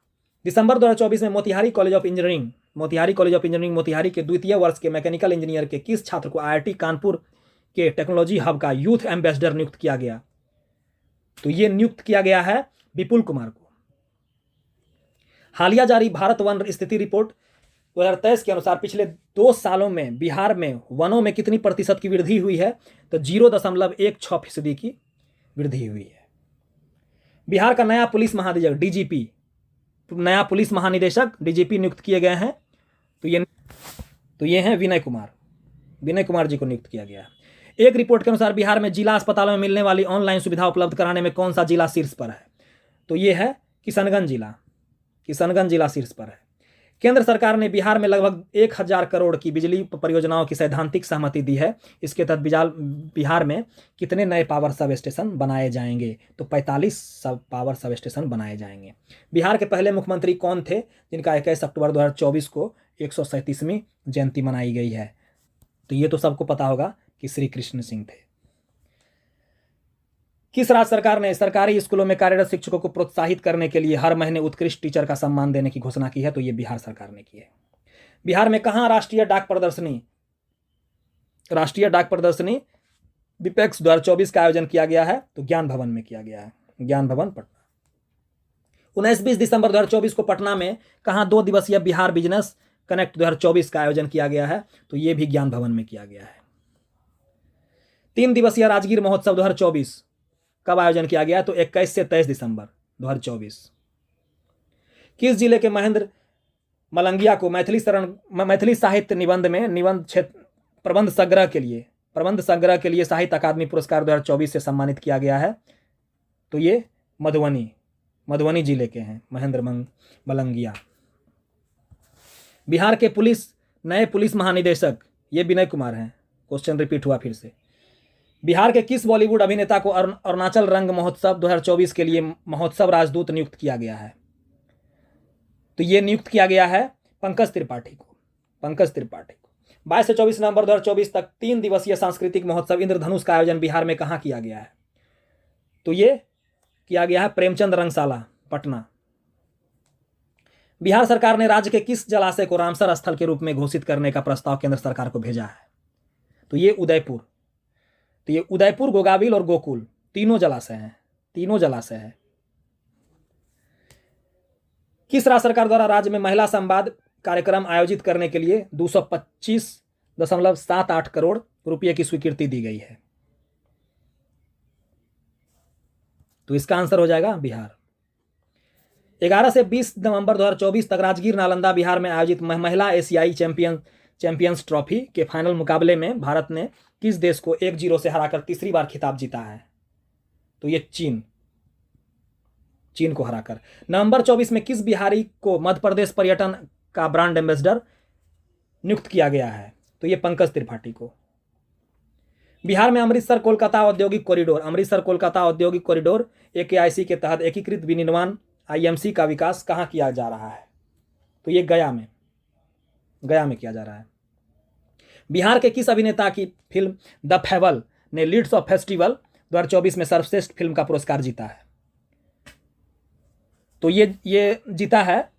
दिसंबर 2024 में Motihari college of engineering Motihari के द्वितीय वर्ष के मैकेनिकल इंजीनियर के किस छात्र को IIT कानपुर के टेक्नोलॉजी हब का यूथ एम्बेसडर नियुक्त किया गया? तो ये नियुक्त किया गया है विपुल कुमार को। हालिया जारी भारत वन स्थिति रिपोर्ट 2023 के अनुसार पिछले 2 सालों में बिहार में वनों में कितनी प्रतिशत की वृद्धि हुई है? तो 0.16% की वृद्धि हुई है। बिहार का नया पुलिस महानिदेशक DGP नियुक्त किए गए हैं तो ये हैं विनय कुमार जी को नियुक्त किया गया है। एक रिपोर्ट के अनुसार बिहार में जिला अस्पतालों में मिलने वाली ऑनलाइन सुविधा उपलब्ध कराने में कौन सा जिला शीर्ष पर है? तो ये है किशनगंज जिला। किशनगंज जिला शीर्ष पर है। केंद्र सरकार ने बिहार में लगभग 1000 करोड़ की बिजली परियोजनाओं की सैद्धांतिक सहमति दी है। इसके तहत बिहार में कितने नए पावर सब स्टेशन बनाए जाएंगे? तो 45 पावर सब स्टेशन बनाए जाएंगे। बिहार के पहले मुख्यमंत्री कौन थे जिनका 21 अक्टूबर 2024 को 137वीं जयंती मनाई गई है? तो ये तो सबको पता होगा कि श्री कृष्ण सिंह थे। किस राज्य सरकार ने सरकारी स्कूलों में कार्यरत शिक्षकों को प्रोत्साहित करने के लिए हर महीने उत्कृष्ट टीचर का सम्मान देने की घोषणा की है? तो ये बिहार सरकार ने की है। बिहार में कहां राष्ट्रीय डाक प्रदर्शनी विपेक्स 2024 का आयोजन किया गया है? तो ज्ञान भवन में किया गया है, ज्ञान भवन पटना। 19-20 दिसंबर 2024 को पटना में कहां 2 दिवसीय बिहार बिजनेस कनेक्ट 2024 का आयोजन किया गया है? तो ये भी ज्ञान भवन में किया गया है। 3 दिवसीय राजगीर महोत्सव 2024 कब आयोजन किया गया? तो 21 से 23 दिसंबर 2024। किस जिले के महेंद्र मलंगिया को मैथिली साहित्य निबंध में निबंध क्षेत्र प्रबंध संग्रह के लिए साहित्य अकादमी पुरस्कार 2024 से सम्मानित किया गया है? तो ये मधुबनी जिले के हैं महेंद्र मलंगिया। बिहार के नए पुलिस महानिदेशक ये विनय कुमार हैं। क्वेश्चन रिपीट हुआ फिर से। बिहार के किस बॉलीवुड अभिनेता को अरुणाचल रंग महोत्सव 2024 के लिए महोत्सव राजदूत नियुक्त किया गया है? तो ये नियुक्त किया गया है पंकज त्रिपाठी को। 22 से 24 नवंबर 2024 तक 3 दिवसीय सांस्कृतिक महोत्सव इंद्रधनुष का आयोजन बिहार में कहां किया गया है? तो ये किया गया है प्रेमचंद रंगशाला पटना। बिहार सरकार ने राज्य के किस जलाशय को रामसर स्थल के रूप में घोषित करने का प्रस्ताव केंद्र सरकार को भेजा है? तो ये उदयपुर, गोगाबिल और गोकुल तीनों जलाशय हैं। किस राज्य सरकार द्वारा राज्य में महिला संवाद कार्यक्रम आयोजित करने के लिए 225.78 करोड़ रुपए की स्वीकृति दी गई है? तो इसका आंसर हो जाएगा बिहार। 11 से 20 नवंबर 2024 तक राजगीर नालंदा बिहार में आयोजित महिला एशियाई चैंपियंस ट्रॉफी के फाइनल मुकाबले में भारत ने किस देश को 1-0 से हराकर तीसरी बार खिताब जीता है? तो ये चीन को हराकर। नवंबर 24 में किस बिहारी को मध्य प्रदेश पर्यटन का ब्रांड एम्बेसडर नियुक्त किया गया है? तो ये पंकज त्रिपाठी को। बिहार में अमृतसर कोलकाता औद्योगिक कॉरिडोर AKIC के तहत एकीकृत विनिर्माण IMC का विकास कहां किया जा रहा है? तो ये गया में किया जा रहा है। बिहार के किस अभिनेता की फिल्म द फेबल ने लीड्स ऑफ फेस्टिवल 2024 में सर्वश्रेष्ठ फिल्म का पुरस्कार जीता है? तो ये जीता है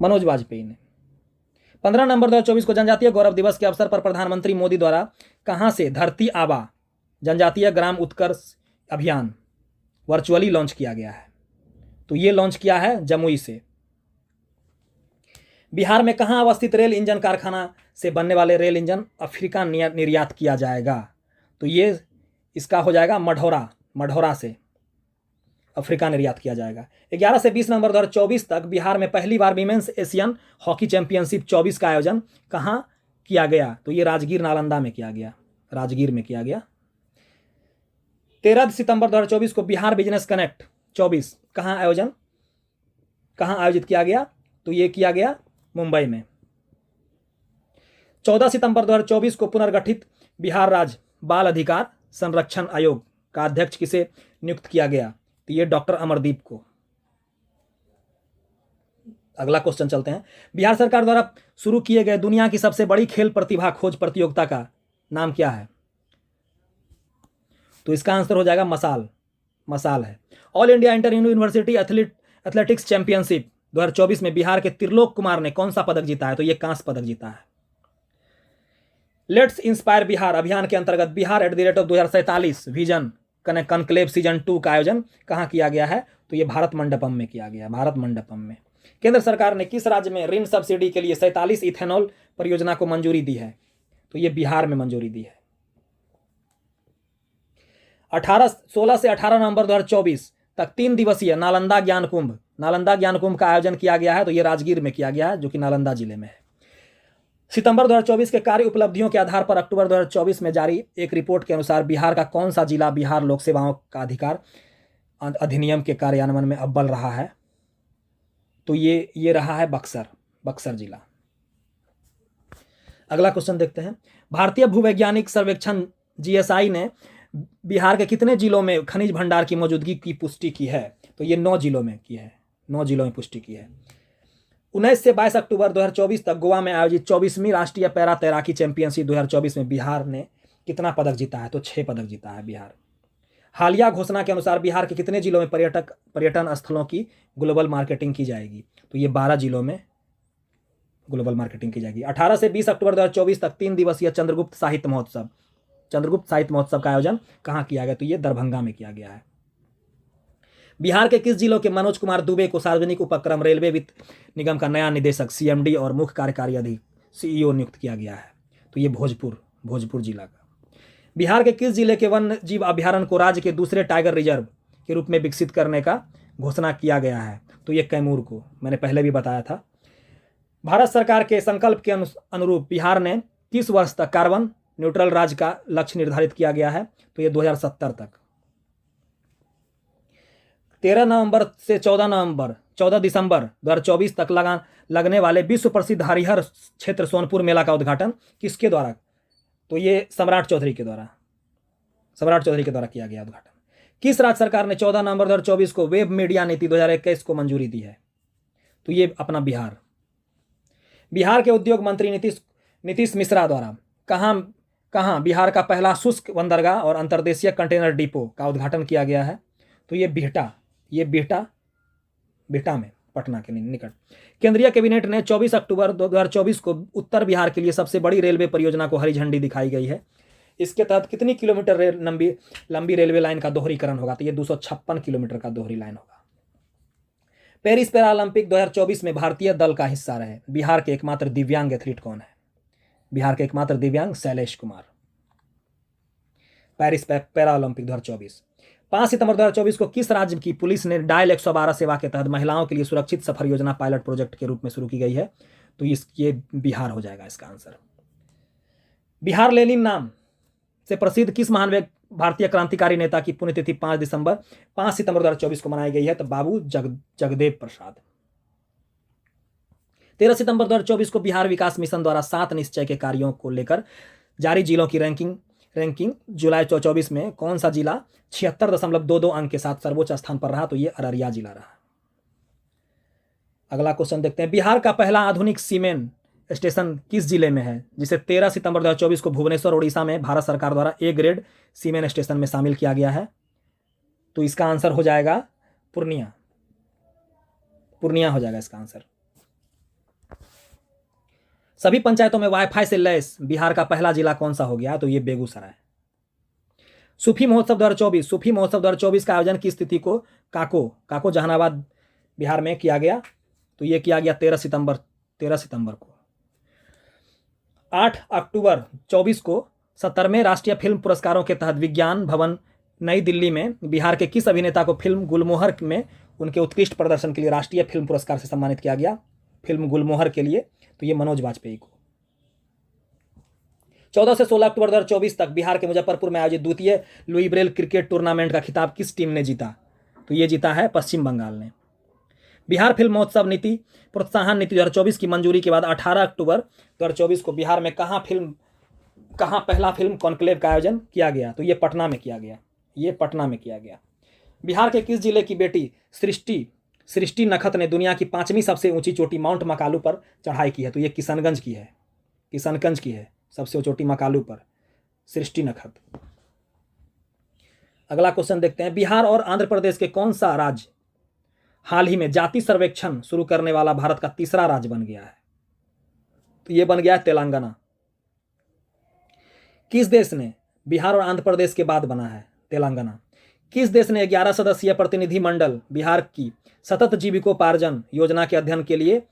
मनोज वाजपेयी ने। 15 नवंबर 2024 को जनजातीय गौरव दिवस के अवसर पर प्रधानमंत्री मोदी द्वारा कहां से धरती आबा जनजातीय ग्राम उत्कर्ष अभियान वर्चुअली लॉन्च किया गया है? तो ये लॉन्च किया है जमुई से। बिहार में कहां अवस्थित रेल इंजन कारखाना से बनने वाले रेल इंजन अफ्रीका निर्यात किया जाएगा? तो ये इसका हो जाएगा मढ़ौरा से अफ्रीका निर्यात किया जाएगा। 11 से 20 नवंबर 2024 तक बिहार में पहली बार विमेंस एशियन हॉकी चैंपियनशिप 24 का आयोजन कहां किया गया? तो ये राजगीर में किया गया। 13 सितंबर 2024 को बिहार बिजनेस कनेक्ट 24 कहां आयोजित किया गया? तो ये किया गया मुंबई में। 14 सितंबर 2024 को पुनर्गठित बिहार राज्य बाल अधिकार संरक्षण आयोग का अध्यक्ष किसे नियुक्त किया गया? तो ये डॉक्टर अमरदीप को। अगला क्वेश्चन चलते हैं। बिहार सरकार द्वारा शुरू किए गए दुनिया की सबसे बड़ी खेल प्रतिभा खोज प्रतियोगिता का नाम क्या है? तो इसका आंसर हो जाएगा मसाल है। All India inter university athletics championship 2024 में बिहार के त्रिलोक कुमार ने कौन सा पदक जीता है? तो ये कांस्य पदक जीता है। लेट्स इंस्पायर बिहार अभियान के अंतर्गत बिहार @2047 विजन कनक्लेव सीजन 2 का आयोजन कहां किया गया है? तो ये भारत मंडपम में किया गया। केंद्र सरकार ने किस राज्य में ऋण सब्सिडी के लिए 47 इथेनॉल परियोजना को मंजूरी दी है? तो ये बिहार में मंजूरी दी है। 16 से 18 नवंबर 2024 तक 3 दिवसीय नालंदा ज्ञान कुंभ का आयोजन किया गया है। तो ये राजगीर में किया गया है जो कि नालंदा जिले में है। सितंबर 2024 के कार्य उपलब्धियों के आधार पर अक्टूबर 2024 में जारी एक रिपोर्ट के अनुसार बिहार का कौन सा जिला बिहार लोक सेवाओं का अधिनियम के कार्यान्वयन में अव्वल रहा है, तो ये रहा है बक्सर जिला। अगला क्वेश्चन देखते हैं। भारतीय भूवैज्ञानिक सर्वेक्षण जीएसआई ने बिहार के कितने जिलों में खनिज भंडार की मौजूदगी की पुष्टि की है? तो ये 9 जिलों में की है, 9 जिलों में पुष्टि की है। 19 से 22 अक्टूबर 2024 तक गोवा में आयोजित 24वीं राष्ट्रीय पैरा तैराकी चैंपियनशिप 2024 में बिहार ने कितना पदक जीता है? तो 6 पदक जीता है बिहार। हालिया घोषणा के अनुसार बिहार के कितने जिलों में पर्यटन स्थलों की ग्लोबल मार्केटिंग की जाएगी? तो ये 12 जिलों में ग्लोबल मार्केटिंग की जाएगी। 18 से 20 अक्टूबर 2024 तक 3 दिवसीय चंद्रगुप्त साहित्य महोत्सव का आयोजन कहाँ किया गया? तो ये दरभंगा में किया गया है। बिहार के किस जिलों के मनोज कुमार दुबे को सार्वजनिक उपक्रम रेलवे वित्त निगम का नया निदेशक सीएमडी और मुख्य कार्यकारी अधिकारी सीईओ नियुक्त किया गया है? तो ये भोजपुर जिला का। बिहार के किस जिले के वन्य जीव अभ्यारण्य को राज्य के दूसरे टाइगर रिजर्व के रूप में विकसित करने का घोषणा किया गया है? तो ये कैमूर को, मैंने पहले भी बताया था। भारत सरकार के संकल्प के अनुरूप बिहार ने 30 वर्ष तक कार्बन न्यूट्रल राज्य का लक्ष्य निर्धारित किया गया है, तो ये 2070 तक। 13 नवंबर से 14 दिसंबर 2024 तक लगने वाले विश्व प्रसिद्ध हरिहर क्षेत्र सोनपुर मेला का उद्घाटन किसके द्वारा? तो ये सम्राट चौधरी के द्वारा किया गया उद्घाटन। किस राज्य सरकार ने 14 नवंबर 2024 को वेब मीडिया नीति 2021 को मंजूरी दी है? तो ये अपना बिहार के उद्योग मंत्री नीतीश मिश्रा द्वारा कहाँ बिहार का पहला शुष्क बंदरगाह और अंतर्देशीय कंटेनर डिपो का उद्घाटन किया गया है? तो ये बिहटा में, पटना के निकट। केंद्रीय कैबिनेट ने 24 अक्टूबर 2024 को उत्तर बिहार के लिए सबसे बड़ी रेलवे परियोजना को हरी झंडी दिखाई गई है। इसके तहत कितनी किलोमीटर लंबी रेलवे लाइन का दोहरीकरण होगा? तो ये 256 किलोमीटर का दोहरी लाइन होगा। पेरिस पैरालंपिक 2024 में भारतीय दल का हिस्सा रहे बिहार के एकमात्र दिव्यांग एथलीट कौन है? बिहार के एकमात्र दिव्यांग शैलेश कुमार। Paris Paralympic 2024। 5 सितंबर 2024 को किस राज्य की पुलिस ने डायल 112 सेवा के तहत महिलाओं के लिए सुरक्षित सफर योजना पायलट प्रोजेक्ट के रूप में शुरू की गई है? तो ये बिहार हो जाएगा इसका आंसर। बिहार लेनिन नाम से प्रसिद्ध किस महान भारतीय क्रांतिकारी नेता की पुण्यतिथि 5 सितंबर 2024 को मनाई गई है? तो बाबू जगदेव प्रसाद। 13 सितंबर 2024 को बिहार विकास मिशन द्वारा 7 निश्चय के कार्यों को लेकर जारी जिलों की रैंकिंग जुलाई 2024 में कौन सा जिला 76.22 अंक के साथ सर्वोच्च स्थान पर रहा? तो ये अररिया जिला रहा। अगला क्वेश्चन देखते हैं। बिहार का पहला आधुनिक सीमेंट स्टेशन किस जिले में है, जिसे 13 सितंबर 2024 को भुवनेश्वर ओडिशा में भारत सरकार द्वारा ए ग्रेड सीमेंट स्टेशन में शामिल किया गया है? तो इसका आंसर हो जाएगा पूर्णिया हो जाएगा इसका आंसर। सभी पंचायतों में वाईफाई से लैस बिहार का पहला जिला कौन सा हो गया? तो ये बेगूसराय। सूफी महोत्सव 2024 का आयोजन की स्थिति को काको जहानाबाद बिहार में किया गया? तो ये किया गया 13 सितंबर को। 8 अक्टूबर 24 को 70वें राष्ट्रीय फिल्म पुरस्कारों के तहत विज्ञान भवन नई दिल्ली में बिहार के किस अभिनेता को फिल्म गुलमोहर में उनके उत्कृष्ट प्रदर्शन के लिए राष्ट्रीय फिल्म पुरस्कार से सम्मानित किया गया? फिल्म गुलमोहर के लिए तो ये मनोज वाजपेयी को। 14 से 16 अक्टूबर 2024 तक बिहार के मुजफ्फरपुर में आयोजित द्वितीय लुई ब्रेल क्रिकेट टूर्नामेंट का खिताब किस टीम ने जीता? तो ये जीता है पश्चिम बंगाल ने। बिहार फिल्म महोत्सव नीति प्रोत्साहन नीति 2024 की मंजूरी के बाद 18 अक्टूबर 2024 को बिहार में कहाँ पहला फिल्म कॉन्क्लेव का आयोजन किया गया? तो ये पटना में किया गया। बिहार के किस जिले की बेटी सृष्टि नखत ने दुनिया की 5वीं सबसे ऊंची चोटी माउंट मकालू पर चढ़ाई की है? तो ये किशनगंज की है सबसे चोटी मकालू पर सृष्टि नखत। अगला क्वेश्चन देखते हैं। बिहार और आंध्र प्रदेश के कौन सा राज्य हाल ही में जाति सर्वेक्षण शुरू करने वाला भारत का तीसरा राज्य बन गया है? तो ये बन गया है तेलंगाना। किस देश ने बिहार और आंध्र प्रदेश के बाद बना है? तेलंगाना। किस देश ने 11 सदस्यीय प्रतिनिधि मंडल बिहार की सतत जीविकोपार्जन योजना के अध्ययन के लिए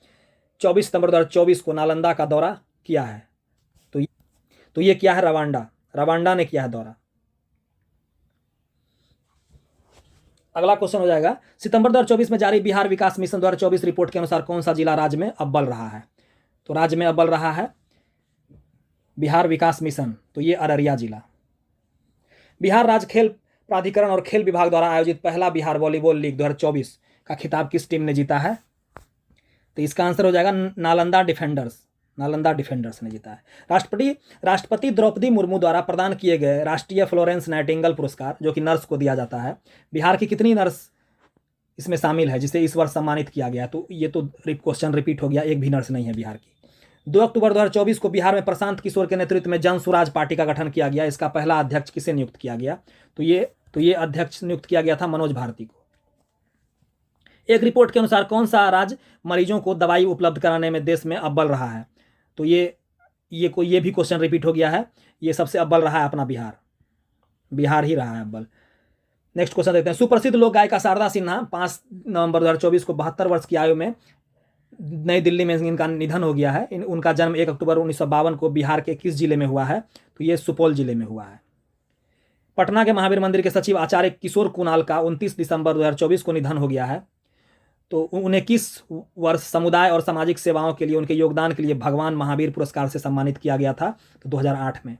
24 सितंबर 2024 को नालंदा का दौरा किया है? तो ये क्या है? रवांडा ने किया है दौरा। अगला क्वेश्चन हो जाएगा। सितंबर 2024 में जारी बिहार विकास मिशन 2024 रिपोर्ट के अनुसार कौन सा जिला राज्य में अव्वल रहा है? तो राज्य में अव्वल रहा है बिहार विकास मिशन, तो ये अररिया जिला। बिहार राज्य खेल प्राधिकरण और खेल विभाग द्वारा आयोजित पहला बिहार वॉलीबॉल लीग 2024 का खिताब किस टीम ने जीता है? तो इसका आंसर हो जाएगा नालंदा डिफेंडर्स। नालंदा डिफेंडर्स ने जीता है। राष्ट्रपति द्रौपदी मुर्मू द्वारा प्रदान किए गए राष्ट्रीय फ्लोरेंस नाइटिंगेल पुरस्कार, जो कि नर्स को दिया जाता है, बिहार की कितनी नर्स इसमें शामिल है जिसे इस वर्ष सम्मानित किया गया? तो ये तो क्वेश्चन रिपीट हो गया, एक भी नर्स नहीं है बिहार की। 2 अक्टूबर 2024 को बिहार में प्रशांत किशोर के नेतृत्व में जन सुराज पार्टी का गठन किया गया। इसका पहला अध्यक्ष किसे नियुक्त किया गया? तो ये अध्यक्ष नियुक्त किया गया था मनोज भारती को। एक रिपोर्ट के अनुसार कौन सा राज्य मरीजों को दवाई उपलब्ध कराने में देश में अव्वल रहा है? तो ये भी क्वेश्चन रिपीट हो गया है। ये सबसे अव्वल रहा है अपना बिहार ही रहा है अव्वल। नेक्स्ट क्वेश्चन देखते हैं। सुप्रसिद्ध लोक गायिका शारदा सिन्हा 5 नवंबर 2024 को 72 वर्ष की आयु में नई दिल्ली में इनका निधन हो गया है। उनका जन्म 1 अक्टूबर 1952 को बिहार के किस जिले में हुआ है? तो ये सुपौल जिले में हुआ है। पटना के महावीर मंदिर के सचिव आचार्य किशोर कुणाल का 29 दिसंबर 2024 को निधन हो गया है। तो उन्हें किस वर्ष समुदाय और सामाजिक सेवाओं के लिए उनके योगदान के लिए भगवान महावीर पुरस्कार से सम्मानित किया गया था? तो 2008 में।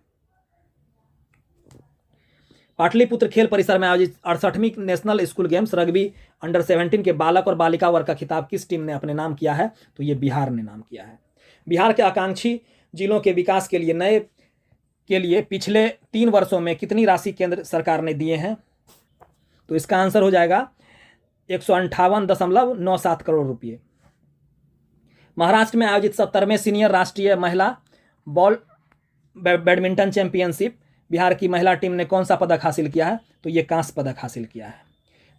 पाटलिपुत्र खेल परिसर में आयोजित 68वीं national school games rugby under 17 के बालक और बालिका वर्ग का खिताब किस टीम ने अपने नाम किया है? तो ये बिहार ने नाम किया है। बिहार के आकांक्षी जिलों के विकास के लिए पिछले 3 वर्षों में कितनी राशि केंद्र सरकार ने दिए हैं? तो इसका आंसर हो जाएगा 158.97 करोड़ रुपये। महाराष्ट्र में आयोजित 70वें सीनियर राष्ट्रीय महिला बैडमिंटन चैंपियनशिप बिहार की महिला टीम ने कौन सा पदक हासिल किया है? तो ये कांस्य पदक हासिल किया है।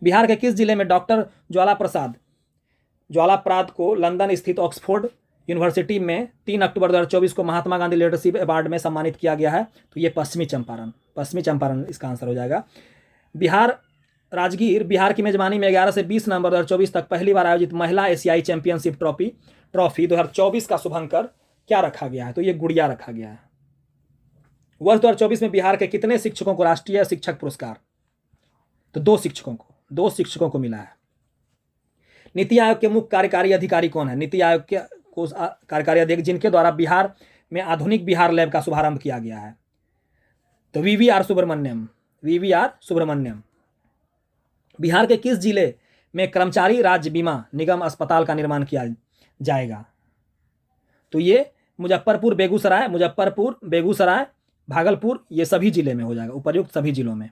बिहार के किस जिले में डॉक्टर ज्वाला प्रसाद को लंदन स्थित ऑक्सफोर्ड यूनिवर्सिटी में 3 अक्टूबर 2024 को महात्मा गांधी लीडरशिप अवार्ड में सम्मानित किया गया है? तो ये पश्चिमी चंपारण इसका आंसर हो जाएगा। राजगीर बिहार की मेजबानी में 11 से 20 नवंबर 2024 तक पहली बार आयोजित महिला एशियाई चैंपियनशिप ट्रॉफी 2024 का शुभंकर क्या रखा गया है? तो ये गुड़िया रखा गया है। वर्ष 2024 में बिहार के कितने शिक्षकों को राष्ट्रीय शिक्षक पुरस्कार? तो 2 शिक्षकों को मिला है। नीति आयोग के मुख्य कार्यकारी अधिकारी कौन है? नीति आयोग के कार्यकारी अधिकारी जिनके द्वारा बिहार में आधुनिक बिहार लैब का शुभारंभ किया गया है? तो वीवीआर सुब्रमण्यम। बिहार के किस जिले में कर्मचारी राज्य बीमा निगम अस्पताल का निर्माण किया जाएगा? तो ये मुजफ्फरपुर, बेगूसराय, भागलपुर, ये सभी जिले में हो जाएगा, उपर्युक्त सभी जिलों में।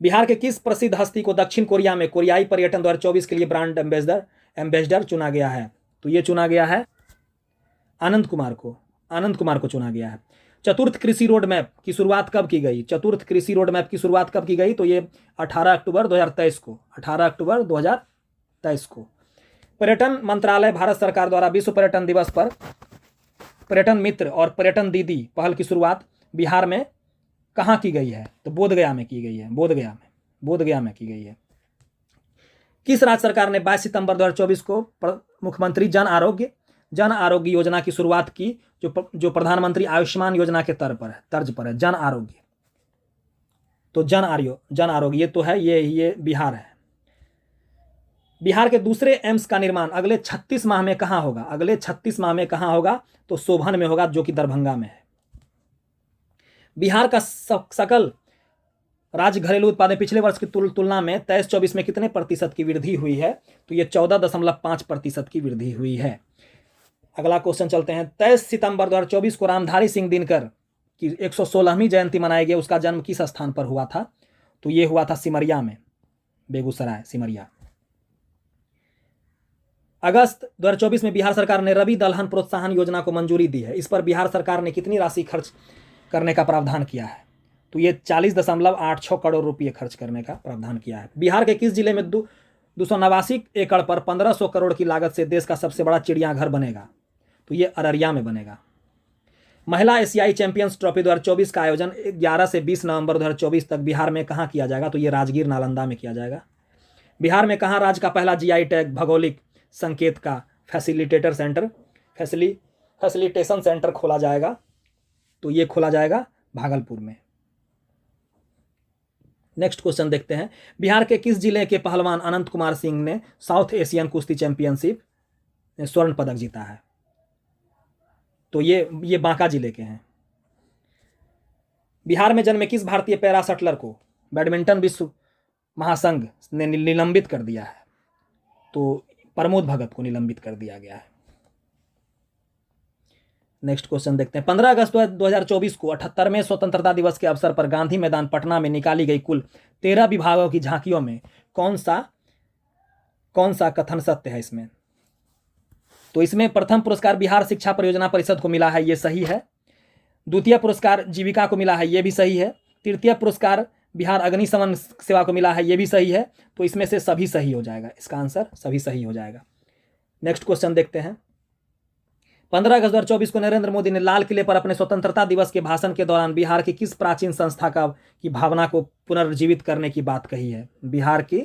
बिहार के किस प्रसिद्ध हस्ती को दक्षिण कोरिया में कोरियाई पर्यटन 2024 के लिए ब्रांड एम्बेसडर चुना गया है? तो ये चुना गया है आनंद कुमार को चुना गया है। चतुर्थ कृषि रोड मैप की शुरुआत कब की गई? तो ये 18 अक्टूबर 2023 को। पर्यटन मंत्रालय भारत सरकार द्वारा विश्व पर्यटन दिवस पर पर्यटन मित्र और पर्यटन दीदी पहल की शुरुआत बिहार में कहाँ की गई है? तो बोधगया में की गई है। किस राज्य सरकार ने 22 सितंबर 2024 को मुख्यमंत्री जन आरोग्य योजना की शुरुआत की, जो प्रधानमंत्री आयुष्मान योजना के तर्ज पर है? जन आरोग्य, तो जन आरोग्य ये तो है, ये बिहार है। बिहार के दूसरे एम्स का निर्माण अगले 36 माह में कहाँ होगा? तो सोभन में होगा, जो कि दरभंगा में है। बिहार का सकल राज्य घरेलू उत्पादन पिछले वर्ष की तुलना में 23-24 में कितने प्रतिशत की वृद्धि हुई है? तो ये 14.5% की वृद्धि हुई है। अगला क्वेश्चन चलते हैं। 23 सितंबर 2024 को रामधारी सिंह दिनकर की 116वीं जयंती मनाई गई। उसका जन्म किस स्थान पर हुआ था? तो ये हुआ था सिमरिया में, बेगूसराय सिमरिया। अगस्त 2024 में बिहार सरकार ने रबी दलहन प्रोत्साहन योजना को मंजूरी दी है। इस पर बिहार सरकार ने कितनी राशि खर्च करने का प्रावधान किया है? तो ये 40.86 करोड़ रुपये खर्च करने का प्रावधान किया है। बिहार के किस जिले में 289 एकड़ पर 1500 करोड़ की लागत से देश का सबसे बड़ा चिड़ियाघर बनेगा? तो ये अररिया में बनेगा। महिला एशियाई चैंपियंस ट्रॉफी 2024 का आयोजन 11 से 20 नवंबर 2024 तक बिहार में कहाँ किया जाएगा? तो ये राजगीर नालंदा में किया जाएगा। बिहार में कहाँ राज्य का पहला जीआई टैग भौगोलिक संकेत का फैसिलिटेशन सेंटर खोला जाएगा? तो ये खोला जाएगा भागलपुर में। नेक्स्ट क्वेश्चन देखते हैं। बिहार के किस जिले के पहलवान अनंत कुमार सिंह ने साउथ एशियन कुश्ती चैंपियनशिप में स्वर्ण पदक जीता है? तो ये बांका जिले के हैं। बिहार में जन्मे किस भारतीय पैरा शटलर को बैडमिंटन विश्व महासंघ ने निलंबित कर दिया है, तो प्रमोद भगत को निलंबित कर दिया गया है। नेक्स्ट क्वेश्चन देखते हैं। 15 अगस्त 2024 को 78वें स्वतंत्रता दिवस के अवसर पर गांधी मैदान पटना में निकाली गई कुल 13 विभागों की झांकियों में कौन सा कथन सत्य है इसमें? तो इसमें प्रथम पुरस्कार बिहार शिक्षा परियोजना परिषद को मिला है, ये सही है। द्वितीय पुरस्कार जीविका को मिला है, ये भी सही है। तृतीय पुरस्कार बिहार अग्निशमन सेवा को मिला है, ये भी सही है। तो इसमें से सभी सही हो जाएगा, इसका आंसर सभी सही हो जाएगा। नेक्स्ट क्वेश्चन देखते हैं। 15 अगस्त 2024 को नरेंद्र मोदी ने लाल किले पर अपने स्वतंत्रता दिवस के भाषण के दौरान बिहार की किस प्राचीन संस्था की भावना को पुनर्जीवित करने की बात कही है? बिहार की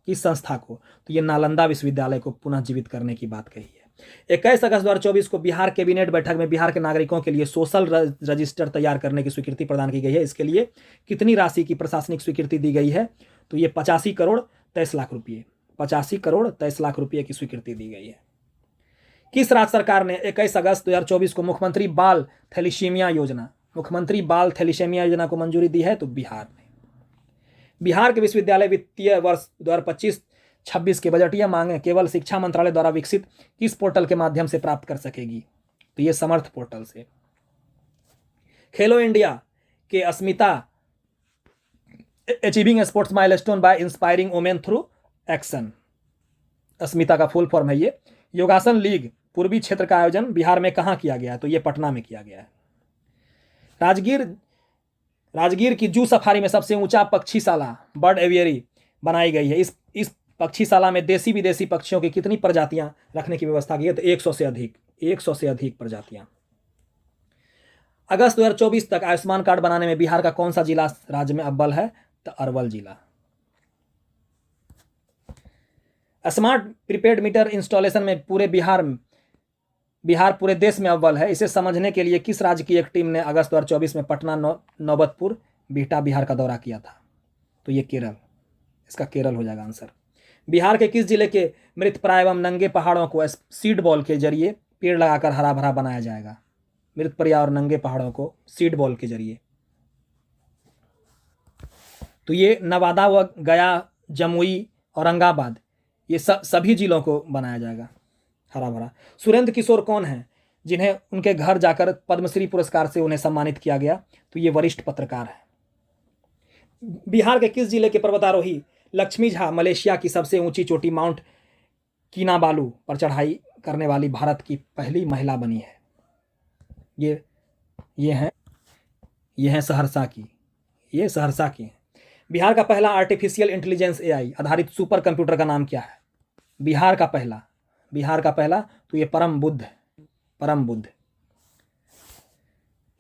किस संस्था को? तो ये नालंदा विश्वविद्यालय को पुनः जीवित करने की बात कही है। 21 अगस्त 2024 को बिहार कैबिनेट बैठक में बिहार के नागरिकों के लिए सोशल रजिस्टर तैयार करने की स्वीकृति प्रदान की गई है। इसके लिए कितनी राशि की प्रशासनिक स्वीकृति दी गई है? तो ये 85 करोड़ 23 लाख रुपये, 85 करोड़ 23 लाख रुपये की स्वीकृति दी गई है। किस राज्य सरकार ने 21 अगस्त 2024 को मुख्यमंत्री बाल थैलीसीमिया योजना को मंजूरी दी है? तो बिहार ने। बिहार के विश्वविद्यालय वित्तीय वर्ष 2025-26 के बजटीय मांगे केवल शिक्षा मंत्रालय द्वारा विकसित किस पोर्टल के माध्यम से प्राप्त कर सकेगी? तो ये समर्थ पोर्टल से। खेलो इंडिया के Asmita achieving sports milestone by inspiring women through action, Asmita का फुल फॉर्म है ये। योगासन लीग पूर्वी क्षेत्र का आयोजन बिहार में कहाँ किया गया है? तो ये पटना में किया गया है। राजगीर की जू सफारी में सबसे ऊंचा पक्षीशाला बर्ड एवियरी बनाई गई है। इस पक्षीशाला में देसी विदेशी पक्षियों की कितनी प्रजातियां रखने की व्यवस्था की है? तो 100 से अधिक प्रजातियां। अगस्त 2024 तक आयुष्मान कार्ड बनाने में बिहार का कौन सा जिला राज्य में अव्वल है? तो अरवल जिला। स्मार्ट प्रीपेड मीटर इंस्टॉलेशन में पूरे बिहार पूरे देश में अव्वल है। इसे समझने के लिए किस राज्य की एक टीम ने अगस्त 2024 में पटना, नौबतपुर, बिहटा बिहार का दौरा किया था? तो ये केरल, इसका केरल हो जाएगा आंसर। बिहार के किस जिले के मृतप्राय एवं नंगे पहाड़ों को सीड बॉल के जरिए पेड़ लगाकर हरा भरा बनाया जाएगा? मृतप्राय और नंगे पहाड़ों को सीड बॉल के जरिए, तो ये नवादा व गया, जमुई, औरंगाबाद, ये सभी जिलों को बनाया जाएगा हरा भरा। सुरेंद्र किशोर कौन है जिन्हें उनके घर जाकर पद्मश्री पुरस्कार से उन्हें सम्मानित किया गया? तो ये वरिष्ठ पत्रकार है। बिहार के किस जिले के पर्वतारोही लक्ष्मी झा मलेशिया की सबसे ऊंची चोटी माउंट किनाबालू पर चढ़ाई करने वाली भारत की पहली महिला बनी है? ये हैं सहरसा की, ये सहरसा की है। बिहार का पहला आर्टिफिशियल इंटेलिजेंस AI आधारित सुपर कंप्यूटर का नाम क्या है? बिहार का पहला तो ये परम बुद्ध।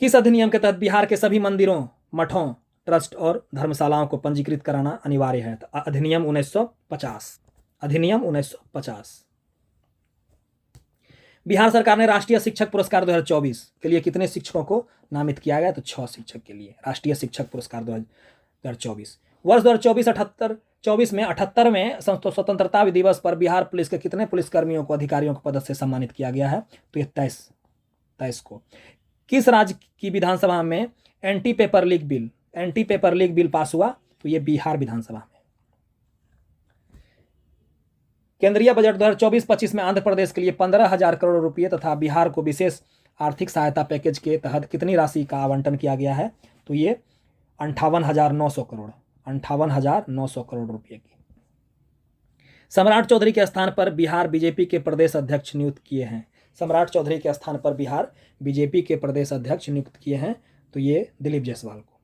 किस अधिनियम के तहत बिहार के सभी मंदिरों, मठों, ट्रस्ट और धर्मशालाओं को पंजीकृत कराना अनिवार्य है? तो अधिनियम 1950। बिहार सरकार ने राष्ट्रीय शिक्षक पुरस्कार 2024 के लिए कितने शिक्षकों को नामित किया गया? तो 6 शिक्षक के लिए राष्ट्रीय शिक्षक पुरस्कार 2024। वर्ष 2024 में 78वें स्वतंत्रता दिवस पर बिहार पुलिस के कितने पुलिसकर्मियों को अधिकारियों को पद से सम्मानित किया गया है? तो ये 23 को। किस राज्य की विधानसभा में anti paper leak bill pass हुआ? तो ये बिहार विधानसभा में। केंद्रीय बजट 2024-25 में आंध्र प्रदेश के लिए 15,000 करोड़ रुपये तथा बिहार को विशेष आर्थिक सहायता पैकेज के तहत कितनी राशि का आवंटन किया गया है? तो ये 58,900 करोड़ रुपये की। सम्राट चौधरी के स्थान पर बिहार बीजेपी के प्रदेश अध्यक्ष नियुक्त किए हैं? सम्राट चौधरी के स्थान पर बिहार बीजेपी के प्रदेश अध्यक्ष नियुक्त किए हैं? तो ये दिलीप जायसवाल को।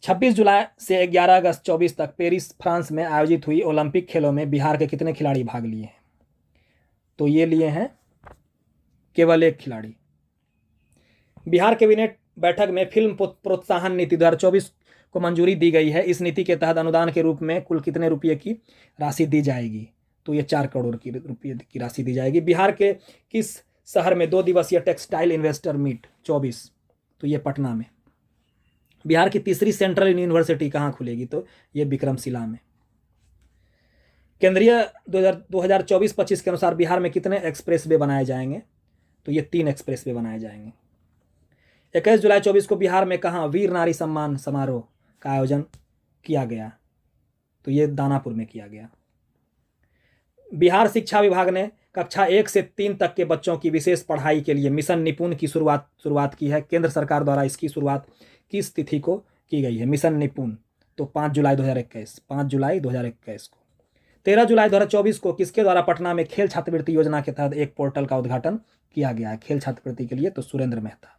26 जुलाई से 11 अगस्त 24 तक पेरिस, फ्रांस में आयोजित हुई ओलंपिक खेलों में बिहार के कितने खिलाड़ी भाग लिए हैं? तो ये लिए हैं केवल एक खिलाड़ी। बिहार कैबिनेट बैठक में फिल्म प्रोत्साहन नीति 2024 को मंजूरी दी गई है। इस नीति के तहत अनुदान के रूप में कुल कितने रुपये की राशि दी जाएगी? तो ये 4 करोड़ रुपये की राशि दी जाएगी। बिहार के किस शहर में 2 दिवसीय टेक्सटाइल इन्वेस्टर मीट 24? तो ये पटना में। बिहार की तीसरी सेंट्रल यूनिवर्सिटी कहाँ खुलेगी? तो ये विक्रमशिला में। केंद्रीय 2024-25 के अनुसार बिहार में कितने एक्सप्रेस वे बनाए जाएंगे? तो ये 3 एक्सप्रेस वे बनाए जाएंगे। 21 जुलाई 24 को बिहार में कहाँ वीर नारी सम्मान समारोह का आयोजन किया गया? तो ये दानापुर में किया गया। बिहार शिक्षा विभाग ने कक्षा 1 से 3 तक के बच्चों की विशेष पढ़ाई के लिए मिशन निपुण की शुरुआत की है। केंद्र सरकार द्वारा इसकी शुरुआत किस तिथि को की गई है? मिशन निपुण तो 5 जुलाई 2021 को। 13 जुलाई 2024 को किसके द्वारा पटना में खेल छात्रवृत्ति योजना के तहत एक पोर्टल का उद्घाटन किया गया है खेल छात्रवृत्ति के लिए? तो सुरेंद्र मेहता।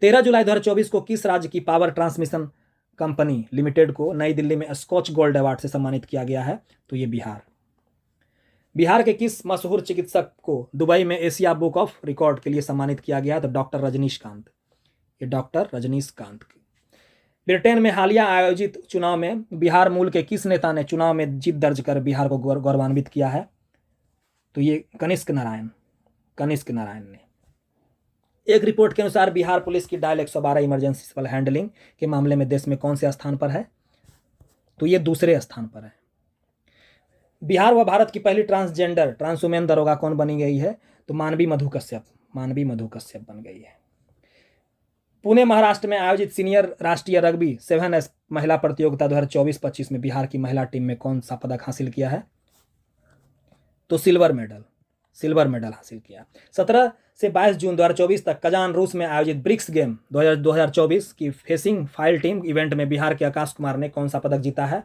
13 जुलाई 2024 को किस राज्य की पावर ट्रांसमिशन कंपनी लिमिटेड को नई दिल्ली में स्कॉच गोल्ड अवार्ड से सम्मानित किया गया है? तो ये बिहार। बिहार के किस मशहूर चिकित्सक को दुबई में एशिया बुक ऑफ रिकॉर्ड के लिए सम्मानित किया गया? तो डॉक्टर रजनीशकांत। ये डॉक्टर रजनीशकांत। ब्रिटेन में हालिया आयोजित चुनाव में बिहार मूल के किस नेता ने चुनाव में जीत दर्ज कर बिहार को गौरवान्वित किया है? तो ये कनिष्क नारायण ने। एक रिपोर्ट के अनुसार बिहार पुलिस की डायल 112 इमरजेंसी कॉल हैंडलिंग के मामले में देश में कौन से स्थान पर है? तो ये दूसरे स्थान पर है। बिहार व भारत की पहली ट्रांसजेंडर ट्रांसवुमेन दरोगा कौन बनी गई है? तो मानवी मधु कश्यप बन गई है। पुणे महाराष्ट्र में आयोजित सीनियर राष्ट्रीय रग्बी 7 महिला प्रतियोगिता 2024-25 में बिहार की महिला टीम में कौन सा पदक हासिल किया है? तो सिल्वर मेडल हासिल किया। 17 से 22 जून 2024 तक कजान रूस में आयोजित ब्रिक्स गेम 2024 की फेसिंग फाइल टीम इवेंट में बिहार के आकाश कुमार ने कौन सा पदक जीता है?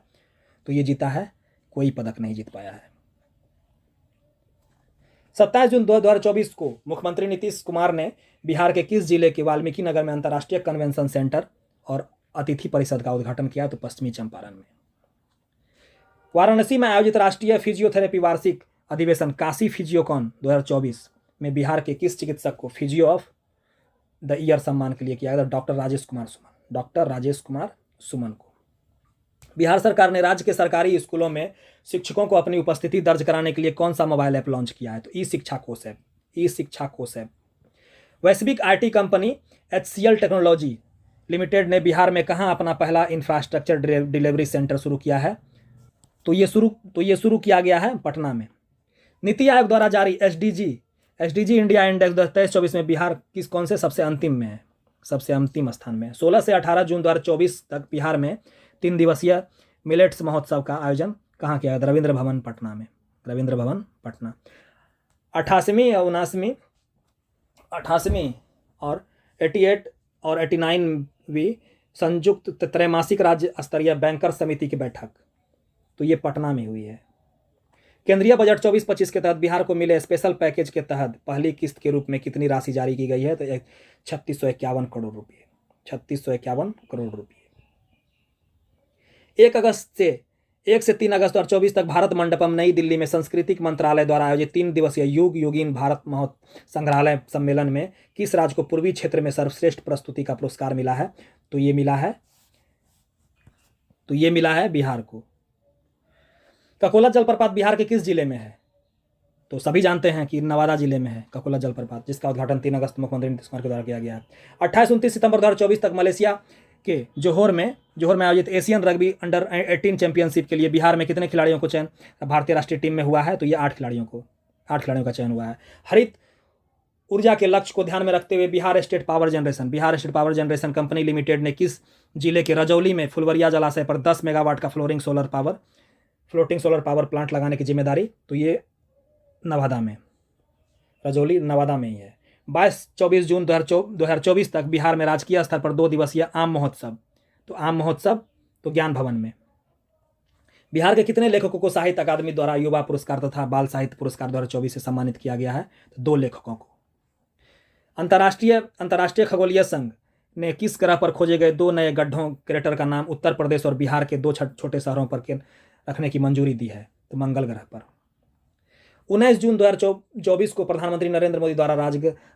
तो ये जीता है, कोई पदक नहीं जीत पाया है। 27 जून 2024 को मुख्यमंत्री नीतीश कुमार ने बिहार के किस जिले के वाल्मीकि नगर में अंतर्राष्ट्रीय कन्वेंशन सेंटर और अतिथि परिषद का उद्घाटन किया? तो पश्चिमी चंपारण में। वाराणसी में आयोजित राष्ट्रीय फिजियोथेरेपी वार्षिक अधिवेशन काशी फिजियोकॉन 2024 में बिहार के किस चिकित्सक को फिजियो ऑफ द ईयर सम्मान के लिए किया गया? डॉक्टर राजेश कुमार सुमन को। बिहार सरकार ने राज्य के सरकारी स्कूलों में शिक्षकों को अपनी उपस्थिति दर्ज कराने के लिए कौन सा मोबाइल ऐप लॉन्च किया है? तो ई शिक्षा कोष ऐप। वैश्विक IT company HCL technology limited ने बिहार में कहां अपना पहला इंफ्रास्ट्रक्चर डिलीवरी सेंटर शुरू किया है? तो ये शुरू किया गया है पटना में। नीति आयोग द्वारा जारी SDG इंडिया इंडेक्स 2023-24 में बिहार कौन से सबसे अंतिम स्थान में है? 16 से 18 जून 2024 तक बिहार में 3 दिवसीय मिलेट्स महोत्सव का आयोजन कहाँ किया गया? रविंद्र भवन पटना। 88वीं और 88 और 89वीं संयुक्त त्रैमासिक राज्य स्तरीय बैंकर समिति की बैठक तो ये पटना में हुई है। केंद्रीय बजट 24-25 के तहत बिहार को मिले स्पेशल पैकेज के तहत पहली किस्त के रूप में कितनी राशि जारी की गई है? तो 3651 करोड़ रुपये। 1 से 3 अगस्त 2024 तक भारत मंडपम नई दिल्ली में सांस्कृतिक मंत्रालय द्वारा आयोजित 3 दिवसीय योगीन भारत संग्रहालय सम्मेलन में किस राज्य को पूर्वी क्षेत्र में सर्वश्रेष्ठ प्रस्तुति का पुरस्कार मिला है? तो ये मिला है बिहार को। ककोला जलप्रपात बिहार के किस जिले में है? तो सभी जानते हैं कि नवादा जिले में है ककोला जलप्रपात, जिसका उद्घाटन 3 अगस्त मुख्यमंत्री नीतीश कुमार के द्वारा किया गया है। 28-29 सितंबर 2024 तक मलेशिया के जोहोर में आयोजित एशियन रग्बी अंडर 18 चैंपियनशिप के लिए बिहार में कितने खिलाड़ियों को चयन भारतीय राष्ट्रीय टीम में हुआ है? तो ये 8 खिलाड़ियों का चयन हुआ है। हरित ऊर्जा के लक्ष्य को ध्यान में रखते हुए Bihar state power generation company limited ने किस जिले के रजौली में फुलवरिया जलाशय पर 10 मेगावाट का फ्लोटिंग सोलर पावर प्लांट लगाने की जिम्मेदारी? तो ये रजौली नवादा में ही है। 22-24 जून 2024 तक बिहार में राजकीय स्तर पर 2 दिवसीय आम महोत्सव तो ज्ञान भवन में। बिहार के कितने लेखकों को साहित्य अकादमी द्वारा युवा पुरस्कार तथा बाल साहित्य पुरस्कार 2024 से सम्मानित किया गया है? तो 2 लेखकों को। अंतर्राष्ट्रीय खगोलीय संघ ने किस ग्रह पर खोजे गए 2 नए गड्ढों क्रेटर का नाम उत्तर प्रदेश और बिहार के 2 छोटे शहरों पर रखने की मंजूरी दी है? तो मंगल ग्रह पर। 19 जून 2024 को प्रधानमंत्री नरेंद्र मोदी द्वारा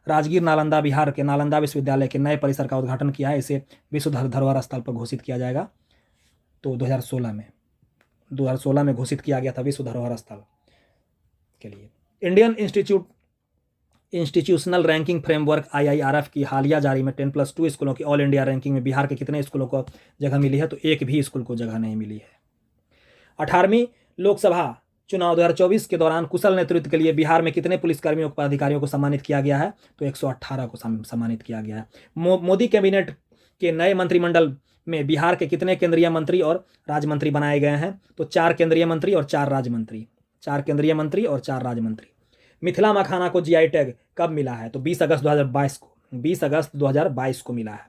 राजगीर नालंदा बिहार के नालंदा विश्वविद्यालय के नए परिसर का उद्घाटन किया है। इसे विश्व धरोहर स्थल पर घोषित किया जाएगा। तो 2016 में घोषित किया गया था विश्व धरोहर स्थल के लिए। Indian institutional ranking framework IIRF की हालिया जारी में 10+2 स्कूलों की ऑल इंडिया रैंकिंग में बिहार के कितने स्कूलों को जगह मिली है? तो एक भी स्कूल को जगह नहीं मिली है। 18वीं लोकसभा चुनाव 2024 के दौरान कुशल नेतृत्व के लिए बिहार में कितने पुलिसकर्मियों को पदाधिकारियों को सम्मानित किया गया है? तो 118 को सम्मानित किया गया है। मोदी कैबिनेट के नए मंत्रिमंडल में बिहार के कितने केंद्रीय मंत्री और राज्य मंत्री बनाए गए हैं? तो 4 केंद्रीय मंत्री और 4 राज्य मंत्री। 4 केंद्रीय मंत्री और 4 राज्य मंत्री। मिथिला मखाना को जीआई टैग कब मिला है? तो 20 अगस्त 2022 को। 20 अगस्त 2022 को मिला है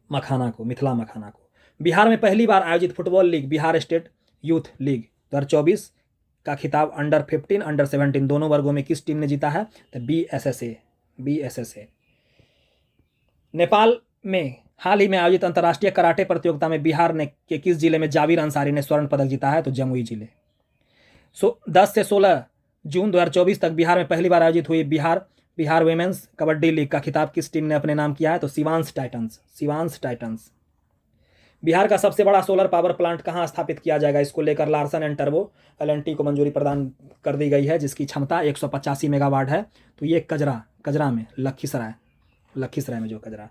मखाना को, मिथिला मखाना को। बिहार में पहली बार आयोजित football league Bihar state youth league 2024 का खिताब अंडर 15 अंडर 17 दोनों वर्गों में किस टीम ने जीता है? तो बीएसएसए। नेपाल में हाल ही में आयोजित अंतर्राष्ट्रीय कराटे प्रतियोगिता में बिहार ने के किस जिले में जाविर अंसारी ने स्वर्ण पदक जीता है? तो जमुई जिले। 10 से 16 जून 2024 तक बिहार में पहली बार आयोजित हुई बिहार वुमेन्स कबड्डी लीग का खिताब किस टीम ने अपने नाम किया है? तो सिवांश टाइटंस। बिहार का सबसे बड़ा सोलर पावर प्लांट कहां स्थापित किया जाएगा? इसको लेकर लार्सन एंड टर्बो एल&टी को मंजूरी प्रदान कर दी गई है, जिसकी क्षमता 185 मेगावाट है। तो ये कजरा में, लखीसराय में जो कजरा।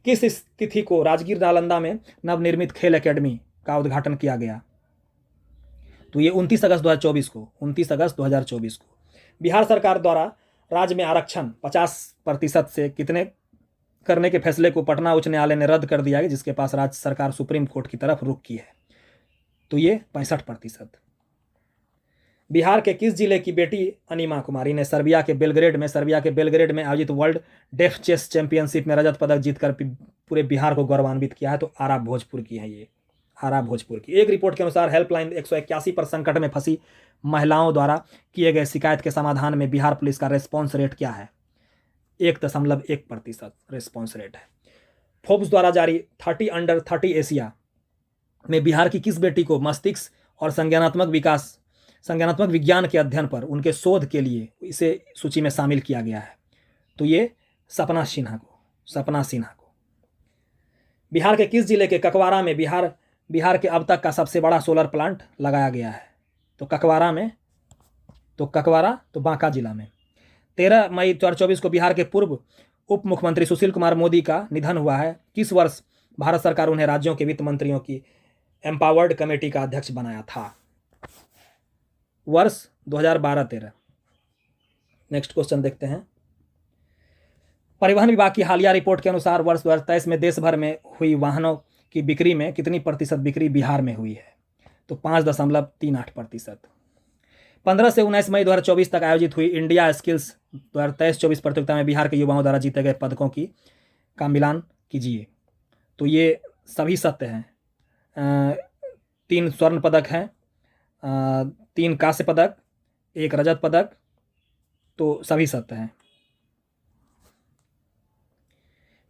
किस तिथि को राजगीर नालंदा में नवनिर्मित खेल एकेडमी का उद्घाटन किया गया? तो ये 29 अगस्त 2024 को। बिहार सरकार द्वारा राज्य में आरक्षण 50% से कितने करने के फैसले को पटना उच्च न्यायालय ने रद्द कर दिया है, जिसके पास राज्य सरकार सुप्रीम कोर्ट की तरफ रुख की है। तो ये 65%। बिहार के किस जिले की बेटी अनिमा कुमारी ने सर्बिया के बेलग्रेड में आयोजित वर्ल्ड डेफ चेस चैंपियनशिप में रजत पदक जीतकर पूरे बिहार को गौरवान्वित किया है? तो आरा भोजपुर की है ये, आरा भोजपुर की। एक रिपोर्ट के अनुसार हेल्पलाइन 181 पर संकट में फंसी महिलाओं द्वारा किए गए शिकायत के समाधान में बिहार पुलिस का रेस्पॉन्स रेट क्या है? 1.1% रेस्पॉन्स रेट है। फोर्ब्स द्वारा जारी 30 अंडर 30 एशिया में बिहार की किस बेटी को मस्तिष्क और संज्ञानात्मक विज्ञान के अध्ययन पर उनके शोध के लिए इसे सूची में शामिल किया गया है? तो ये सपना सिन्हा को। बिहार के किस जिले के ककवारा में बिहार के अब तक का सबसे बड़ा सोलर प्लांट लगाया गया है? तो बांका जिला में। 13 मई 2024 को बिहार के पूर्व उप मुख्यमंत्री सुशील कुमार मोदी का निधन हुआ है। किस वर्ष भारत सरकार उन्हें राज्यों के वित्त मंत्रियों की एम्पावर्ड कमेटी का अध्यक्ष बनाया था? वर्ष 2012-13। नेक्स्ट क्वेश्चन देखते हैं। परिवहन विभाग की हालिया रिपोर्ट के अनुसार वर्ष 2023 में देश भर में हुई वाहनों की बिक्री में कितनी प्रतिशत बिक्री बिहार में हुई है? तो 5.38%। 15 से 19 मई 2024 तक आयोजित हुई इंडिया स्किल्स 2023-24 प्रतियोगिता में बिहार के युवाओं द्वारा जीते गए पदकों का मिलान कीजिए। तो ये सभी सत्य हैं। 3 स्वर्ण पदक हैं, 3 कांस्य पदक, 1 रजत पदक, तो सभी सत्य हैं।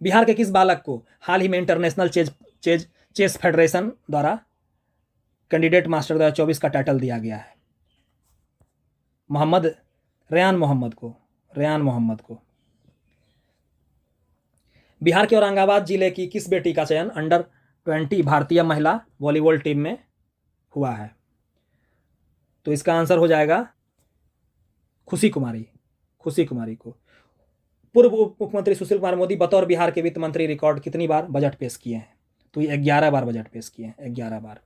बिहार के किस बालक को हाल ही में इंटरनेशनल चेस फेडरेशन द्वारा कैंडिडेट मास्टर 2024 का टाइटल दिया गया है? रेयान मोहम्मद को। बिहार के औरंगाबाद जिले की किस बेटी का चयन अंडर 20 भारतीय महिला वॉलीबॉल टीम में हुआ है? तो इसका आंसर हो जाएगा खुशी कुमारी को। पूर्व उप मुख्यमंत्री सुशील कुमार मोदी बतौर बिहार के वित्त मंत्री रिकॉर्ड कितनी बार बजट पेश किए हैं? तो ये 11 बार बजट पेश किए हैं, 11 बार।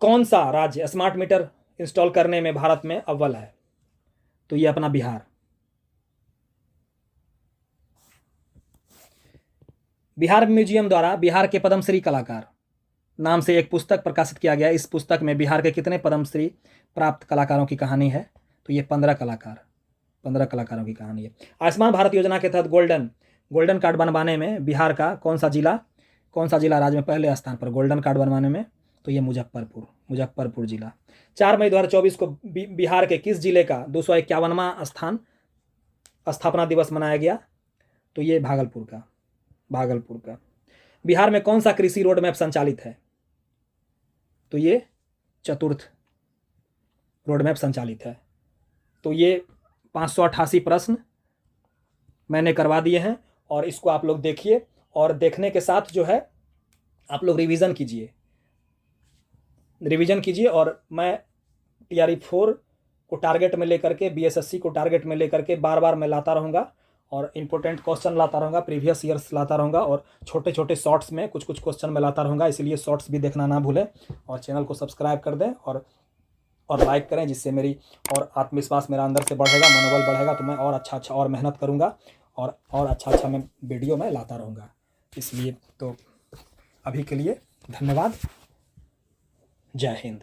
कौन सा राज्य स्मार्ट मीटर इंस्टॉल करने में भारत में अव्वल है? तो ये अपना बिहार। बिहार म्यूजियम द्वारा बिहार के पद्मश्री कलाकार नाम से एक पुस्तक प्रकाशित किया गया। इस पुस्तक में बिहार के कितने पद्मश्री प्राप्त कलाकारों की कहानी है? तो ये 15 कलाकारों की कहानी है। आयुष्मान भारत योजना के तहत गोल्डन कार्ड बनवाने में बिहार का कौन सा जिला राज्य में पहले स्थान पर गोल्डन कार्ड बनवाने में? तो ये मुजफ्फरपुर जिला। 4 मई 2024 को बिहार के किस जिले का 251वां स्थापना दिवस मनाया गया? तो ये भागलपुर का। बिहार में कौन सा कृषि रोड मैप संचालित है? तो ये चतुर्थ रोड मैप संचालित है। तो ये 588 प्रश्न मैंने करवा दिए हैं और इसको आप लोग देखिए और देखने के साथ जो है आप लोग रिवीजन कीजिए और मैं TRE 4 को टारगेट में लेकर के BSSC को टारगेट में लेकर के बार मैं लाता रहूँगा और इंपॉर्टेंट क्वेश्चन लाता रहूँगा, प्रीवियस ईयर्स लाता रहूँगा और छोटे शॉर्ट्स में कुछ क्वेश्चन मैं लाता रहूँगा। इसलिए शॉर्ट्स भी देखना ना भूलें और चैनल को सब्सक्राइब कर दें और और लाइक करें, जिससे मेरी और आत्मविश्वास मेरा अंदर से बढ़ेगा, मनोबल बढ़ेगा, तो मैं और अच्छा और मेहनत करूँगा और अच्छा मैं वीडियो में लाता रहूँगा। इसलिए तो अभी के लिए धन्यवाद। जय हिंद।